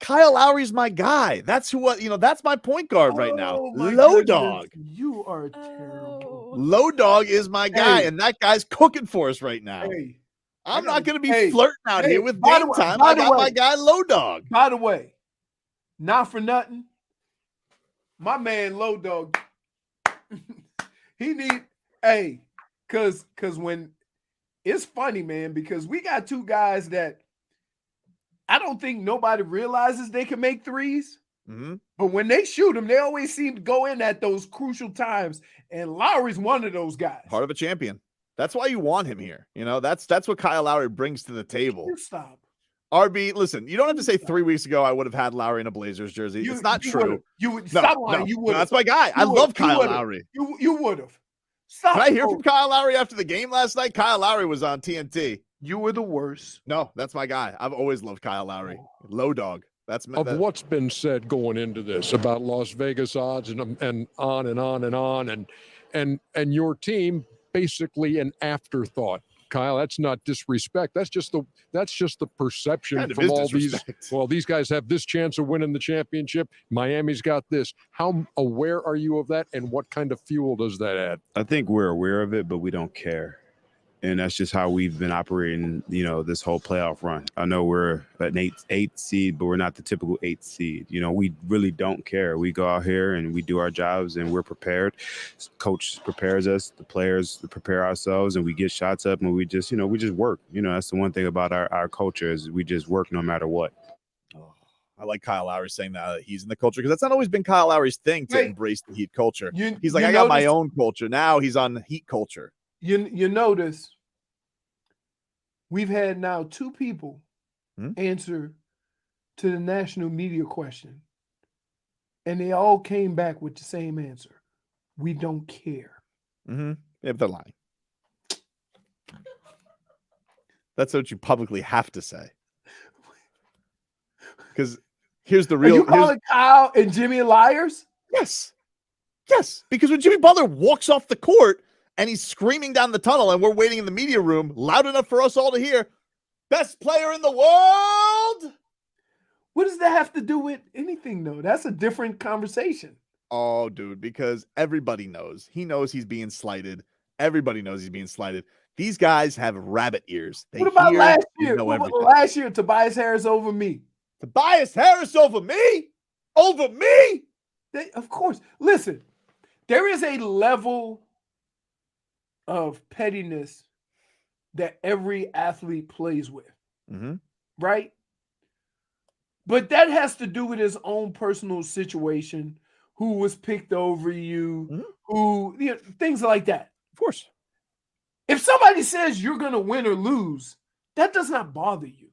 Kyle Lowry's my guy. That's that's my point guard right now. Low dog. You are terrible. Low dog is my guy, and that guy's cooking for us right now. I'm not going to be flirting out here with game time. I got my guy Low Dog. By the way, not for nothing, my man Low Dog, because when it's funny, man, because we got two guys that I don't think nobody realizes they can make threes. But when they shoot them, they always seem to go in at those crucial times. And Lowry's one of those guys. Part of a champion. That's why you want him here. That's what Kyle Lowry brings to the table. Stop. RB, listen, you don't have to say 3 weeks ago I would have had Lowry in a Blazers jersey. It's not true. You would No, stop lying. no, You no, would. that's my guy. I love Kyle Lowry. You would have. Stop. Can I hear from Kyle Lowry after the game last night? Kyle Lowry was on TNT. You were the worst. No, that's my guy. I've always loved Kyle Lowry. Low dog. That's Of what's been said going into this about Las Vegas odds and on and on and on and your team basically an afterthought. Kyle, that's not disrespect. That's just the perception Kind of from is all disrespect. these. Well, these guys have this chance of winning the championship. Miami's got this. How aware are you of that, and what kind of fuel does that add? I think we're aware of it, but we don't care. And that's just how we've been operating, this whole playoff run. I know we're an eighth seed, but we're not the typical 8th seed. We really don't care. We go out here and we do our jobs and we're prepared. Coach prepares us, the players prepare ourselves, and we get shots up and we just work. That's the one thing about our culture is we just work no matter what. I like Kyle Lowry saying that he's in the culture because that's not always been Kyle Lowry's thing to embrace the Heat culture. He's like, I got my own culture. Now he's on Heat culture. You notice we've had now 2 people answer to the national media question, and they all came back with the same answer. We don't care. Mm-hmm. Yeah, but they're lying. That's what you publicly have to say. Because here's the real. Are you calling Kyle and Jimmy liars? Yes. Yes. Because when Jimmy Butler walks off the court and he's screaming down the tunnel and we're waiting in the media room loud enough for us all to hear, best player in the world. What does that have to do with anything, though? That's a different conversation. Oh, dude, because everybody knows. He knows he's being slighted. Everybody knows he's being slighted. These guys have rabbit ears. They What about hear, last they year? know What about everything. last year, Tobias Harris over me? Tobias Harris over me? Over me? Of course. Listen, there is a level of pettiness that every athlete plays with, right? But that has to do with his own personal situation, who was picked over you, who, things like that. Of course. If somebody says you're going to win or lose, that does not bother you.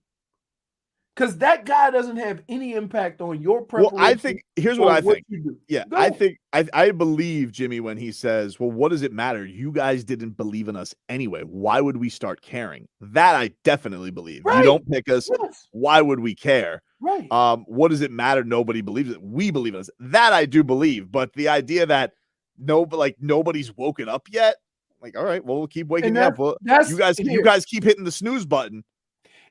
Because that guy doesn't have any impact on your preparation. Well, I think here's what I think. You do. Yeah, Go. I think I believe Jimmy when he says, well, what does it matter? You guys didn't believe in us anyway. Why would we start caring? That I definitely believe. Right. You don't pick us. Yes. Why would we care? Right. What does it matter? Nobody believes it. We believe in us. That I do believe. But the idea that nobody's woken up yet, like, all right, well, we'll keep waking up. Well, you guys keep hitting the snooze button.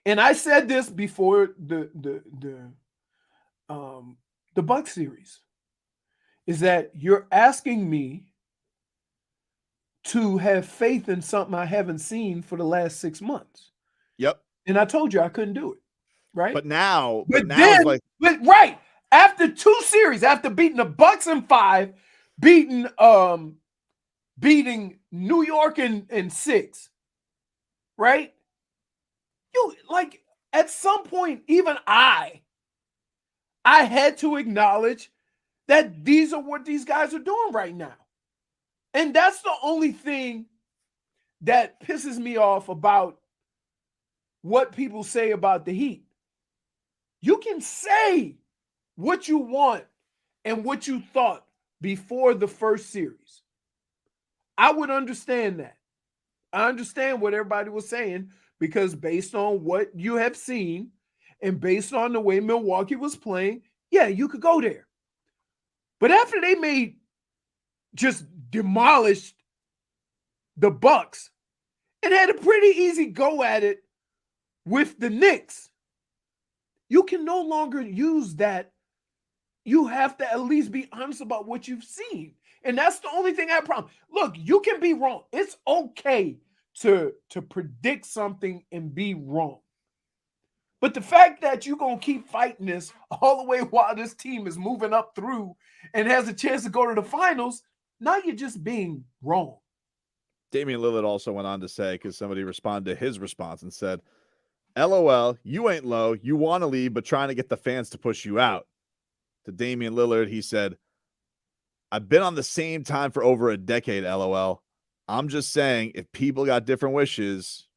And I said this before the Buck series, is that you're asking me to have faith in something I haven't seen for the last 6 months. Yep. And I told you I couldn't do it. Right. But now, right after 2 series, after beating the Bucks in 5, beating New York in 6, right? You like at some point, even I had to acknowledge that these are what these guys are doing right now. And that's the only thing that pisses me off about what people say about the Heat. You can say what you want and what you thought before the first series. I would understand that. I understand what everybody was saying, because based on what you have seen and based on the way Milwaukee was playing, yeah, you could go there. But after they just demolished the Bucks and had a pretty easy go at it with the Knicks, you can no longer use that. You have to at least be honest about what you've seen. And that's the only thing I have a problem. Look, you can be wrong. It's okay to predict something and be wrong. But the fact that you're going to keep fighting this all the way while this team is moving up through and has a chance to go to the finals, now you're just being wrong. Damian Lillard also went on to say, because somebody responded to his response and said, LOL, you ain't low. You want to leave, but trying to get the fans to push you out. To Damian Lillard, he said, I've been on the same time for over a decade, LOL. I'm just saying, if people got different wishes,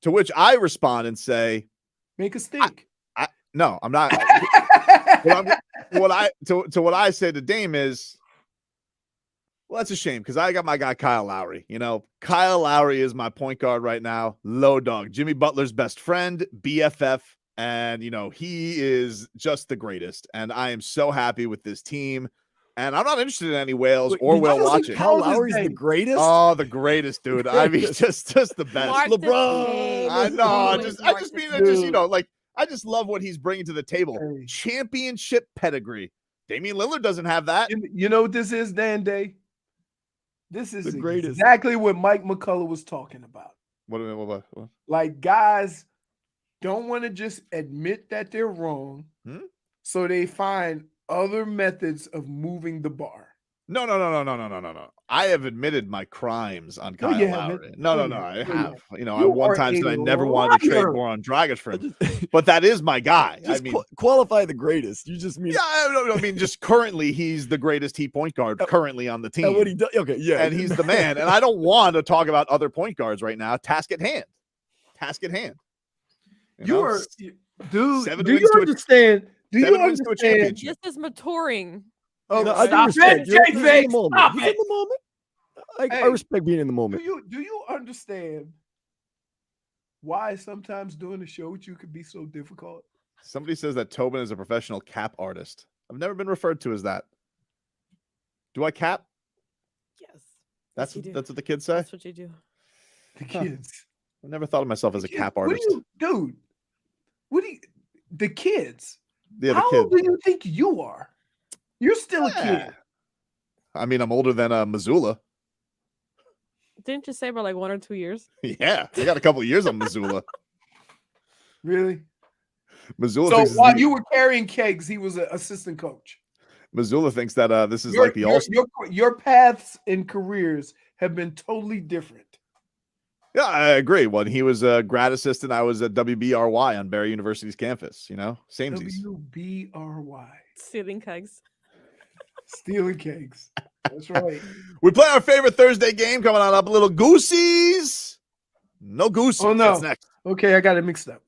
To which I respond and say, make a stink. No, I'm not. What I say to Dame is, well, that's a shame because I got my guy Kyle Lowry. You know, Kyle Lowry is my point guard right now. Low dog, Jimmy Butler's best friend, BFF, and you know he is just the greatest. And I am so happy with this team. And I'm not interested in any whales or whale watching. Kyle Lowry's the greatest. Oh, the greatest, dude. I mean, just the best. Mark LeBron. I know. I just mean that just, you Dude. know, like I just love what he's bringing to the table. Championship pedigree. Damian Lillard doesn't have that. You know what this is, Dan Day? This is The greatest. exactly what Mike McCullough was talking about. What? Like guys don't want to just admit that they're wrong, so they find other methods of moving the bar. No. I have admitted my crimes on Kyle you Lowry. haven't. No, No, you I haven't. have. You know, I You one are time said a I never wanted to trade liar. more on Dragic for him. But that is my guy. Just I mean, qualify the greatest. You just mean I mean, just currently he's the greatest Heat point guard currently on the team. and what he does. Okay, yeah, And he's the man. And I don't want to talk about other point guards right now. Task at hand. You know? are, dude. 7 Do wins you to a- understand? Do you 7 wins to a understand? championship. This is maturing. Oh, No, I do stop respect. it, You're in J-Fake, the moment. stop He's it. in the moment. I Hey, respect being in the moment. Do you understand why sometimes doing a show with you could be so difficult? Somebody says that Tobin is a professional cap artist. I've never been referred to as that. Do I cap? Yes. That's you do. that's what the kids say. That's what you do. The kids. I never thought of myself as a cap What do artist. dude? What do you? The kids. Yeah, the How kid. old do you think you are? You're still a kid. I mean, I'm older than Mazzulla. Didn't you say about like 1 or 2 years? Yeah, I got a couple of years on Mazzulla. Really? Mazzulla So thinks while you were carrying kegs, he was an assistant coach. Mazzulla thinks that this is like the all. Your paths and careers have been totally different. Yeah, I agree. When he was a grad assistant, I was at WBRY on Barry University's campus. You know, samesies. WBRY. Stealing kegs. Stealing kegs. That's right. We play our favorite Thursday game coming on up. A little Goosies. No Goosies. Oh no. That's next. Okay, I got it mixed up.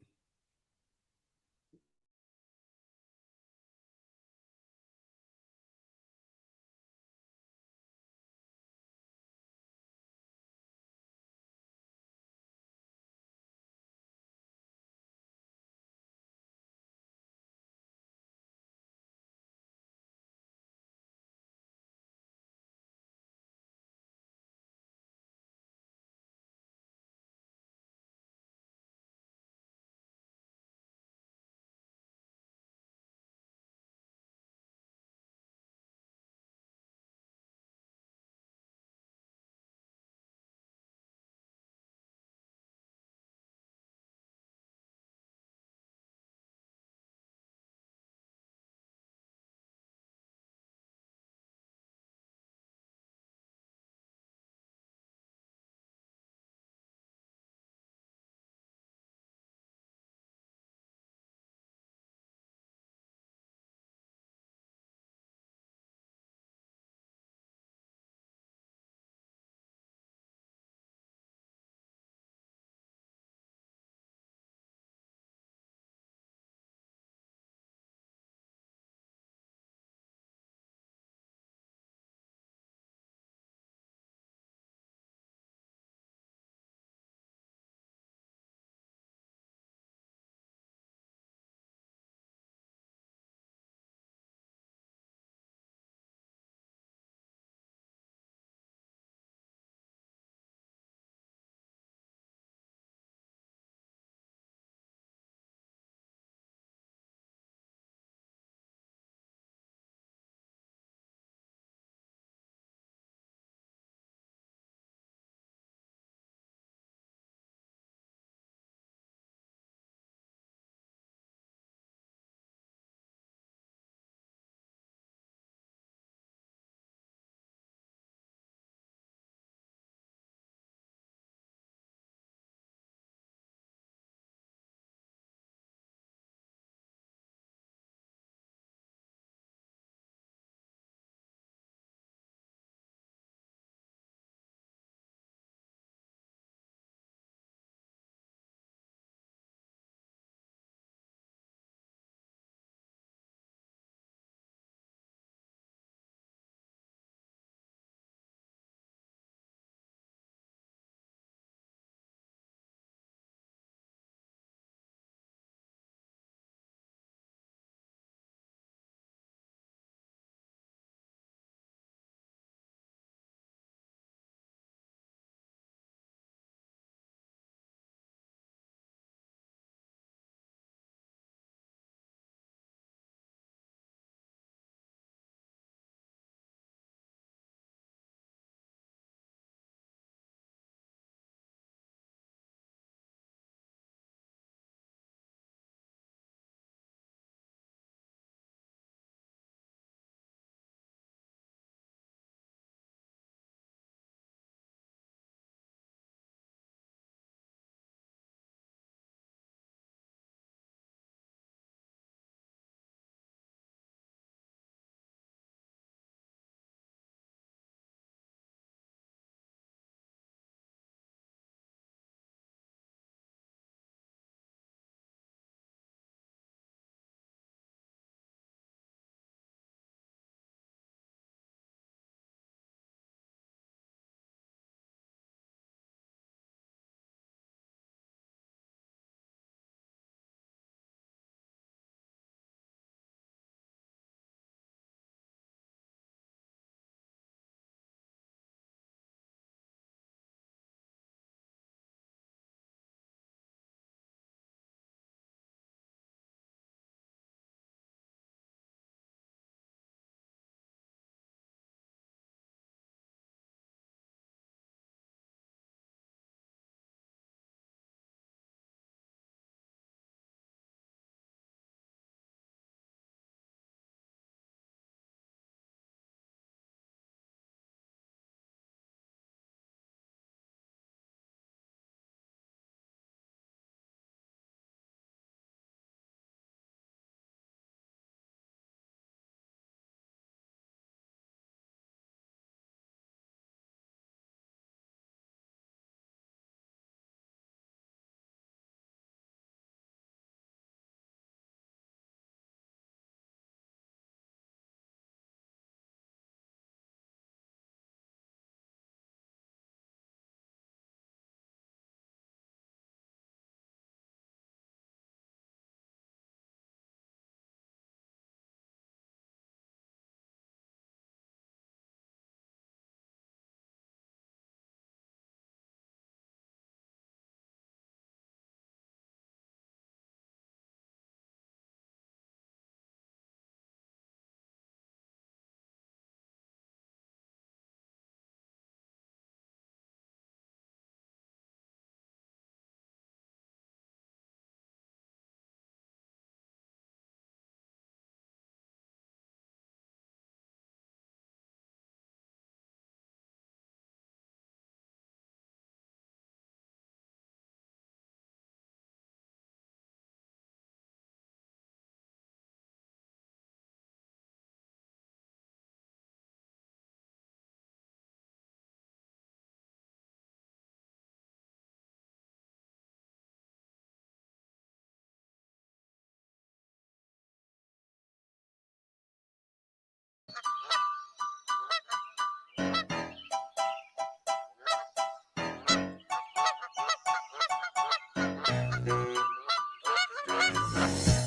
All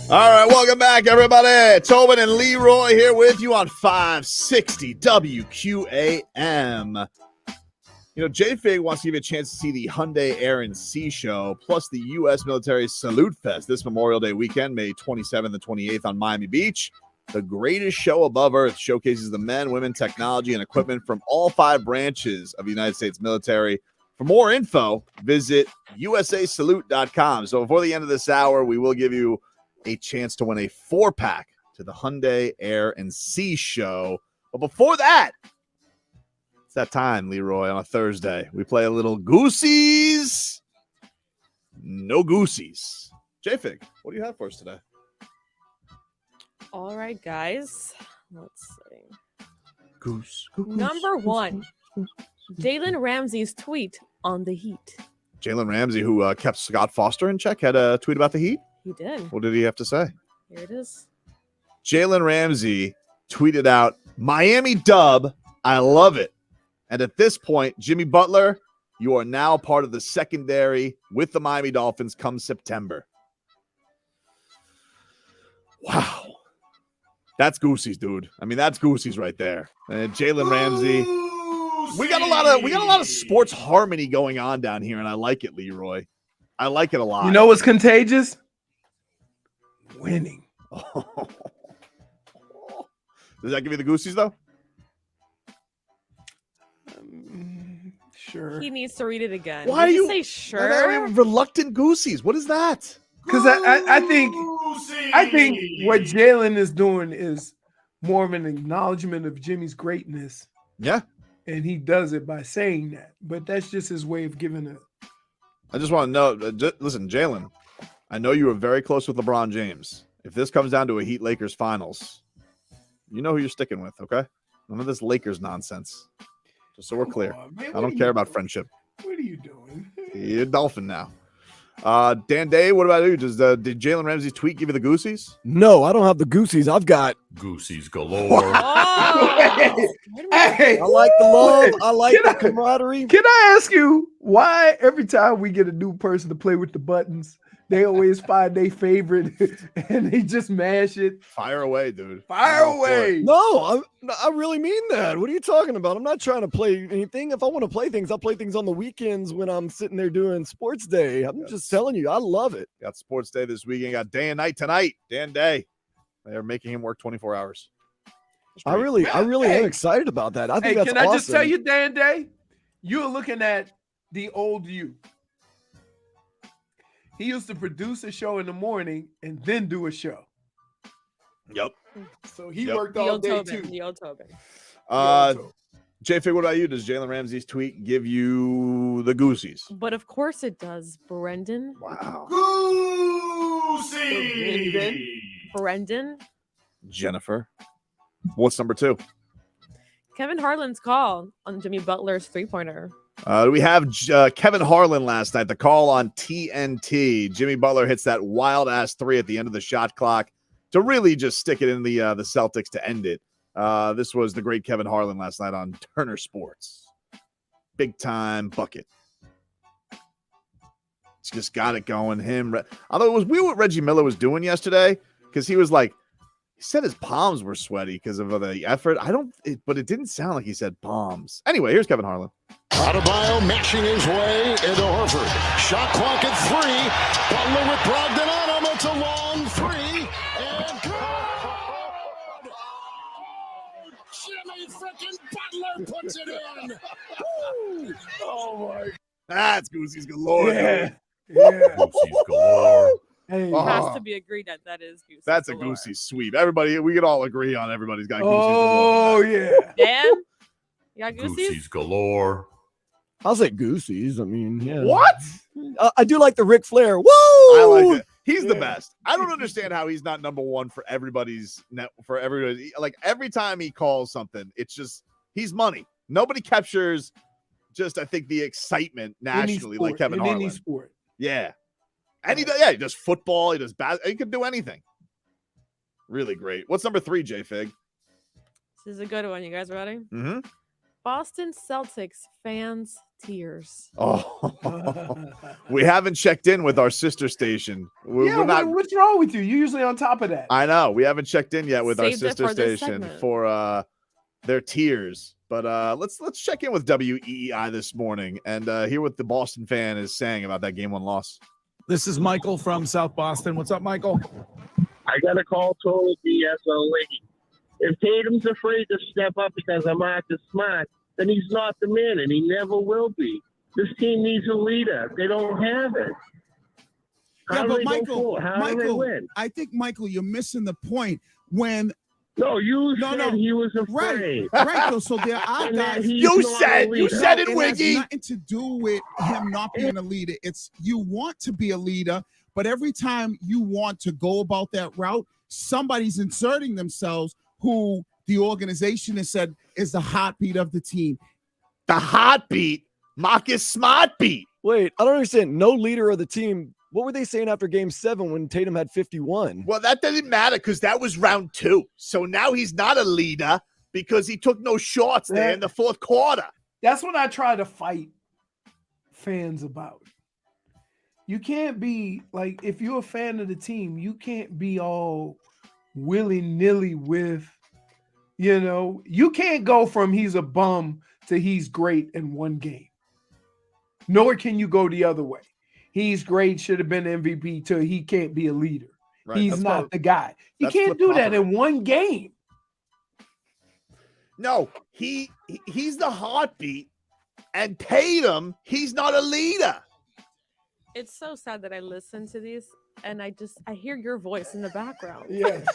right, welcome back, everybody. Tobin and Leroy here with you on 560 WQAM. You know, J-Fig wants to give you a chance to see the Hyundai Air and Sea Show, plus the U.S. Military Salute Fest this Memorial Day weekend, May 27th and 28th on Miami Beach. The greatest show above Earth showcases the men, women, technology, and equipment from all 5 branches of the United States military. For more info, visit usasalute.com. So before the end of this hour, we will give you a chance to win a 4-pack to the Hyundai Air and Sea Show. But before that, it's that time, Leroy, on a Thursday. We play a little Goosies. No Goosies. J-Fig, what do you have for us today? All right, guys. Let's see. Goose. Number 1, Jalen Ramsey's tweet on the Heat. Jalen Ramsey, who kept Scott Foster in check, had a tweet about the Heat. He did. What did he have to say? Here it is. Jalen Ramsey tweeted out, Miami dub, I love it. And at this point, Jimmy Butler, you are now part of the secondary with the Miami Dolphins come September. Wow. That's Goosies, dude. I mean, that's Goosies right there. And Jalen Ramsey. We got a lot of sports harmony going on down here, and I like it, Leroy. I like it a lot. You know what's contagious? Winning. Does that give you the Goosies, though? Sure. He needs to read it again. Why Did are you say sure? Reluctant Goosies? What is that? Because I think what Jalen is doing is more of an acknowledgement of Jimmy's greatness. Yeah. And he does it by saying that. But that's just his way of giving it. I just want to know, listen, Jalen, I know you were very close with LeBron James. If this comes down to a Heat Lakers finals, you know who you're sticking with, okay? None of this Lakers nonsense. Just so we're clear. I don't care about friendship. What are you doing? You're a Dolphin now. Dan Day, what about you? Did Jalen Ramsey's tweet give you the Goosies? No, I don't have the Goosies. I've got Goosies galore. Hey, I like the love. I like the camaraderie. Can I ask you why every time we get a new person to play with the buttons, they always find their favorite and they just mash it? Fire away, dude. Fire away. No, I really mean that. What are you talking about? I'm not trying to play anything. If I want to play things, I'll play things on the weekends when I'm sitting there doing sports day. I'm just telling you, I love it. Got sports day this weekend. Got day and night tonight. Dan Day. They're making him work 24 hours. I really am excited about that. I think that's can awesome. I just tell you, Dan Day, you're looking at the old you. He used to produce a show in the morning and then do a show. Yep. So he worked all day too. The old Tobin. J-Fig, what about you? Does Jalen Ramsey's tweet give you the Goosies? But of course it does, Brendan. Wow. Goosies. Brendan. Jennifer. What's number 2? Kevin Harlan's call on Jimmy Butler's 3-pointer. We have Kevin Harlan last night, the call on TNT. Jimmy Butler hits that wild-ass 3 at the end of the shot clock to really just stick it in the Celtics to end it. This was the great Kevin Harlan last night on Turner Sports. Big-time bucket. It's just got it going. Although it was weird what Reggie Miller was doing yesterday, because he was like, he said his palms were sweaty because of the effort. But it didn't sound like he said palms. Anyway, here's Kevin Harlan. Adebayo mashing his way into Horford. Shot clock at 3. Butler with Brogdon on him. It's a long 3. And good. Jimmy freaking Butler puts it in. Woo! Oh, my. That's Goosies galore. Yeah. Goosies galore. Hey. It has to be agreed that is Goosies. That's galore. a Goosies sweep. Everybody, we can all agree on everybody's got Goosies Oh, galore. yeah. Dan? You got Goosies? Goosies galore. I'll say Goosies. I mean, yeah. What? I do like the Ric Flair. Woo! I like it. He's the best. I don't understand how he's not number 1 for everybody's net for everybody. Like every time he calls something, it's just he's money. Nobody captures just I think the excitement nationally like Kevin Harlan. Any sport. Yeah. And he does football, he does basketball, he can do anything. Really great. What's number 3, J-Fig? This is a good one. You guys ready? Mm-hmm. Boston Celtics fans' tears. Oh, we haven't checked in with our sister station. We're not. What's wrong with you? You're usually on top of that. I know we haven't checked in yet with our Saved it sister for this station segment. for their tears. But let's check in with WEEI this morning and hear what the Boston fan is saying about that game 1 loss. This is Michael from South Boston. What's up, Michael? I got to call total BS on Wiggy. If Tatum's afraid to step up because Ahmad is smart, then he's not the man, and he never will be. This team needs a leader. They don't have it. How Yeah, do but they go Michael, forward? How do they win? I think, Michael, you're missing the point. When you said he was afraid. Right. So there are And that guys. he's You not said- a leader. you said it, It Wiggy. has nothing to do with him not being a leader. It's you want to be a leader, but every time you want to go about that route, somebody's inserting themselves who the organization has said is the heartbeat of the team. The heartbeat, Marcus Smart beat. Wait, I don't understand. No leader of the team. What were they saying after game 7 when Tatum had 51? Well, that doesn't matter because that was round 2. So now he's not a leader because he took no shots there in the 4th quarter. That's what I try to fight fans about. You can't be like, if you're a fan of the team, you can't be all willy-nilly with, you can't go from he's a bum to he's great in one game. Nor can you go the other way. He's great, should have been MVP till he can't be a leader. Right, He's that's not what- the guy. You that's can't do that flip-flopping. in one game. No, he's the heartbeat, and Tatum, he's not a leader. It's so sad that I listen to these and I hear your voice in the background. Yes.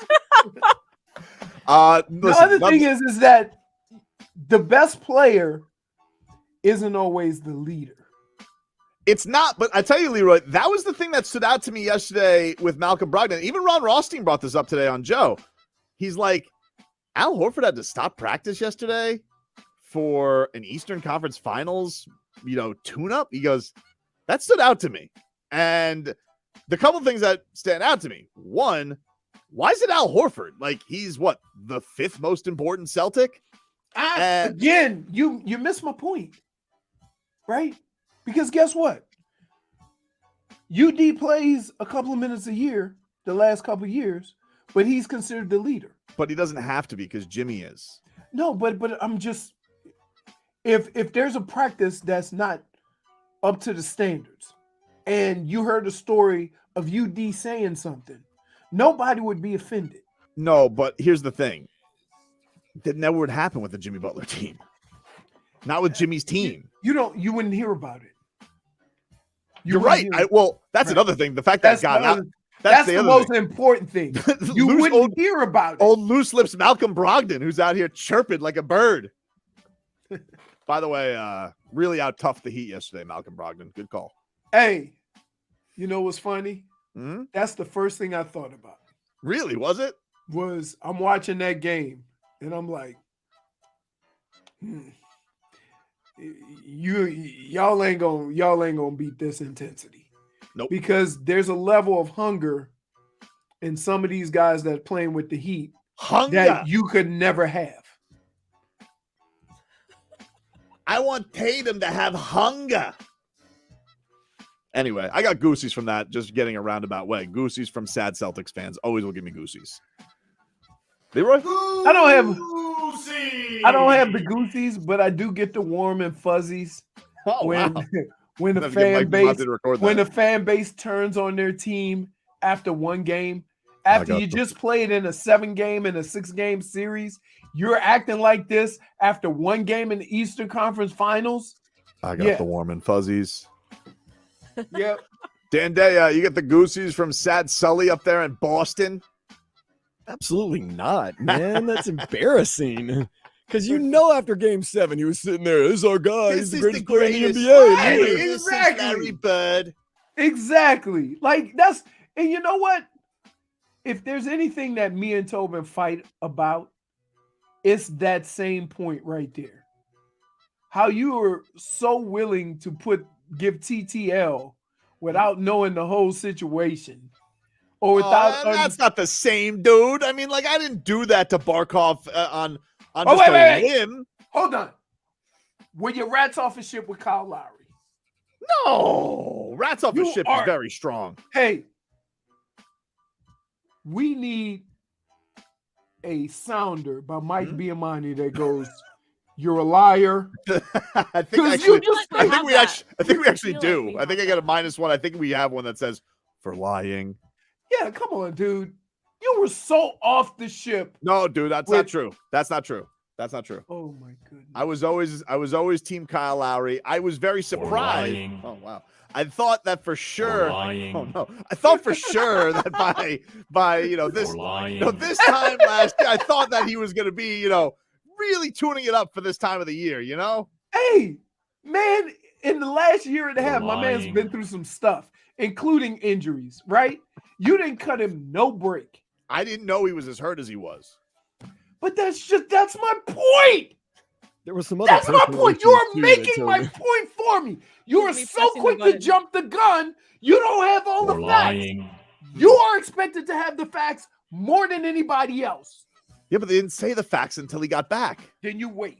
The The other thing is that the best player isn't always the leader. It's not, but I tell you, Leroy, that was the thing that stood out to me yesterday with Malcolm Brogdon. Even Ron Rothstein brought this up today on Joe. He's like, Al Horford had to stop practice yesterday for an Eastern Conference Finals, tune-up. He goes, that stood out to me. And the couple things that stand out to me. One, why is it Al Horford? Like, he's what, the 5th most important Celtic? Again, you missed my point, right? Because guess what? UD plays a couple of minutes a year the last couple of years, but he's considered the leader. But he doesn't have to be because Jimmy is. No, but I'm just, if there's a practice that's not up to the standards, and you heard a story of UD saying something, nobody would be offended. No, but here's the thing. That never would happen with the Jimmy Butler team. Not with Jimmy's team. You wouldn't hear about it. You're right. That's another thing. The fact that it got out. That's the the other most thing. important thing. You wouldn't hear about it. Old loose lips Malcolm Brogdon, who's out here chirping like a bird. By the way, really out tough the Heat yesterday, Malcolm Brogdon. Good call. Hey, you know what's funny? Hmm? That's the first thing I thought about. Really, was it? Was I'm watching that game and I'm like, y'all ain't gonna beat this intensity. Nope. Because there's a level of hunger in some of these guys that are playing with the Heat that you could never have. I want Tatum to have hunger. Anyway, I got Goosies from that, just getting a roundabout way. Goosies from sad Celtics fans always will give me Goosies. Leroy? I don't have the Goosies, but I do get the warm and fuzzies when wow. when the Have to get Mike Mott to record when that. the fan base turns on their team after one game. After you just played in a 7-game and a 6-game series, you're acting like this after one game in the Eastern Conference Finals. I got the warm and fuzzies. Yep. Dan Day, you get the Goosies from Sad Sully up there in Boston? Absolutely not, man. That's embarrassing. Because after game 7, he was sitting there. This is our guy. He's the greatest player in the NBA. Right, exactly. Larry Bird. Exactly. Like and you know what? If there's anything that me and Tobin fight about, it's that same point right there. How you are so willing to give TTL without knowing the whole situation. Or without that's not the same, dude. I mean, like, I didn't do that to Barkov on Oh, just wait. a whim. Hold on. Were you rats off a ship with Kyle Lowry? No, rats off a ship is very strong. Hey, we need a sounder by Mike Biamani that goes, "You're a liar." I think we actually do. I think I got a -1. I think we have one that says for lying. Yeah, come on, dude. You were so off the ship. No, dude, that's not true. That's not true. That's not true. Oh my goodness. I was always team Kyle Lowry. I was very surprised. Oh wow. I thought that for sure. Oh no. I thought for sure that by this time last year, I thought that he was gonna be, really tuning it up for this time of the year, Hey, man, in the last year and a half, my man's been through some stuff, including injuries, right? You didn't cut him no break. I didn't know he was as hurt as he was. But that's my point. There was some other. That's my point. You are making my point for me. You are so quick to jump the gun. You don't have all the facts. You are expected to have the facts more than anybody else. Yeah, but they didn't say the facts until he got back. Then you wait.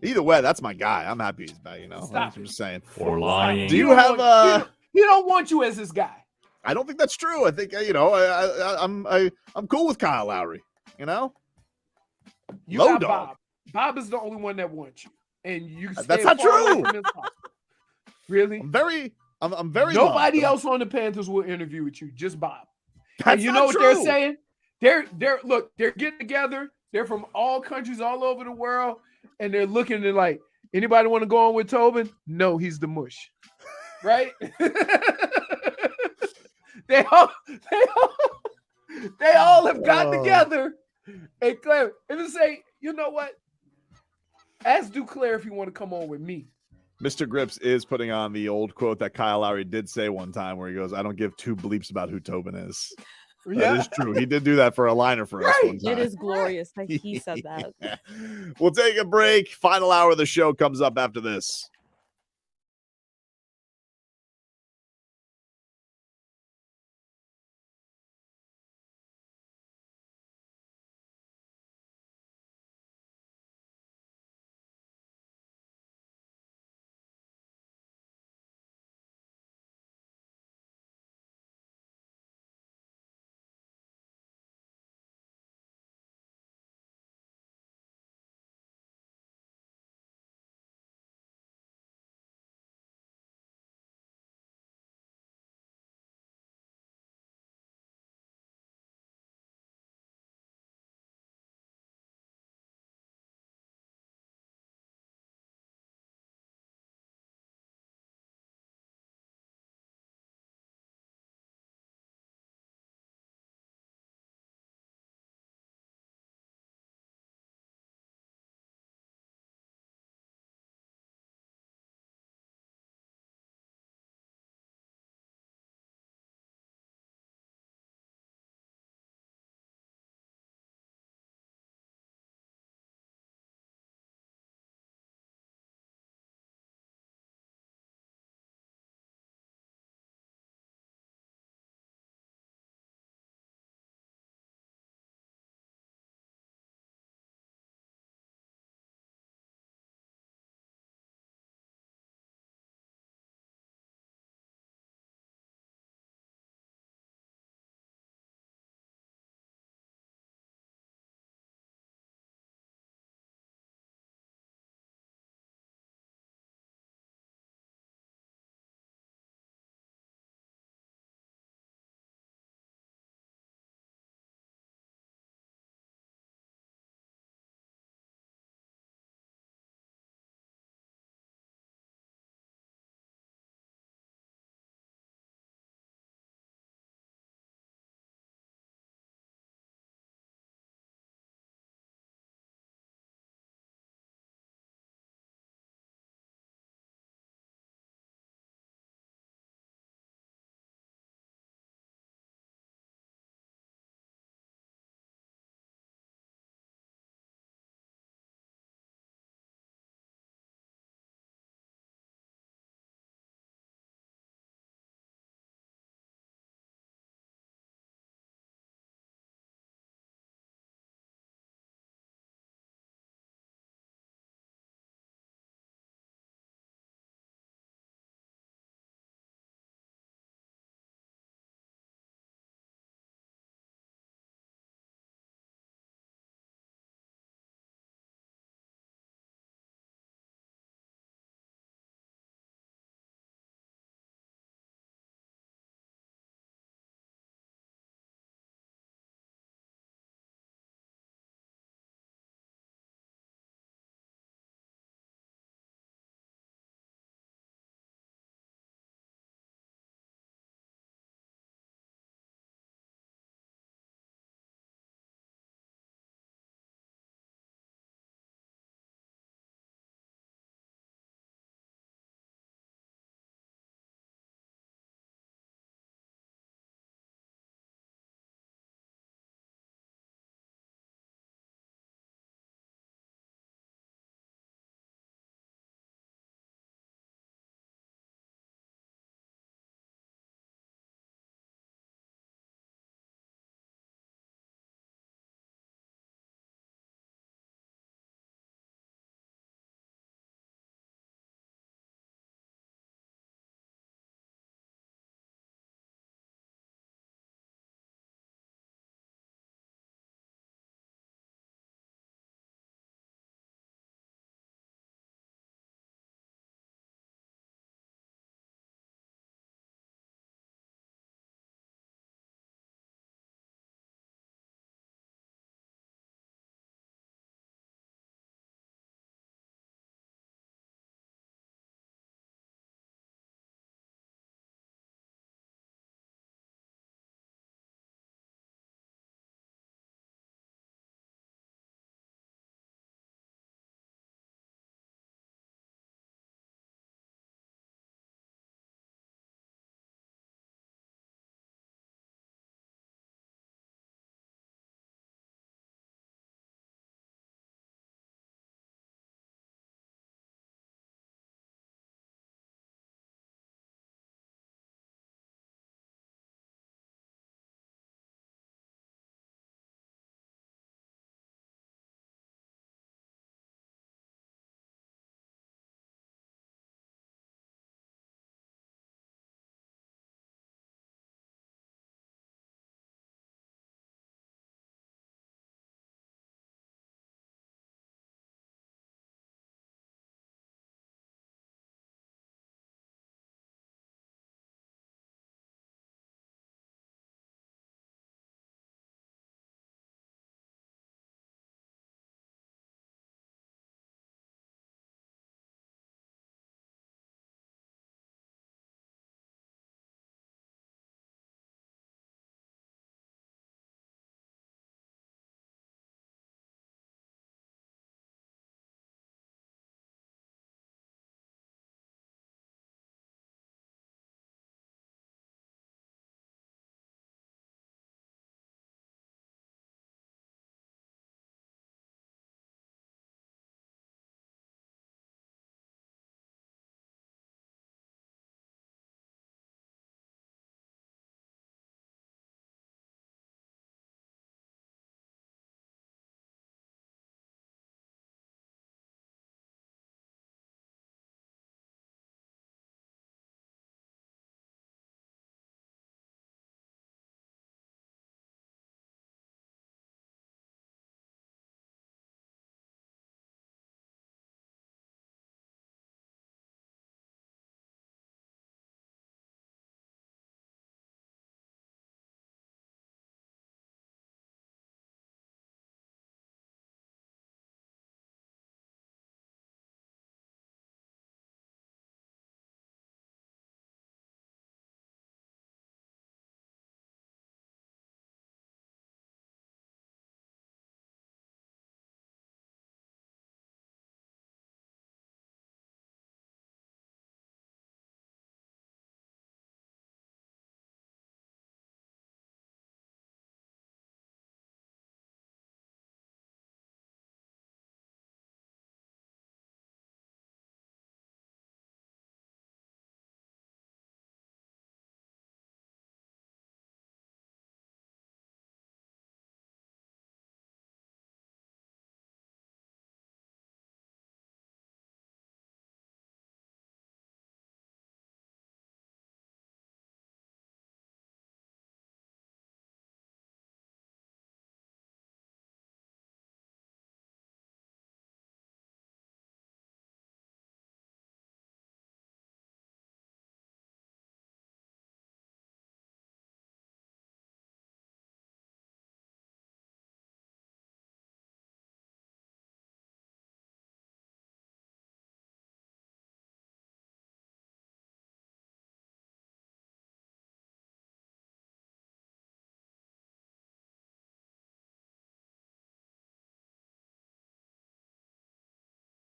Either way, that's my guy. I'm happy he's back. Stop I'm just saying. For lying. Do you have He don't want you as his guy. I don't think that's true. I think I'm cool with Kyle Lowry. You Low got dog. Bob. Bob is the only one that wants you, and you. That's not true. Really? I'm very. Nobody else on the Panthers will interview with you. Just Bob. That's and you not know what true. they're saying? They're getting together. They're from all countries all over the world, and they're looking at like, anybody want to go on with Tobin? No, he's the mush. Right? They all have got together and Claire and to say, you know what? Ask Duclair if you want to come on with me. Mr. Grips is putting on the old quote that Kyle Lowry did say one time where he goes, I don't give two bleeps about who Tobin is. That is true. He did do that for a liner for us one time. It is glorious that he said that. We'll take a break. Final hour of the show comes up after this.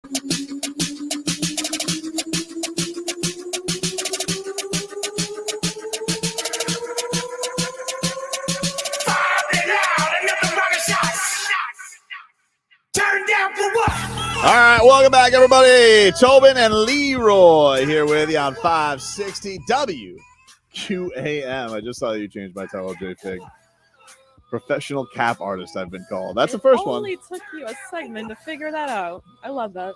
All right, welcome back, everybody. Tobin and Leroy here with you on 560 WQAM. I just saw you change my title, J Fig. Professional cap artist, I've been called. That's the first one. It only took you a segment to figure that out. I love that.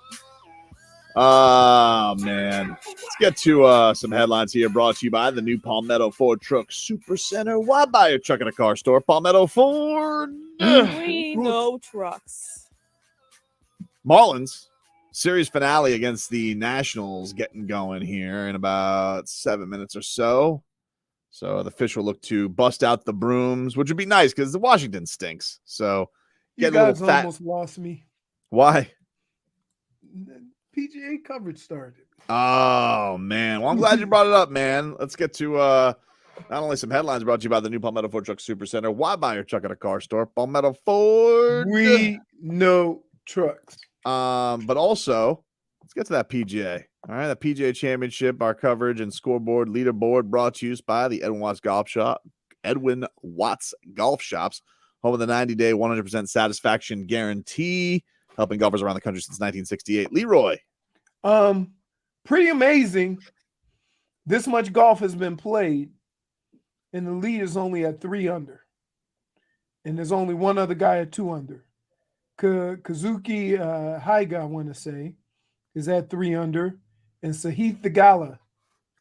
Oh, man. Let's get to some headlines here brought to you by the new Palmetto Ford Truck Super Center. Why buy a truck at a car store? Palmetto Ford. We know trucks. Marlins series finale against the Nationals getting going here in about 7 minutes or so. So the fish will look to bust out the brooms, which would be nice because the Washington stinks. So You get a guys little fat. almost lost me. Why? PGA coverage started. Oh, man. Well, I'm glad you brought it up, man. Let's get to not only some headlines brought to you by the new Palmetto Ford Truck Super Center. Why buy your truck at a car store? Palmetto Ford. We know trucks. But also, let's get to that PGA. All right, the PGA Championship, our coverage and scoreboard leaderboard brought to you by the Edwin Watts Golf Shops, home of the 90-day 100% satisfaction guarantee, helping golfers around the country since 1968. Leroy. Pretty amazing. This much golf has been played, and the lead is only at 3 under. And there's only one other guy at 2 under. Kazuki Haiga, I want to say, is at 3 under. And Sahith Theegala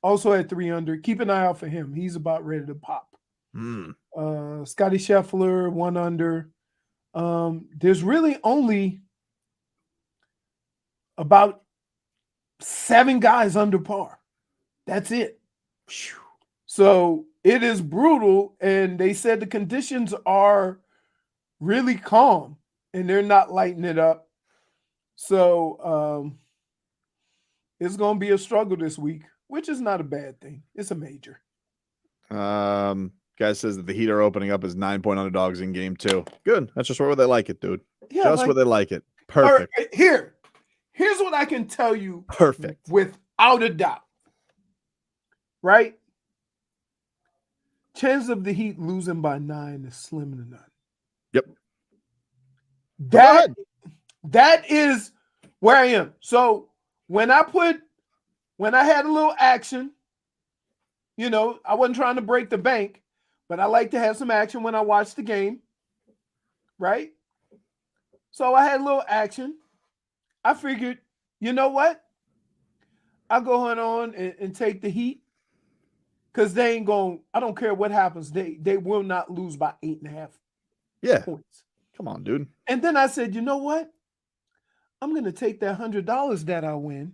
also at 3 under. Keep an eye out for him. He's about ready to pop. Scotty Scheffler, 1 under. There's really only about 7 guys under par. That's it. So it is brutal. And they said the conditions are really calm and they're not lighting it up. So it's going to be a struggle this week, which is not a bad thing. It's a major. Guy says that the Heat are opening up as 9-point underdogs in game 2. Good. That's just where they like it, dude. Yeah, just where they like it. Perfect. Right, here's what I can tell you. Perfect. Without a doubt. Right? Chance of the Heat losing by 9 is slim to none. Yep. That is where I am. So when I had a little action, you know, I wasn't trying to break the bank, but I like to have some action when I watch the game. Right? So I had a little action. I figured, you know what? I'll go on and take the Heat. Because they ain't going, I don't care what happens. They will not lose by 8.5 points. Come on, dude. And then I said, you know what? I'm going to take that $100 that I win,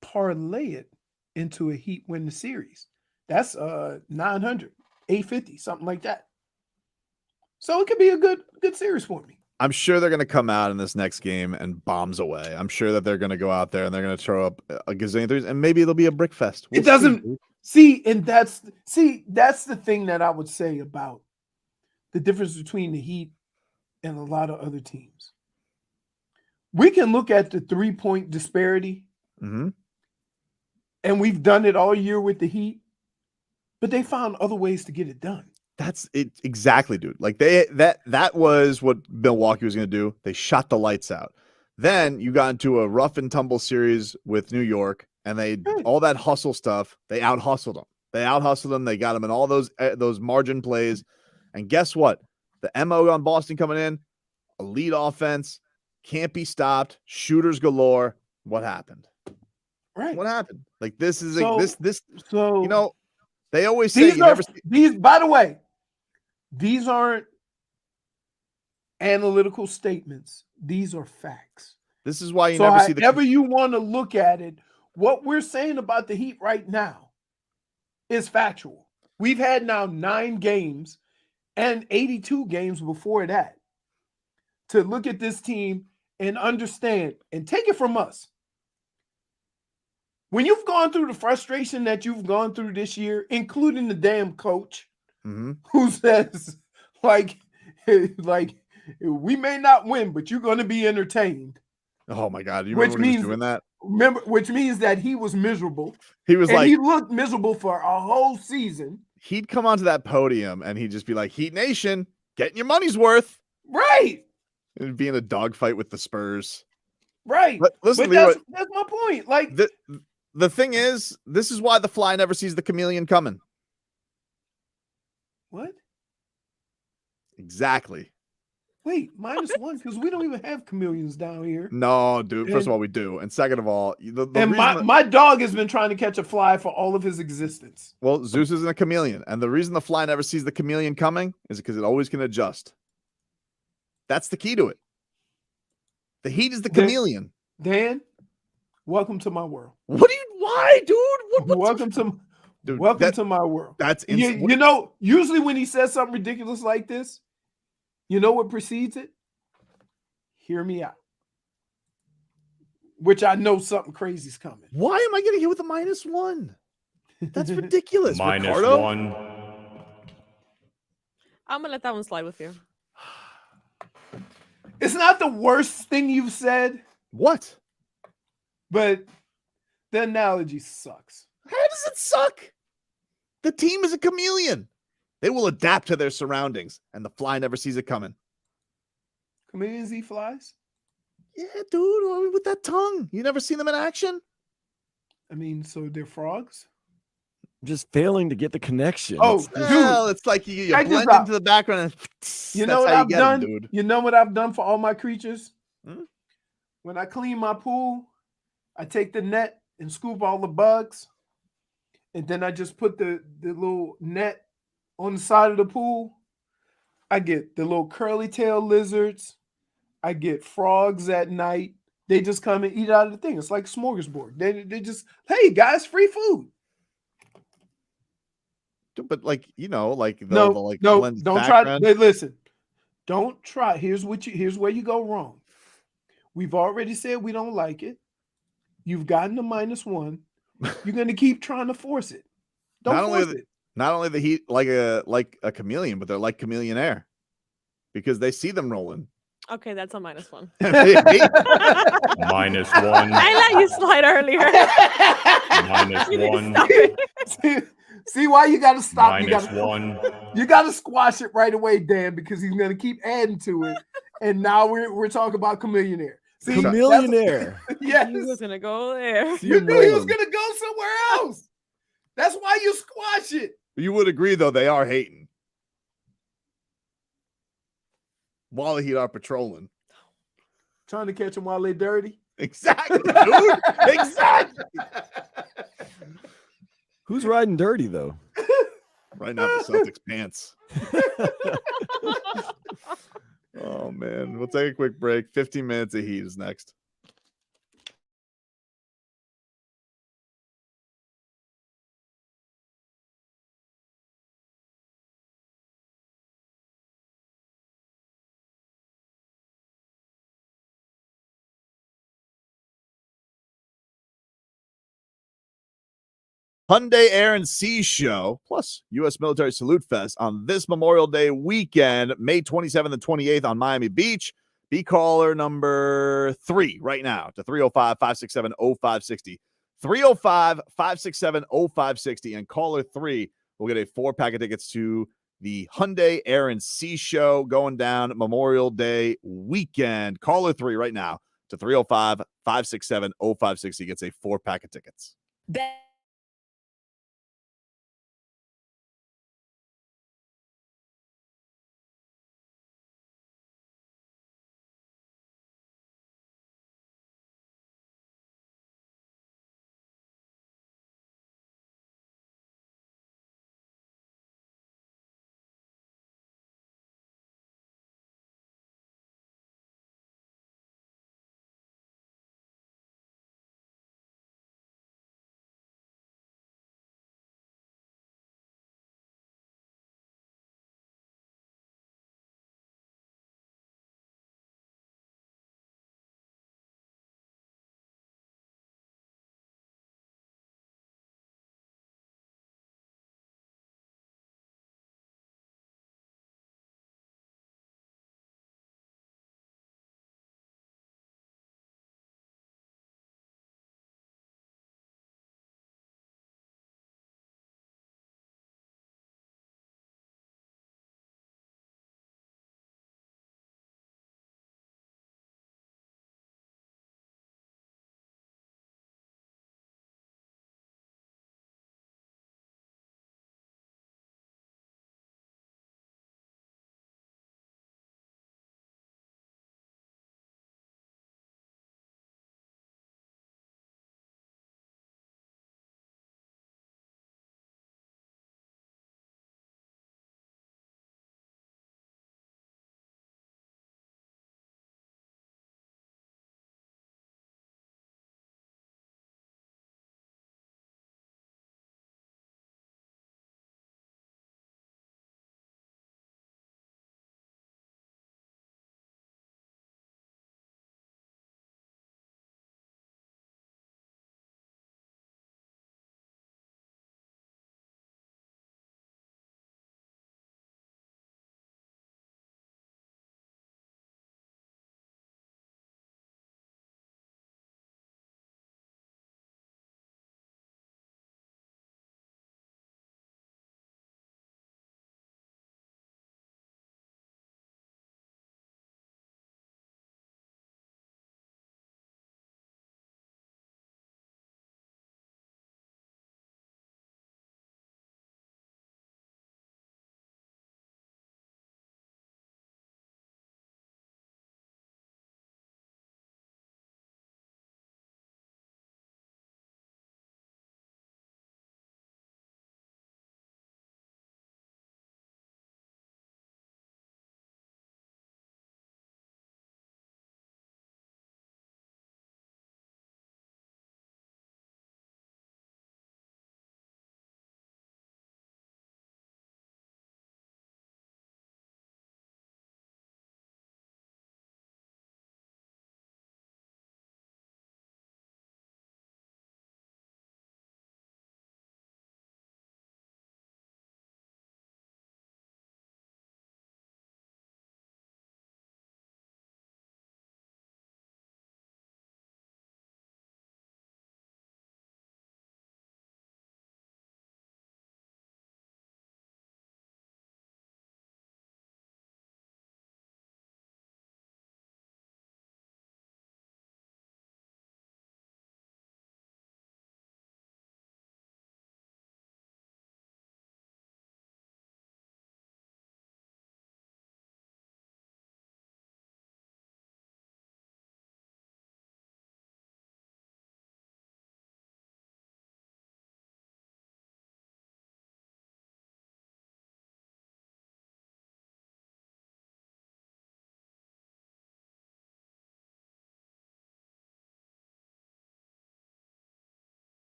parlay it into a Heat win the series. That's 900, 850, something like that. So it could be a good series for me. I'm sure they're going to come out in this next game and bombs away. I'm sure that they're going to go out there and they're going to throw up a gazillion threes, and maybe it'll be a brick fest. It doesn't see, and that's the thing that I would say about the difference between the Heat and a lot of other teams. We can look at the 3-point disparity, and we've done it all year with the Heat, but they found other ways to get it done. That's it exactly, dude. Like that was what Milwaukee was going to do. They shot the lights out. Then you got into a rough and tumble series with New York, and they all that hustle stuff. They out hustled them. They got them in all those margin plays. And guess what? The MO on Boston coming in, elite offense, can't be stopped, shooters galore. What happened? Right. What happened? Like this is this. So you know, they always say these. By the way, these aren't analytical statements. These are facts. This is why you never see the. However you want to look at it, what we're saying about the Heat right now is factual. We've had now 9 games and 82 games before that to look at this team and understand and take it from us. When you've gone through the frustration that you've gone through this year, including the damn coach who says, like, we may not win, but you're going to be entertained. Oh my God! You Which remember when he was means doing that? which means that he was miserable. He was and like, he looked miserable for a whole season. he'd come onto that podium and he'd just be like, "Heat Nation, getting your money's worth." Right. It'd be in a dogfight with the Spurs. Right. But listen, but Leroy, that's my point. Like the thing is, this is why the fly never sees the chameleon coming. What? Exactly. Wait, -1 because we don't even have chameleons down here. No, dude. First of all, we do, and second of all, the And reason my dog has been trying to catch a fly for all of his existence. well, Zeus isn't a chameleon, and the reason the fly never sees the chameleon coming is because it always can adjust. That's the key to it. The Heat is the chameleon. Dan, welcome to my world. What do you? Why, dude? Welcome to my world. That's you know. Usually, when he says something ridiculous like this, you know what precedes it? Hear me out. Which I know something crazy's coming. Why am I getting hit with a -1? That's ridiculous. -1. I'm gonna let that one slide with you. It's not the worst thing you've said. What? But the analogy sucks. How does it suck? The team is a chameleon. They will adapt to their surroundings, and the fly never sees it coming. Chameleons eat flies? Yeah, dude. With that tongue. You never seen them in action? I mean, so they're frogs? Just failing to get the connection. Oh, Well, it's like you blend into the background. And you know that's what how I've get done? 'em, dude. You know what I've done for all my creatures? Hmm? When I clean my pool, I take the net and scoop all the bugs, and then I just put the little net on the side of the pool. I get the little curly tail lizards. I get frogs at night. They just come and eat out of the thing. It's like smorgasbord. They just, hey guys, free food. But like, like No, blend don't background. try. Listen, don't try. Here's where you go wrong. We've already said we don't like it. You've gotten a -1. You're going to keep trying to force it. Don't force it. Not only the Heat like a chameleon, but they're like chameleon air because they see them rolling. Okay, that's a -1. -1. I let you slide earlier. -1. See why you got to stop. -1. You got to squash it right away, Dan, because he's going to keep adding to it. And now we're talking about chameleon air. See, chameleonaire. Yes. He was gonna go there. You knew he was gonna go somewhere else. That's why you squash it. You would agree, though, they are hating. While the Heat are patrolling. Trying to catch them while they're dirty. Exactly, dude. Exactly. Who's riding dirty, though? Right now, the Celtics pants. Oh, man. We'll take a quick break. 15 minutes of Heat is next. Hyundai Air and Sea Show, plus U.S. Military Salute Fest on this Memorial Day weekend, May 27th and 28th on Miami Beach. Be caller number 3 right now to 305-567-0560. 305-567-0560. And caller 3 will get a 4-pack of tickets to the Hyundai Air and Sea Show going down Memorial Day weekend. Caller 3 right now to 305-567-0560 gets a 4-pack of tickets.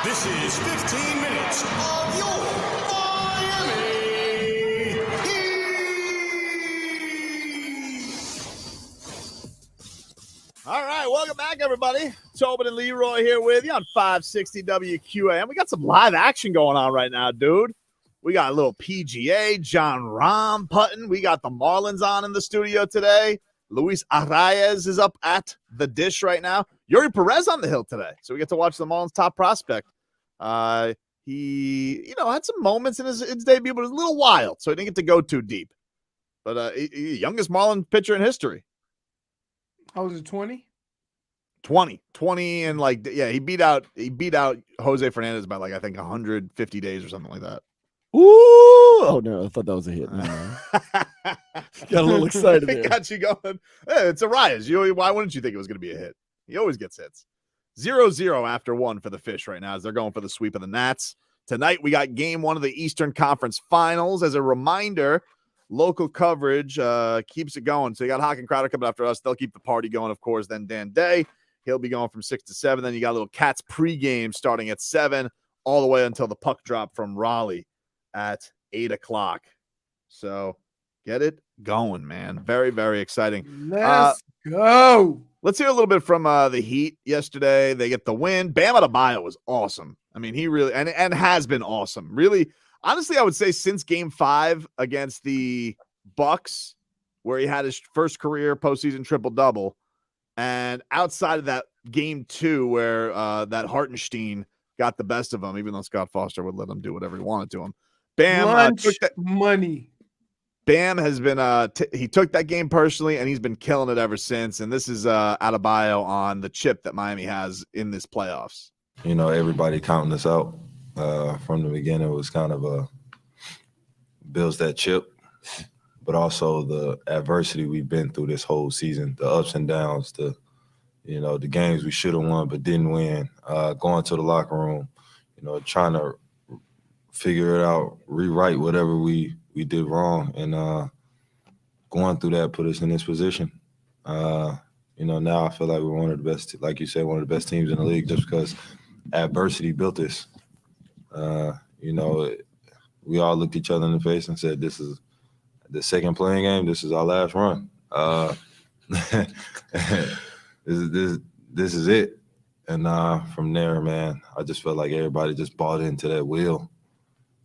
This is 15 minutes of your Miami Heat. All right, welcome back, everybody. Tobin and Leroy here with you on 560 WQAM. We got some live action going on right now, dude. We got a little PGA, John Rahm putting. We got the Marlins on in the studio today. Luis Arraez is up at the dish right now. Yuri Perez on the hill today, so we get to watch the Marlins' top prospect. He, had some moments in his debut, but it was a little wild, so he didn't get to go too deep. But youngest Marlins pitcher in history. How was it, 20? 20, and he beat out Jose Fernandez by I think 150 days or something like that. Ooh! Oh no, I thought that was a hit. Got a little excited there. Got you going. Hey, it's Arraez. Why wouldn't you think it was going to be a hit? He always gets hits. 0-0 after 1 for the Fish right now as they're going for the sweep of the Nats. Tonight we got game 1 of the Eastern Conference Finals. As a reminder, local coverage keeps it going. So you got Hawk and Crowder coming after us. They'll keep the party going, of course. Then Dan Day, he'll be going from 6 to 7. Then you got a little Cats pregame starting at 7 all the way until the puck drop from Raleigh at 8 o'clock. So get it going, man. Very, very exciting. Let's go. Let's hear a little bit from the Heat yesterday. They get the win. Bam Adebayo was awesome. I mean, he really and has been awesome. Really, honestly, I would say since Game 5 against the Bucks, where he had his first career postseason triple-double, and outside of that Game 2 where that Hartenstein got the best of him, even though Scott Foster would let him do whatever he wanted to him. Bam took that money. Bam has been he took that game personally, and he's been killing it ever since. And this is Adebayo on the chip that Miami has in this playoffs. Everybody counting us out from the beginning was kind of builds that chip, but also the adversity we've been through this whole season, the ups and downs, the games we should have won but didn't win, going to the locker room, trying to figure it out, rewrite whatever we did wrong, and going through that put us in this position. Now I feel like we're one of the best, like you said, one of the best teams in the league just because adversity built this. We all looked each other in the face and said, this is the second playing game. This is our last run. This is it. And from there, man, I just felt like everybody just bought into that will.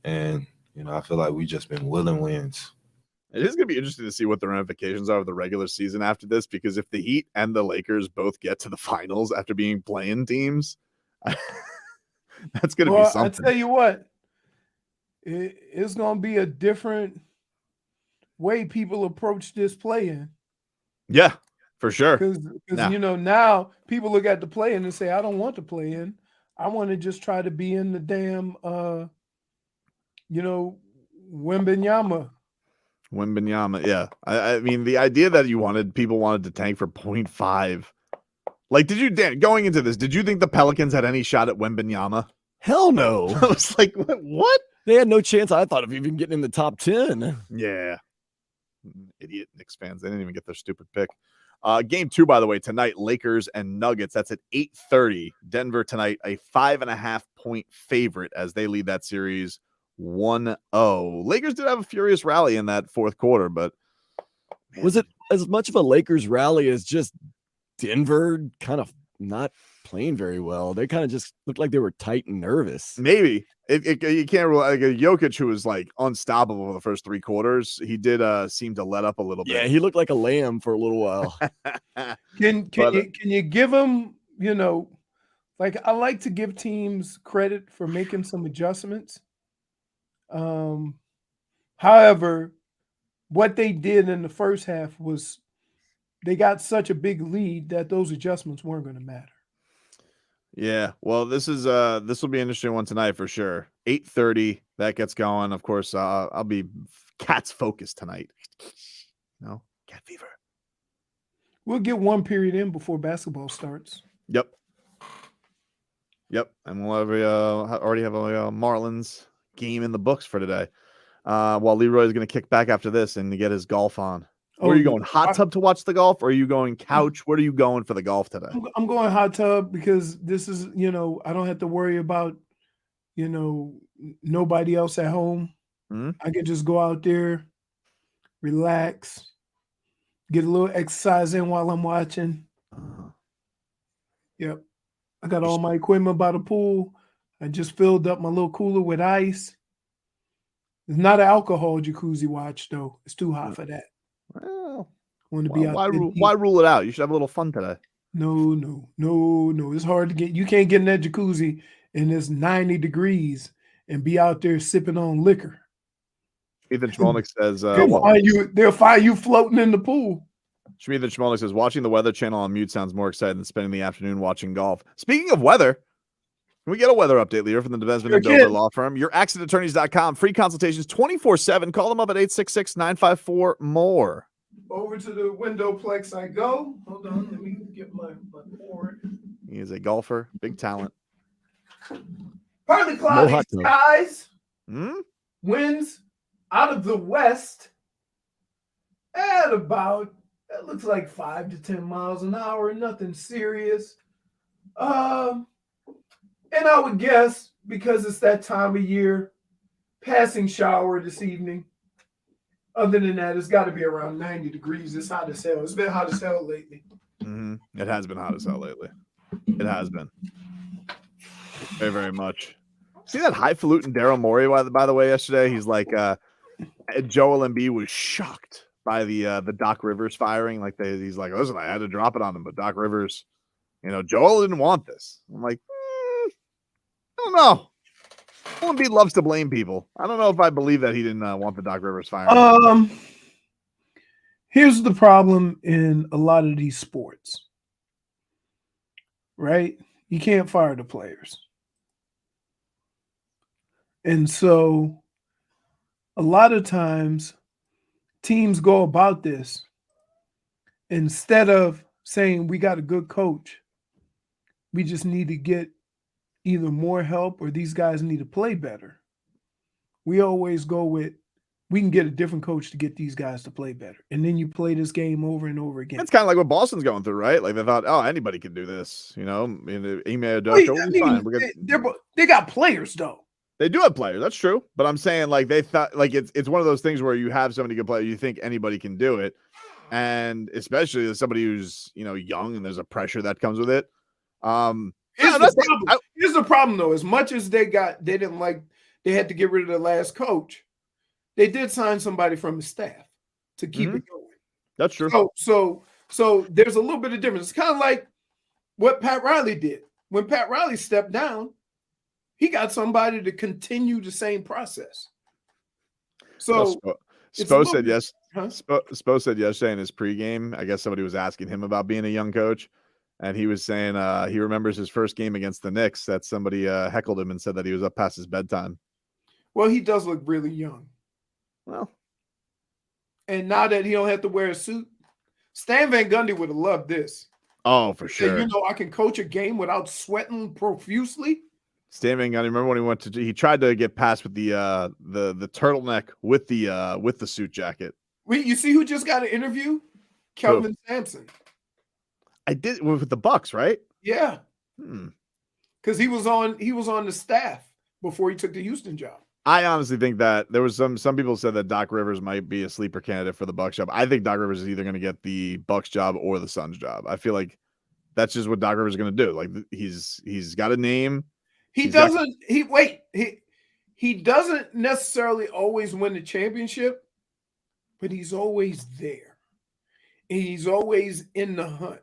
And, I feel like we just been willing wins. It is going to be interesting to see what the ramifications are of the regular season after this, because if the Heat and the Lakers both get to the finals after being playing teams, that's going to be something. I tell you what, it's going to be a different way people approach this play-in. Yeah, for sure. Because now people look at the play-in and say, I don't want to play in. I want to just try to be in the damn Wembanyama. Yeah. I mean, the idea that people wanted to tank for 0.5. Dan, going into this, did you think the Pelicans had any shot at Wembanyama? Hell no. I was like, what? They had no chance, I thought, of even getting in the top 10. Yeah. Idiot Knicks fans. They didn't even get their stupid pick. Game 2, by the way, tonight, Lakers and Nuggets. That's at 8:30. Denver tonight, a 5.5-point favorite as they lead that series 1-0. Lakers did have a furious rally in that fourth quarter, but man, was it as much of a Lakers rally as just Denver kind of not playing very well? They kind of just looked like they were tight and nervous. Maybe you can't rule Jokic, who was unstoppable for the first 3 quarters. He did seem to let up a little bit. Yeah, he looked like a lamb for a little while. Can you give him? I like to give teams credit for making some adjustments. However, what they did in the first half was they got such a big lead that those adjustments weren't going to matter. Yeah, well, this will be an interesting one tonight for sure. 8:30, that gets going. Of course, I'll be Cats focused tonight. Cat fever. We'll get one period in before basketball starts. Yep, and we'll already have a Marlins game in the books for today. While Leroy is going to kick back after this and get his golf on. Where are you going? Hot tub to watch the golf, or are you going couch? Where are you going for the golf today? I'm going hot tub because this is, I don't have to worry about, nobody else at home. I can just go out there, relax, get a little exercise in while I'm watching. Yep. I got all my equipment by the pool. I just filled up my little cooler with ice. It's not an alcohol jacuzzi watch, though. It's too hot for that. Well, want to be out there. Why rule it out? You should have a little fun today. No. It's hard to get. You can't get in that jacuzzi and it's 90 degrees and be out there sipping on liquor. Ethan Schmolnick says, they'll find you floating in the pool. Ethan Schmolnick says, watching the Weather Channel on mute sounds more exciting than spending the afternoon watching golf. Speaking of weather, can we get a weather update, Leroy, from the Desmond and Dover Law Firm? YourAccentAttorneys.com. Free consultations 24/7. Call them up at 866-954-MORE. Over to the windowplex I go. Hold on, let me get my board. He is a golfer, big talent. Partly cloudy skies. Winds out of the west at about, it looks like 5 to 10 miles an hour. Nothing serious. And I would guess, because it's that time of year, passing shower this evening. Other than that, it's got to be around 90 degrees. It's hot as hell. It's been hot as hell lately. It has been hot as hell lately. It has been. Very, very much. See that highfalutin Daryl Morey, by the way, yesterday? He's like, Joel Embiid was shocked by the Doc Rivers firing. He's like, listen, I had to drop it on him, but Doc Rivers, Joel didn't want this. I'm like, I don't know. Joel Embiid loves to blame people. I don't know if I believe that he didn't want the Doc Rivers firing. Here's the problem in a lot of these sports, right? You can't fire the players. And so a lot of times teams go about this instead of saying we got a good coach, we just need to get either more help or these guys need to play better. We always go with, we can get a different coach to get these guys to play better. And then you play this game over and over again. That's kind of like what Boston's going through, right? Like they thought, oh, anybody can do this, They got players, though. They do have players. That's true. But I'm saying, they thought, it's one of those things where you have so many good players, you think anybody can do it. And especially as somebody who's, young and there's a pressure that comes with it. Here's the problem, though. As much as they had to get rid of the last coach, they did sign somebody from the staff to keep it going. That's true. So there's a little bit of difference. It's kind of like what Pat Riley did. When Pat Riley stepped down, he got somebody to continue the same process. So Spo said yes. Spo said yesterday in his pregame, I guess somebody was asking him about being a young coach. And he was saying he remembers his first game against the Knicks that somebody heckled him and said that he was up past his bedtime. Well, he does look really young. Well, and now that he don't have to wear a suit, Stan Van Gundy would have loved this. Oh, for sure. I can coach a game without sweating profusely. Stan Van Gundy, remember when he tried to get past with the turtleneck with the suit jacket. You see who just got an interview? Kelvin Sampson. I did with the Bucks, right? Yeah. Because he was on the staff before he took the Houston job. I honestly think that there was some people said that Doc Rivers might be a sleeper candidate for the Bucks job. I think Doc Rivers is either going to get the Bucks job or the Suns job. I feel like that's just what Doc Rivers is going to do. Like he's got a name. He doesn't necessarily always win the championship, but he's always there. And he's always in the hunt.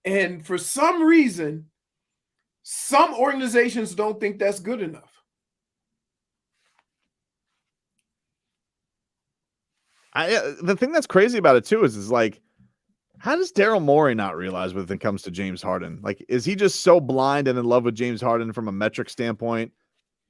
And for some reason, some organizations don't think that's good enough. The thing that's crazy about it too is like, how does Daryl Morey not realize when it comes to James Harden? Like, is he just so blind and in love with James Harden from a metric standpoint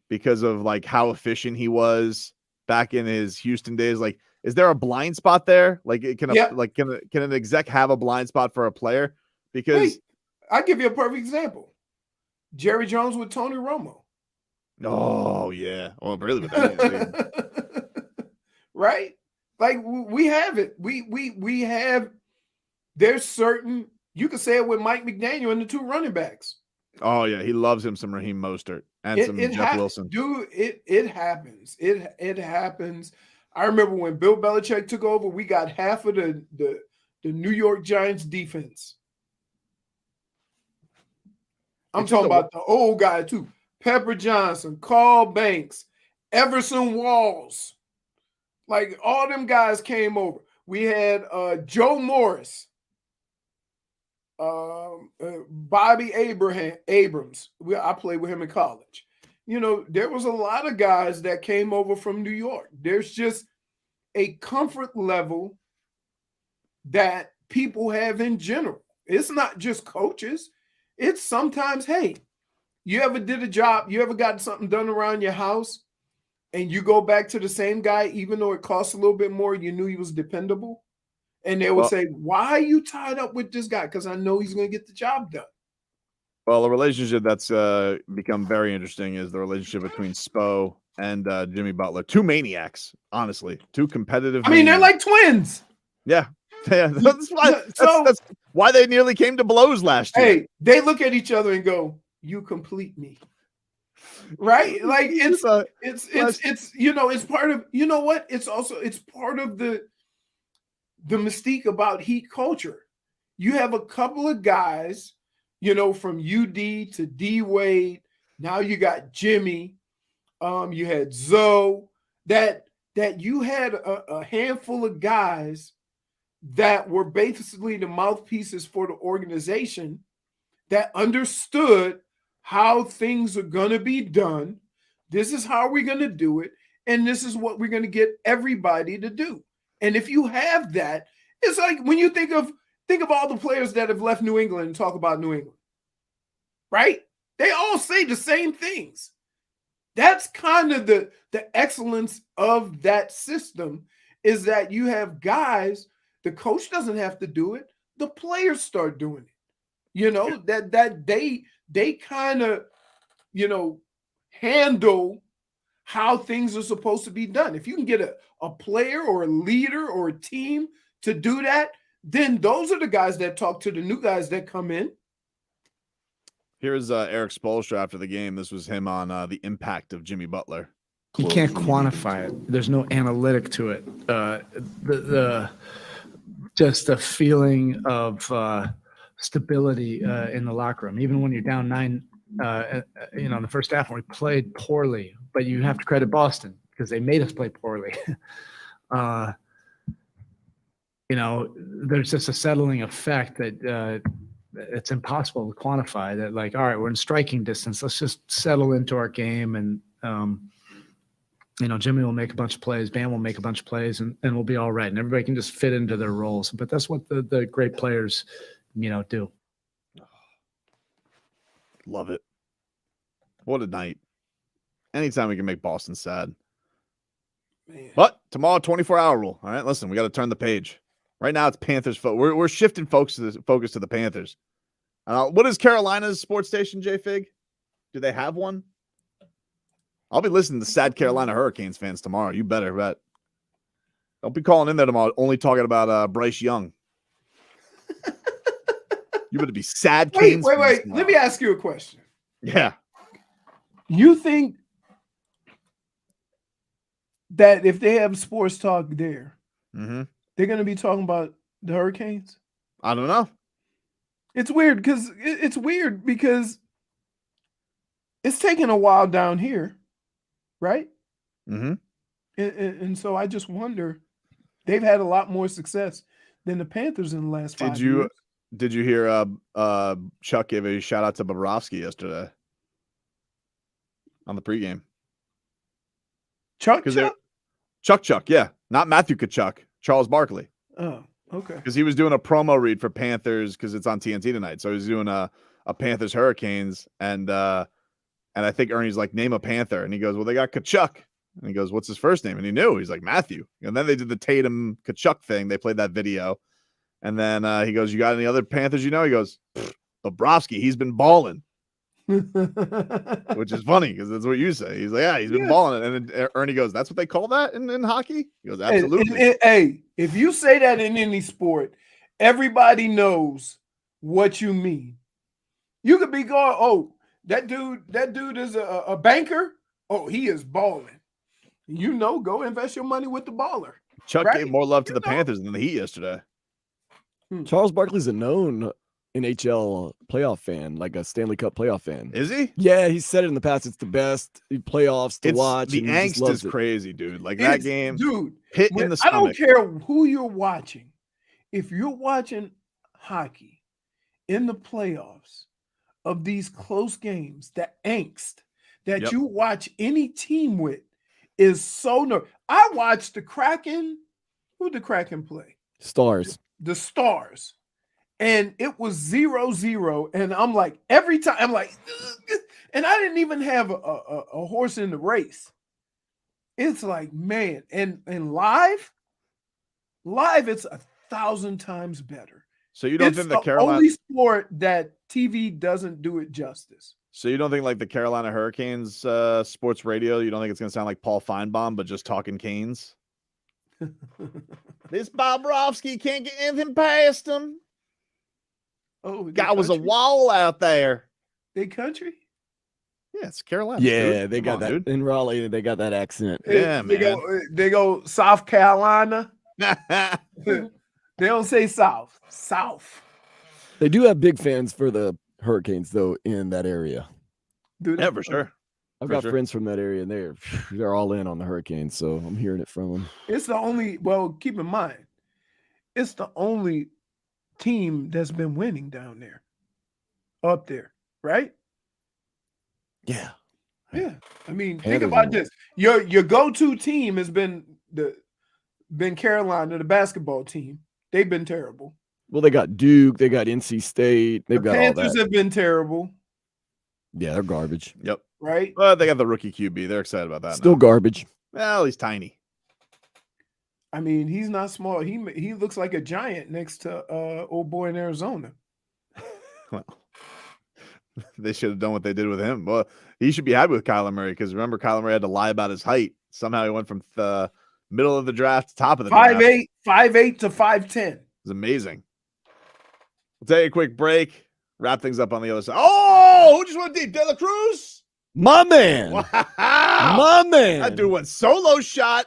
because of like how efficient he was back in his Houston days? Like, is there a blind spot there? Like, can an exec have a blind spot for a player? Because I'll give you a perfect example. Jerry Jones with Tony Romo. Oh yeah. Well, really with that. Right? Like we have it. We have. There's certain. You could say it with Mike McDaniel and the two running backs. Oh yeah, he loves him some Raheem Mostert and some Jeff Wilson. Dude, it happens. It happens. I remember when Bill Belichick took over, we got half of the New York Giants defense. I'm talking about the old guy too. Pepper Johnson, Carl Banks, Everson Walls. Like all them guys came over. We had Joe Morris, Bobby Abrams. I played with him in college. You know, there was a lot of guys that came over from New York. There's just a comfort level that people have in general. It's not just coaches. It's sometimes, hey, you ever did a job, you ever got something done around your house and you go back to the same guy, even though it costs a little bit more, you knew he was dependable? And they would say, why are you tied up with this guy? Because I know he's going to get the job done. Well, a relationship that's become very interesting is the relationship between Spo and Jimmy Butler. Two maniacs, honestly. Two competitive maniacs. They're like twins. Yeah. That's why they nearly came to blows last year. Hey, they look at each other and go, you complete me. Right? Like it's you know, it's part of, you know what? It's part of the mystique about heat culture. You have a couple of guys, you know, from UD to D Wade. Now you got Jimmy. You had Zoe. That you had a handful of guys that were basically the mouthpieces for the organization that understood how things are going to be done. This is how we're going to do it. And this is what we're going to get everybody to do. And if you have that, it's like when you think of all the players that have left New England and talk about New England, right? They all say the same things. That's kind of the excellence of that system, is that you have guys, the coach doesn't have to do it. The players start doing it. You know, that they kind of, you know, handle how things are supposed to be done. If you can get a player or a leader or a team to do that, then those are the guys that talk to the new guys that come in. Here's Eric Spoelstra after the game. This was him on the impact of Jimmy Butler. You can't quantify it. There's no analytic to it. The just a feeling of stability in the locker room, even when you're down 9. You know, in the first half when we played poorly, but you have to credit Boston because they made us play poorly. You know, there's just a settling effect that it's impossible to quantify. That, like, all right, we're in striking distance. Let's just settle into our game, and you know, Jimmy will make a bunch of plays, Bam will make a bunch of plays, and we'll be all right. And everybody can just fit into their roles. But that's what the great players, you know, do. Love it. What a night. Anytime we can make Boston sad. Man. But tomorrow, 24-hour rule. All right, listen, we got to turn the page. Right now, it's Panthers. We're shifting focus to the Panthers. What is Carolina's sports station, J-Fig? Do they have one? I'll be listening to sad Carolina Hurricanes fans tomorrow. You better bet. Don't be calling in there tomorrow only talking about Bryce Young. You better be sad. Wait. Let me ask you a question. Yeah. You think that if they have sports talk there, they're going to be talking about the Hurricanes? I don't know. It's weird because it's taking a while down here, right? And so I just wonder, they've had a lot more success than the Panthers in the last 5 years. Did you hear Chuck gave a shout out to Bobrovsky yesterday on the pregame? Chuck, yeah. Not Matthew Tkachuk, Charles Barkley. Oh, okay. Because he was doing a promo read for Panthers because it's on TNT tonight. So he's doing a Panthers Hurricanes, and I think Ernie's like, name a Panther. And he goes, well, they got Tkachuk. And he goes, what's his first name? And he knew. He's like, Matthew. And then they did the Tatum Tkachuk thing. They played that video. And then he goes, you got any other Panthers you know? He goes, Bobrovsky, he's been balling. which is funny because that's what you say. He's like, yeah, he's been balling it. And then Ernie goes, that's what they call that in hockey? He goes, absolutely. Hey, if you say that in any sport, everybody knows what you mean. You could be going, oh, that dude is a banker. Oh, he is balling. You know, go invest your money with the baller. Chuck gave more love to the Panthers than the Heat yesterday. Charles Barkley's a known NHL playoff fan, like a Stanley Cup playoff fan. Is he? Yeah, he said it in the past. It's the best playoffs to watch. The and he just angst loves is it. crazy, dude. Like that game, dude. hit in the stomach. I don't care who you're watching. If you're watching hockey in the playoffs of these close games, the angst that you watch any team with is so nervous. I watched the Kraken. Who did the Kraken play? Stars. The Stars. And it was 0-0. And I'm like, every time, I'm like, and I didn't even have a horse in the race. It's like, man, and live, it's 1,000 times better. So you don't It's think the the Carolina only sport that TV doesn't do it justice. So you don't think like the Carolina Hurricanes sports radio, you don't think it's going to sound like Paul Feinbaum, but just talking Canes? This Bobrovsky can't get anything past him. Oh, guy was a wall out there. Big country? Yeah, it's Carolina. Yeah, dude. they Come got on, that dude. in Raleigh. They got that accent. Yeah, They go South Carolina. They don't say South. South. They do have big fans for the Hurricanes, though, in that area. Dude, yeah, for sure. I've got friends from that area, and they're all in on the Hurricanes, so I'm hearing it from them. It's the only, well, keep in mind, it's the only team that's been winning down there, up there, right? Yeah. Yeah. I mean, Panthers think about are- this. Your go-to team has been Carolina, the basketball team. They've been terrible. Well, they got Duke, they got NC State, they've The got all Panthers that. have been terrible, Yeah, they're garbage. Yep. right? Well, they got the rookie QB. They're excited about that. Still now. garbage. Well, he's tiny. I mean, he's not small. He looks like a giant next to old boy in Arizona. Well, they should have done what they did with him. Well, he should be happy with Kyler Murray because remember, Kyler Murray had to lie about his height. Somehow he went from the middle of the draft to top of the draft. 5'8" to 5'10". It's amazing. We'll take a quick break. Wrap things up on the other side. Oh, who just went deep? De La Cruz? My man. Wow. My man. That dude went solo shot,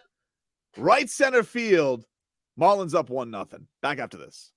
right center field. Marlins up 1-0. Back after this.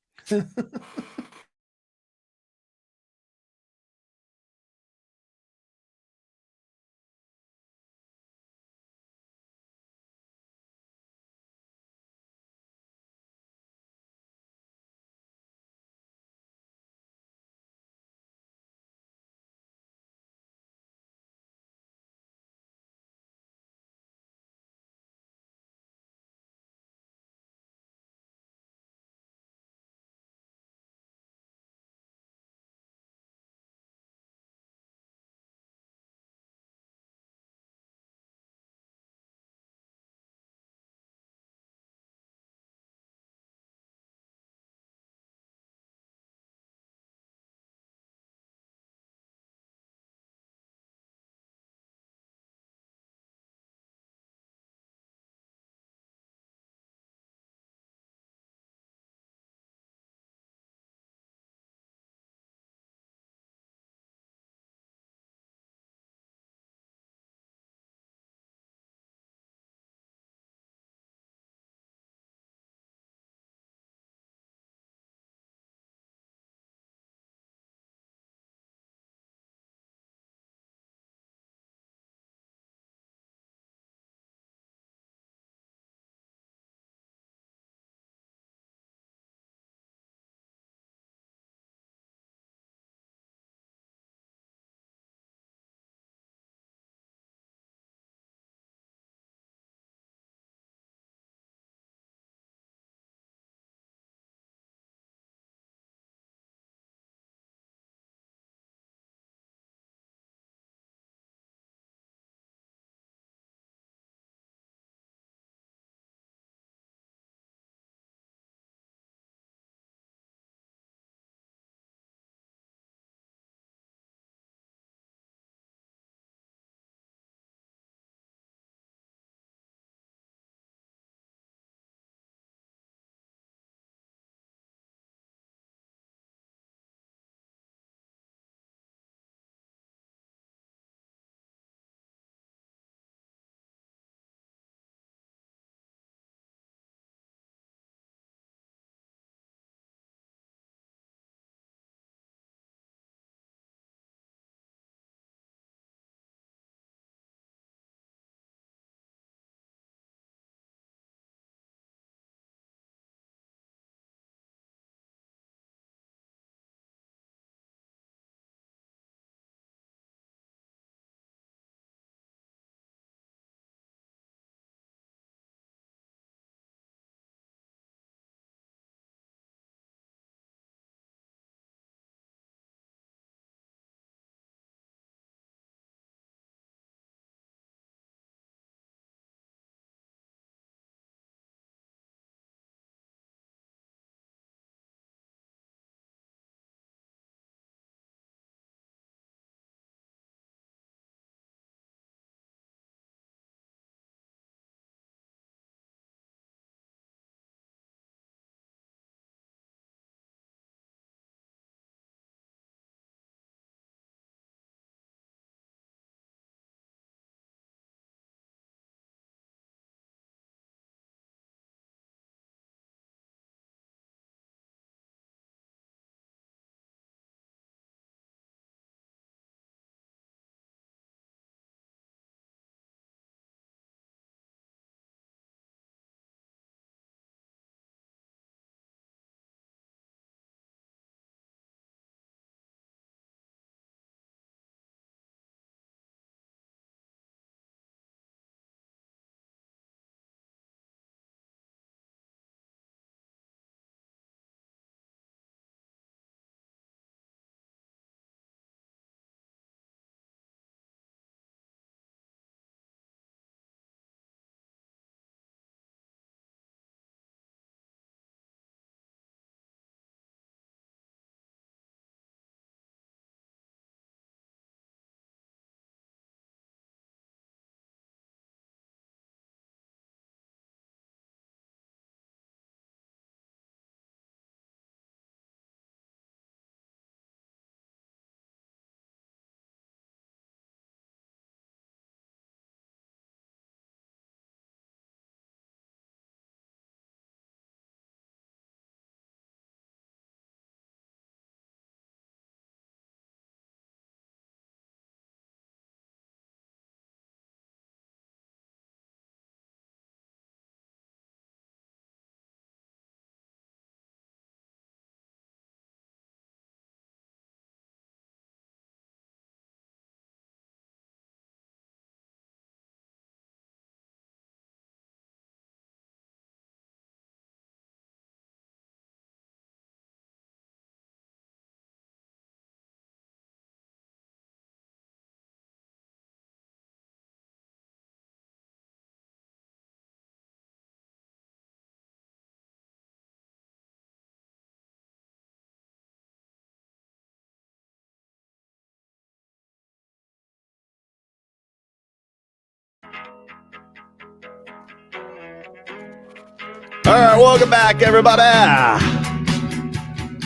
All right, welcome back, everybody.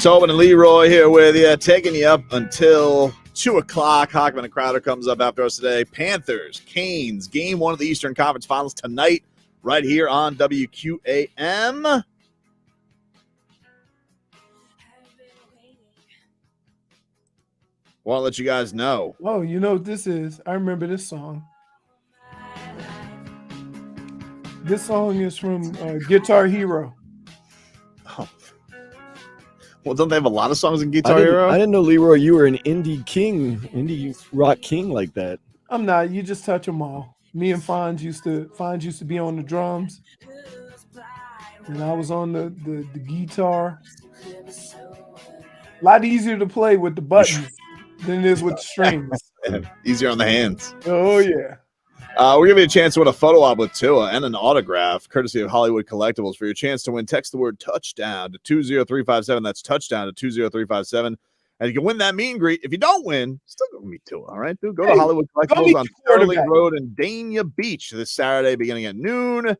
Tobin and Leroy here with you, taking you up until 2 o'clock. Hockman and Crowder comes up after us today. Panthers, Canes, game 1 of the Eastern Conference Finals tonight, right here on WQAM. Want to let you guys know. Oh, you know what this is? I remember this song. This song is from Guitar Hero. Oh. Well, don't they have a lot of songs in Guitar Hero? I didn't know, Leroy, you were an indie rock king like that. I'm not. You just touch them all. Me and Fonz used to be on the drums, and I was on the guitar. A lot easier to play with the buttons than it is with the strings. Easier on the hands. Oh yeah. We're giving you a chance to win a photo op with Tua and an autograph, courtesy of Hollywood Collectibles. For your chance to win, text the word touchdown to 20357. That's touchdown to 20357. And you can win that meet and greet. If you don't win, still go meet Tua, all right, dude? Go to Hollywood Collectibles on Sterling Road in Dania Beach this Saturday beginning at noon. And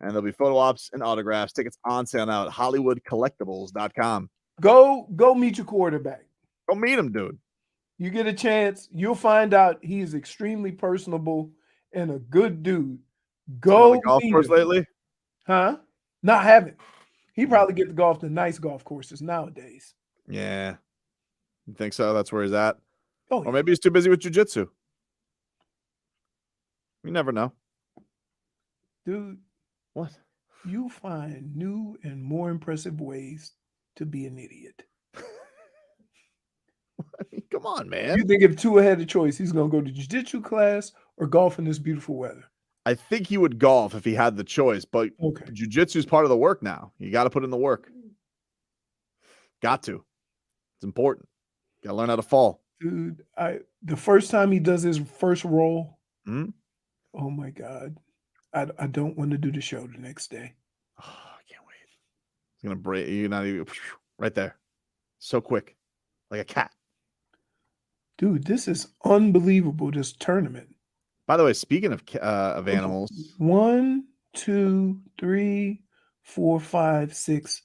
there'll be photo ops and autographs. Tickets on sale now at HollywoodCollectibles.com. Go meet your quarterback. Go meet him, dude. You get a chance. You'll find out he's extremely personable and a good dude. Go the golf course lately? Huh? Not having. He probably get to golf the nice golf courses nowadays. Yeah. You think so? That's where he's at? Oh, or maybe he's too busy with jiu-jitsu. You never know. Dude. What? You find new and more impressive ways to be an idiot. I mean, come on, man. You think if Tua had a choice, he's going to go to jiu-jitsu class or golf in this beautiful weather? I think he would golf if he had the choice, but jiu-jitsu is part of the work now. You got to put in the work. Got to. It's important. Got to learn how to fall. Dude, the first time he does his first roll, oh my God. I don't want to do the show the next day. Oh, I can't wait. It's going to break. You're not even right there. So quick. Like a cat. Dude, this is unbelievable, this tournament. By the way, speaking of animals. 1, 2, 3, 4, 5, 6,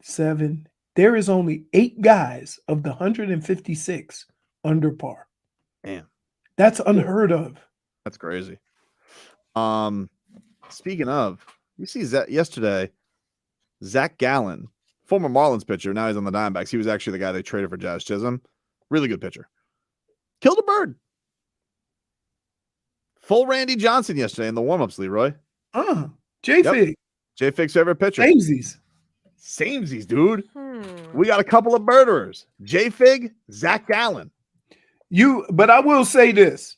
7. There is only 8 guys of the 156 under par. Damn. That's unheard of. That's crazy. Speaking of, you see yesterday, Zac Gallen, former Marlins pitcher, now he's on the Diamondbacks. He was actually the guy they traded for Jazz Chisholm. Really good pitcher. Killed a bird. Full Randy Johnson yesterday in the warm-ups, Leroy. J-Fig. Yep. J-Fig's favorite pitcher. Samesies, dude. We got a couple of murderers. J-Fig, Zac Gallen. But I will say this.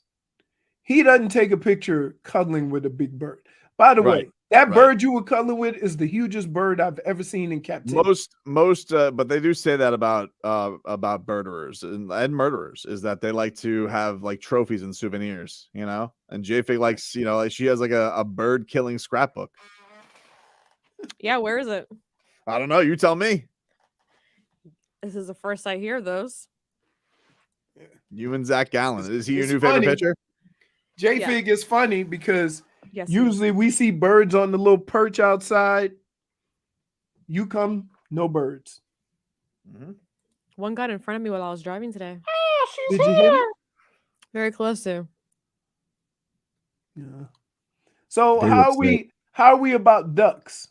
He doesn't take a picture cuddling with a big bird. By the way, that bird you were cuddling with is the hugest bird I've ever seen in captivity. But they do say that about birders and murderers, is that they like to have like trophies and souvenirs, you know. And J-Fig likes, you know, like she has like a bird killing scrapbook. Yeah, where is it? I don't know. You tell me. This is the first I hear those. You and Zac Gallen. Is he your new favorite pitcher? J-Fig is funny because usually we see birds on the little perch outside. You come, no birds. One got in front of me while I was driving today. Did you hit it? Very close to. Yeah. So how are we about ducks?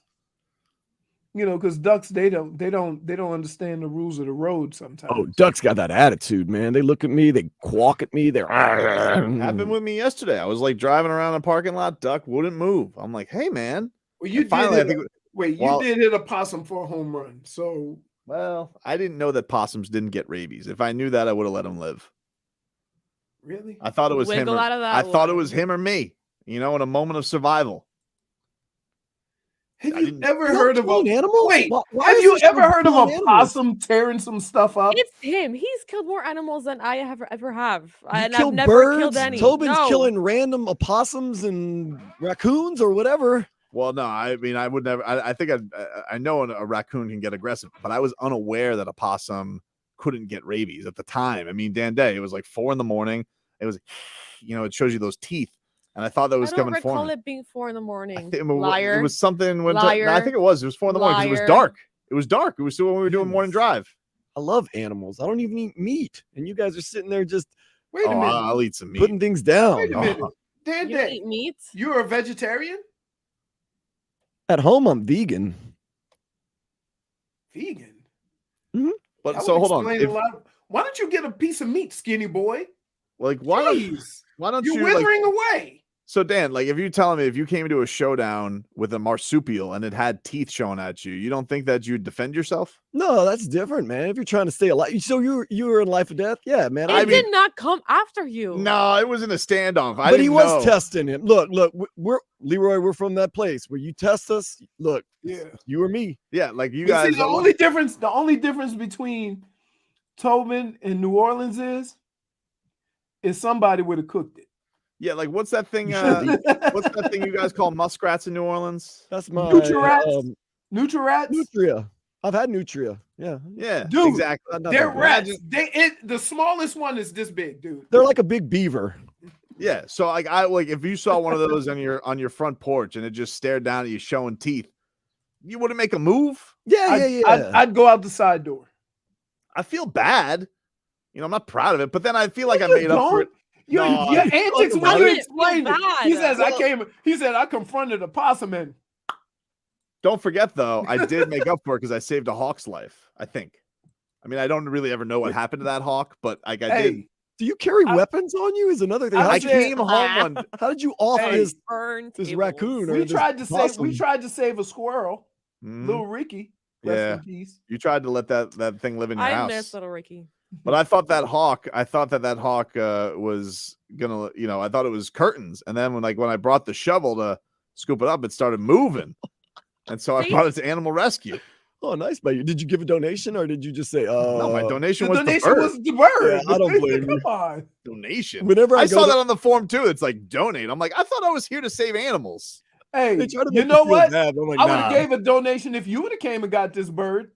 You know, because ducks they don't understand the rules of the road sometimes. Oh, ducks got that attitude, man. They look at me, they quawk at me. They're happened with me yesterday. I was like driving around a parking lot, duck wouldn't move. I'm like, hey man. Well, you did hit a possum for a home run. So I didn't know that possums didn't get rabies. If I knew that, I would have let them live. Really? I thought it was him. I thought it was him or me. You know, in a moment of survival. Have you ever heard of an animal? Wait, why have is you this ever so heard of killing a animals? possum tearing some stuff up? It's him. He's killed more animals than I ever have. And Kill I've never birds? killed any. Tobin's No. killing random opossums and raccoons or whatever. Well, no, I mean, I would never. I think I know a raccoon can get aggressive, but I was unaware that a possum couldn't get rabies at the time. I mean, Dan Day, it was like 4 a.m. It was, you know, it shows you those teeth. and I thought that was I don't coming for recall me. it being 4 a.m. It Liar. was something when Liar. no, I think it was 4 a.m. because it was Liar. dark. It was dark. It was still when we were doing morning drive. I love animals. I don't even eat meat, and you guys are sitting there just Wait a minute. I'll eat some meat. putting things down. Wait a minute. Dan, You eat meat? you're a vegetarian? At home, I'm vegan. Vegan? But That so would hold on. explain a If, lot. Why don't you get a piece of meat, skinny boy? like why Jeez. don't You're you like, withering away. so Dan, like if you telling me if you came to a showdown with a marsupial and it had teeth showing at you, you don't think that you'd defend yourself? No, that's different, man. If you're trying to stay alive, so you were in life or death, yeah, man. It did not come after you. No, it wasn't a standoff. But he was know. testing him. Look, we're Leroy. We're from that place where you test us. Look, Yeah. you or me. Yeah, like you But guys. see, the only difference between Tobin and New Orleans is somebody would have cooked it. Yeah, like what's that thing? What's that thing you guys call muskrats in New Orleans? That's my Nutri-Rats? Nutri-Rats? Nutria. I've had Nutria. Yeah, Yeah, Dude, exactly. They're rats. The smallest one is this big, dude. They're like a big beaver. Yeah, so like if you saw one of those on your front porch and it just stared down at you showing teeth, you wouldn't make a move. Yeah. I'd go out the side door. I feel bad. You know, I'm not proud of it, but then I feel like I made up for it. Your No, antics fuck when about you it. explained it. He says he said I confronted a possum and Don't forget though, I did make up for it because I saved a hawk's life. I think. I mean, I don't really ever know what happened to that hawk, but like I did. Do you carry weapons on you? Is another thing. I came home one. How did you off this This raccoon? Or we this tried to possum? save a squirrel, little Ricky. Rest Yeah, in peace. you tried to let that thing live in your I house. miss little Ricky. But I thought that hawk was gonna, I thought it was curtains. And then when I brought the shovel to scoop it up, it started moving. And so I See? brought it to animal rescue. Oh, nice, buddy. Did you give a donation or did you just say, No, my donation The was donation the bird. was the bird. Yeah, I don't blame you. Come on. Donation. Whenever I I go saw to- that on the form too. It's like donate. I'm like, I thought I was here to save animals. Hey, They try to you make know feel what? bad, but I'm like, I would have nah. gave a donation if you would have came and got this bird.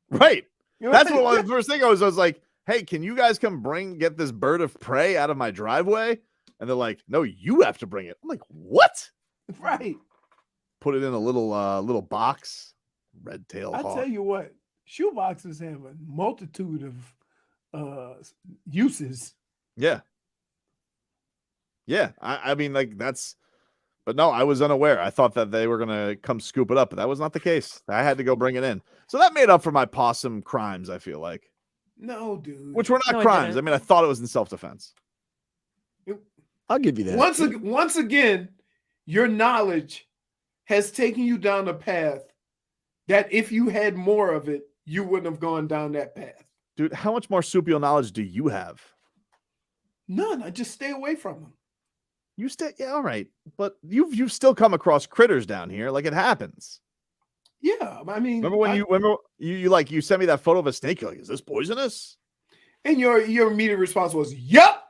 Right. You know That's what what the first thing I was like, hey, can you guys come get this bird of prey out of my driveway? And they're like, no, you have to bring it. I'm like, what? Right. Put it in a little box. Red tail I hawk. tell you what, shoeboxes have a multitude of uses. Yeah. Yeah. I mean, like but no, I was unaware. I thought that they were gonna come scoop it up, but that was not the case. I had to go bring it in. So that made up for my possum crimes, I feel like. No, dude. Which were not No, it crimes. didn't. I mean, I thought it was in self-defense. I'll give you that. Once again, your knowledge has taken you down a path that if you had more of it, you wouldn't have gone down that path. Dude, how much marsupial knowledge do you have? None. I just stay away from them. You stay, yeah, all right. But you've still come across critters down here. Like it happens. Yeah, I mean, Remember when you sent me that photo of a snake? You're like, is this poisonous? and your immediate response was, "Yup."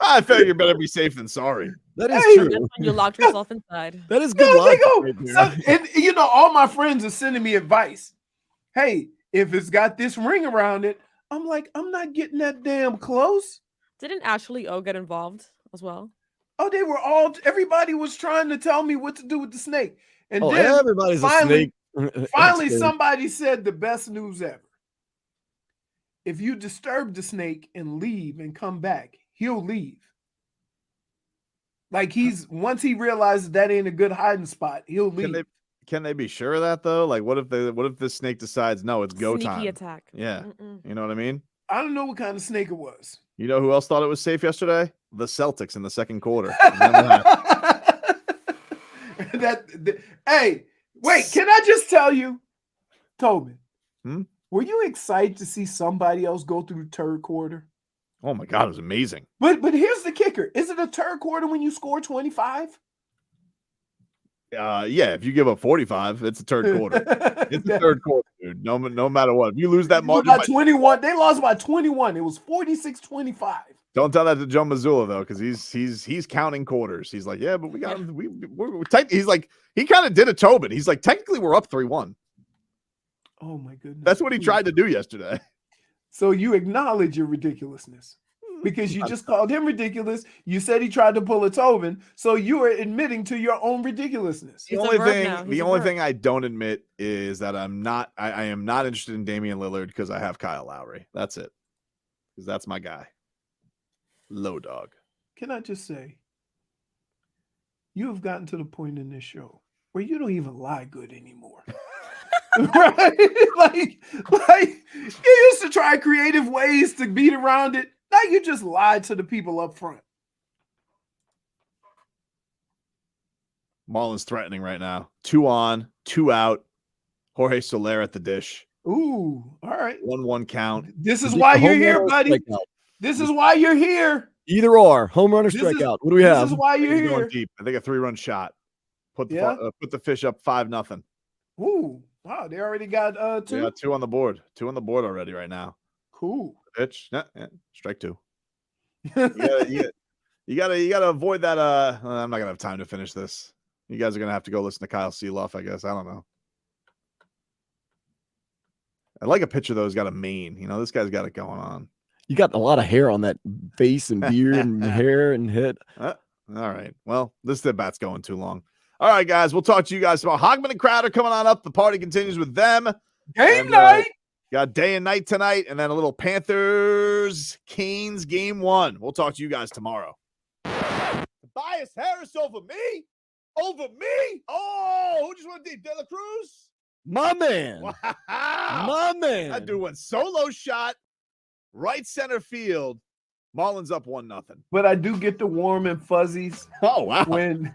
I figured you better be safe than sorry. That is Hey, true. That's when you locked yourself inside. That is good Yeah, they logic go. right there. And all my friends are sending me advice. Hey, if it's got this ring around it, I'm like, I'm not getting that damn close. Didn't Ashley O get involved as well? Oh, everybody was trying to tell me what to do with the snake. And Oh, then everybody's finally, a snake. finally expert. somebody said the best news ever. If you disturb the snake and leave and come back, he'll leave. Like once he realizes that ain't a good hiding spot, he'll leave. Can they be sure of that though? Like, what if the snake decides no, it's go Sneaky time? attack. Yeah, Mm-mm. you know what I mean. I don't know what kind of snake it was. You know who else thought it was safe yesterday? The Celtics in the second quarter. Remember that? Hey, wait, can I just tell you, Tobin, were you excited to see somebody else go through the third quarter? Oh my God, it was amazing. But here's the kicker. Is it a third quarter when you score 25? Yeah, if you give up 45, it's a third quarter. It's a third quarter, dude. No matter what. If you lose that margin By 21, they lost by 21. It was 46-25. don't tell that to Joe Mazzulla though, because he's counting quarters. He's like, yeah, but we got we're tight. He's like, he kind of did a Tobin. He's like, technically we're up 3-1. Oh my goodness. That's what he tried to do yesterday. So you acknowledge your ridiculousness. because you just called him ridiculous. You said he tried to pull a Tobin, so you are admitting to your own ridiculousness. The only thing I don't admit is that I am not interested in Damian Lillard because I have Kyle Lowry. That's it. Because that's my guy. Low dog. Can I just say, you have gotten to the point in this show where you don't even lie good anymore. Right? like you used to try creative ways to beat around it. Now you just lied to the people up front. Marlon's threatening right now. 2 on, 2 out. Jorge Soler at the dish. Ooh, all right. 1-1 count. This is why you're here, buddy. This is why you're here. Either or, home run or strikeout. What do we have? This is why you're Going here. deep. I think a 3-run shot. Put the fish up 5-0. Ooh, wow, they already got 2. They got 2 on the board. 2 on the board already right now. Cool. Pitch. Yeah, strike 2. You gotta avoid that. I'm not gonna have time to finish this. You guys are gonna have to go listen to Kyle Seeloff, I guess. I don't know. I like a pitcher though who's got a mane. You know, this guy's got it going on. You got a lot of hair on that face and beard and hair and head. All right. Well, this bat's going too long. All right, guys. We'll talk to you guys about Hogman and Crowder coming on up. The party continues with them. Game night. Got day and night tonight, and then a little Panthers Canes game 1. We'll talk to you guys tomorrow. Tobias Harris over me? Over me? Oh, who just went deep? De La Cruz? My man. Wow. My man. That dude went solo shot, right center field. Marlins up 1-0. But I do get the warm and fuzzies. Oh, wow. When